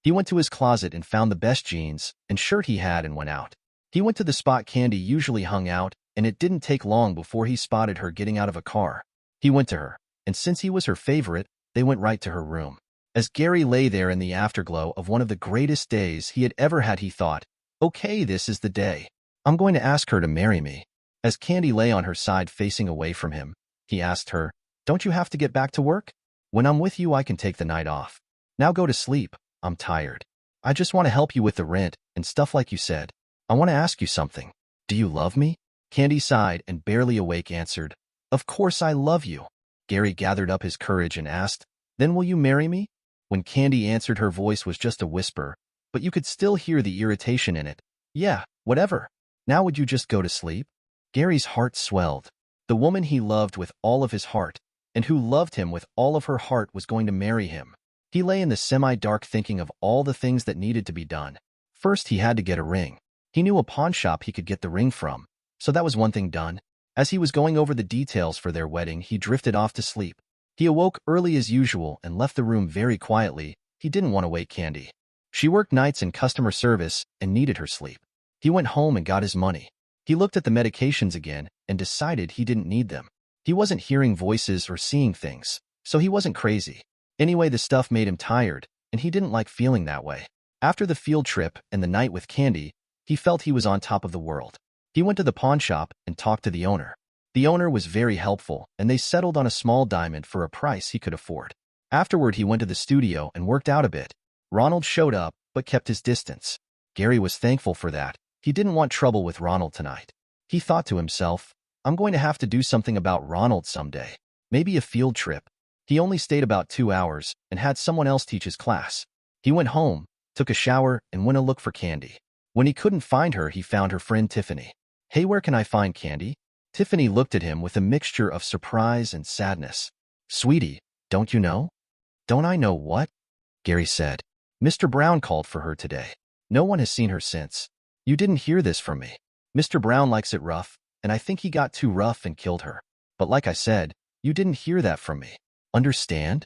He went to his closet and found the best jeans and shirt he had and went out. He went to the spot Candy usually hung out, and it didn't take long before he spotted her getting out of a car. He went to her, and since he was her favorite, they went right to her room. As Gary lay there in the afterglow of one of the greatest days he had ever had, he thought, okay, this is the day. I'm going to ask her to marry me. As Candy lay on her side facing away from him, he asked her, don't you have to get back to work? When I'm with you, I can take the night off. Now go to sleep. I'm tired. I just want to help you with the rent and stuff like you said. I want to ask you something. Do you love me? Candy sighed and barely awake answered, of course I love you. Gary gathered up his courage and asked, "Then will you marry me?" When Candy answered, her voice was just a whisper, but you could still hear the irritation in it. "Yeah, whatever. Now would you just go to sleep?" Gary's heart swelled. The woman he loved with all of his heart, and who loved him with all of her heart, was going to marry him. He lay in the semi-dark thinking of all the things that needed to be done. First, he had to get a ring. He knew a pawn shop he could get the ring from, so that was one thing done. As he was going over the details for their wedding, he drifted off to sleep. He awoke early as usual and left the room very quietly. He didn't want to wake Candy. She worked nights in customer service and needed her sleep. He went home and got his money. He looked at the medications again and decided he didn't need them. He wasn't hearing voices or seeing things, so he wasn't crazy. Anyway, the stuff made him tired, and he didn't like feeling that way. After the field trip and the night with Candy, he felt he was on top of the world. He went to the pawn shop and talked to the owner. The owner was very helpful, and they settled on a small diamond for a price he could afford. Afterward, he went to the studio and worked out a bit. Ronald showed up, but kept his distance. Gary was thankful for that. He didn't want trouble with Ronald tonight. He thought to himself, "I'm going to have to do something about Ronald someday. Maybe a field trip." He only stayed about 2 hours and had someone else teach his class. He went home, took a shower, and went to look for Candy. When he couldn't find her, he found her friend Tiffany. "Hey, where can I find Candy?" Tiffany looked at him with a mixture of surprise and sadness. "Sweetie, don't you know?" "Don't I know what?" Gary said. "Mr. Brown called for her today. No one has seen her since. You didn't hear this from me. Mr. Brown likes it rough, and I think he got too rough and killed her. But like I said, you didn't hear that from me. Understand?"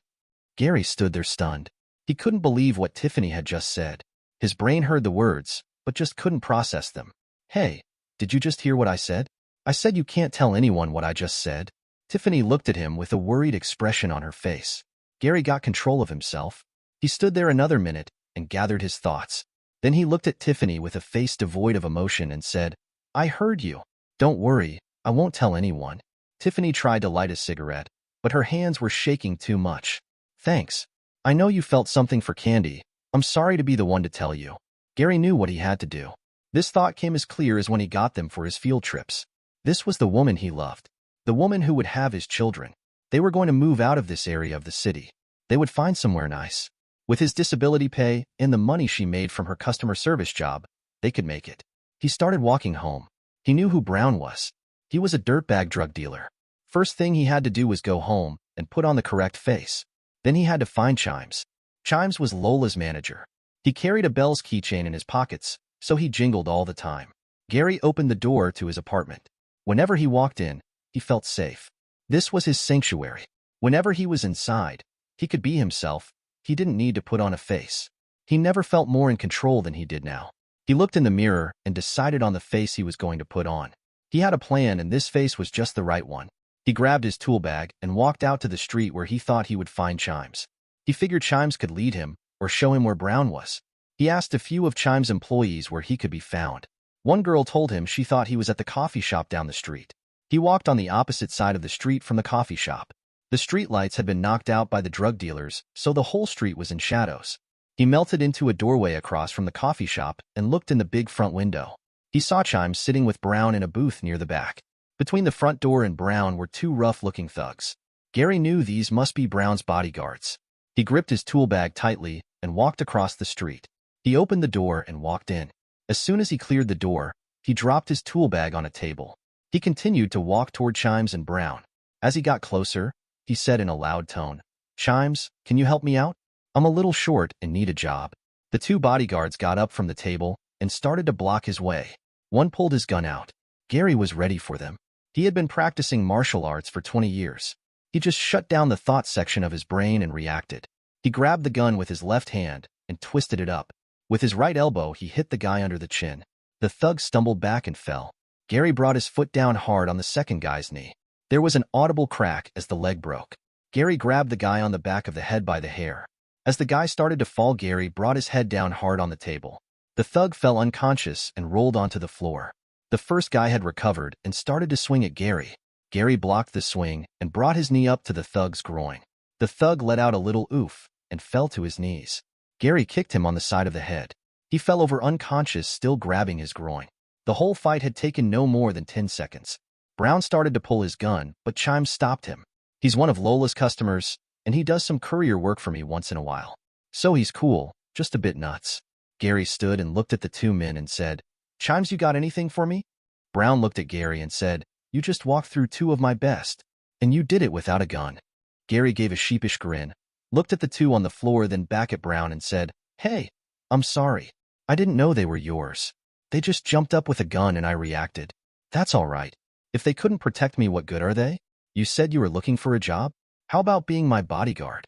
Gary stood there stunned. He couldn't believe what Tiffany had just said. His brain heard the words, but just couldn't process them. "Hey, did you just hear what I said?" "I said you can't tell anyone what I just said." Tiffany looked at him with a worried expression on her face. Gary got control of himself. He stood there another minute and gathered his thoughts. Then he looked at Tiffany with a face devoid of emotion and said, "I heard you. Don't worry, I won't tell anyone." Tiffany tried to light a cigarette, but her hands were shaking too much. "Thanks. I know you felt something for Candy. I'm sorry to be the one to tell you." Gary knew what he had to do. This thought came as clear as when he got them for his field trips. This was the woman he loved. The woman who would have his children. They were going to move out of this area of the city. They would find somewhere nice. With his disability pay and the money she made from her customer service job, they could make it. He started walking home. He knew who Brown was. He was a dirtbag drug dealer. First thing he had to do was go home and put on the correct face. Then he had to find Chimes. Chimes was Lola's manager. He carried a Bell's keychain in his pockets, so he jingled all the time. Gary opened the door to his apartment. Whenever he walked in, he felt safe. This was his sanctuary. Whenever he was inside, he could be himself. He didn't need to put on a face. He never felt more in control than he did now. He looked in the mirror and decided on the face he was going to put on. He had a plan, and this face was just the right one. He grabbed his tool bag and walked out to the street where he thought he would find Chimes. He figured Chimes could lead him or show him where Brown was. He asked a few of Chimes' employees where he could be found. One girl told him she thought he was at the coffee shop down the street. He walked on the opposite side of the street from the coffee shop. The street lights had been knocked out by the drug dealers, so the whole street was in shadows. He melted into a doorway across from the coffee shop and looked in the big front window. He saw Chimes sitting with Brown in a booth near the back. Between the front door and Brown were two rough-looking thugs. Gary knew these must be Brown's bodyguards. He gripped his tool bag tightly and walked across the street. He opened the door and walked in. As soon as he cleared the door, he dropped his tool bag on a table. He continued to walk toward Chimes and Brown. As he got closer, he said in a loud tone, "Chimes, can you help me out? I'm a little short and need a job." The two bodyguards got up from the table and started to block his way. One pulled his gun out. Gary was ready for them. He had been practicing martial arts for 20 years. He just shut down the thought section of his brain and reacted. He grabbed the gun with his left hand and twisted it up. With his right elbow, he hit the guy under the chin. The thug stumbled back and fell. Gary brought his foot down hard on the second guy's knee. There was an audible crack as the leg broke. Gary grabbed the guy on the back of the head by the hair. As the guy started to fall, Gary brought his head down hard on the table. The thug fell unconscious and rolled onto the floor. The first guy had recovered and started to swing at Gary. Gary blocked the swing and brought his knee up to the thug's groin. The thug let out a little oof and fell to his knees. Gary kicked him on the side of the head. He fell over unconscious, still grabbing his groin. The whole fight had taken no more than 10 seconds. Brown started to pull his gun, but Chimes stopped him. He's one of Lola's customers, and he does some courier work for me once in a while. So he's cool, just a bit nuts. Gary stood and looked at the two men and said, "Chimes, you got anything for me?" Brown looked at Gary and said, "You just walked through two of my best, and you did it without a gun." Gary gave a sheepish grin, looked at the two on the floor, then back at Brown and said, "Hey, I'm sorry. I didn't know they were yours. They just jumped up with a gun and I reacted. That's all right. If they couldn't protect me, what good are they? You said you were looking for a job? How about being my bodyguard?"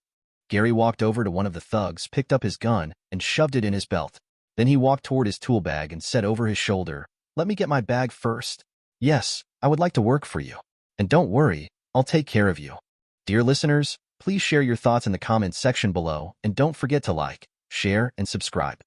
Gary walked over to one of the thugs, picked up his gun, and shoved it in his belt. Then he walked toward his tool bag and said over his shoulder, "Let me get my bag first. Yes, I would like to work for you. And don't worry, I'll take care of you." Dear listeners, please share your thoughts in the comments section below, and don't forget to like, share, and subscribe.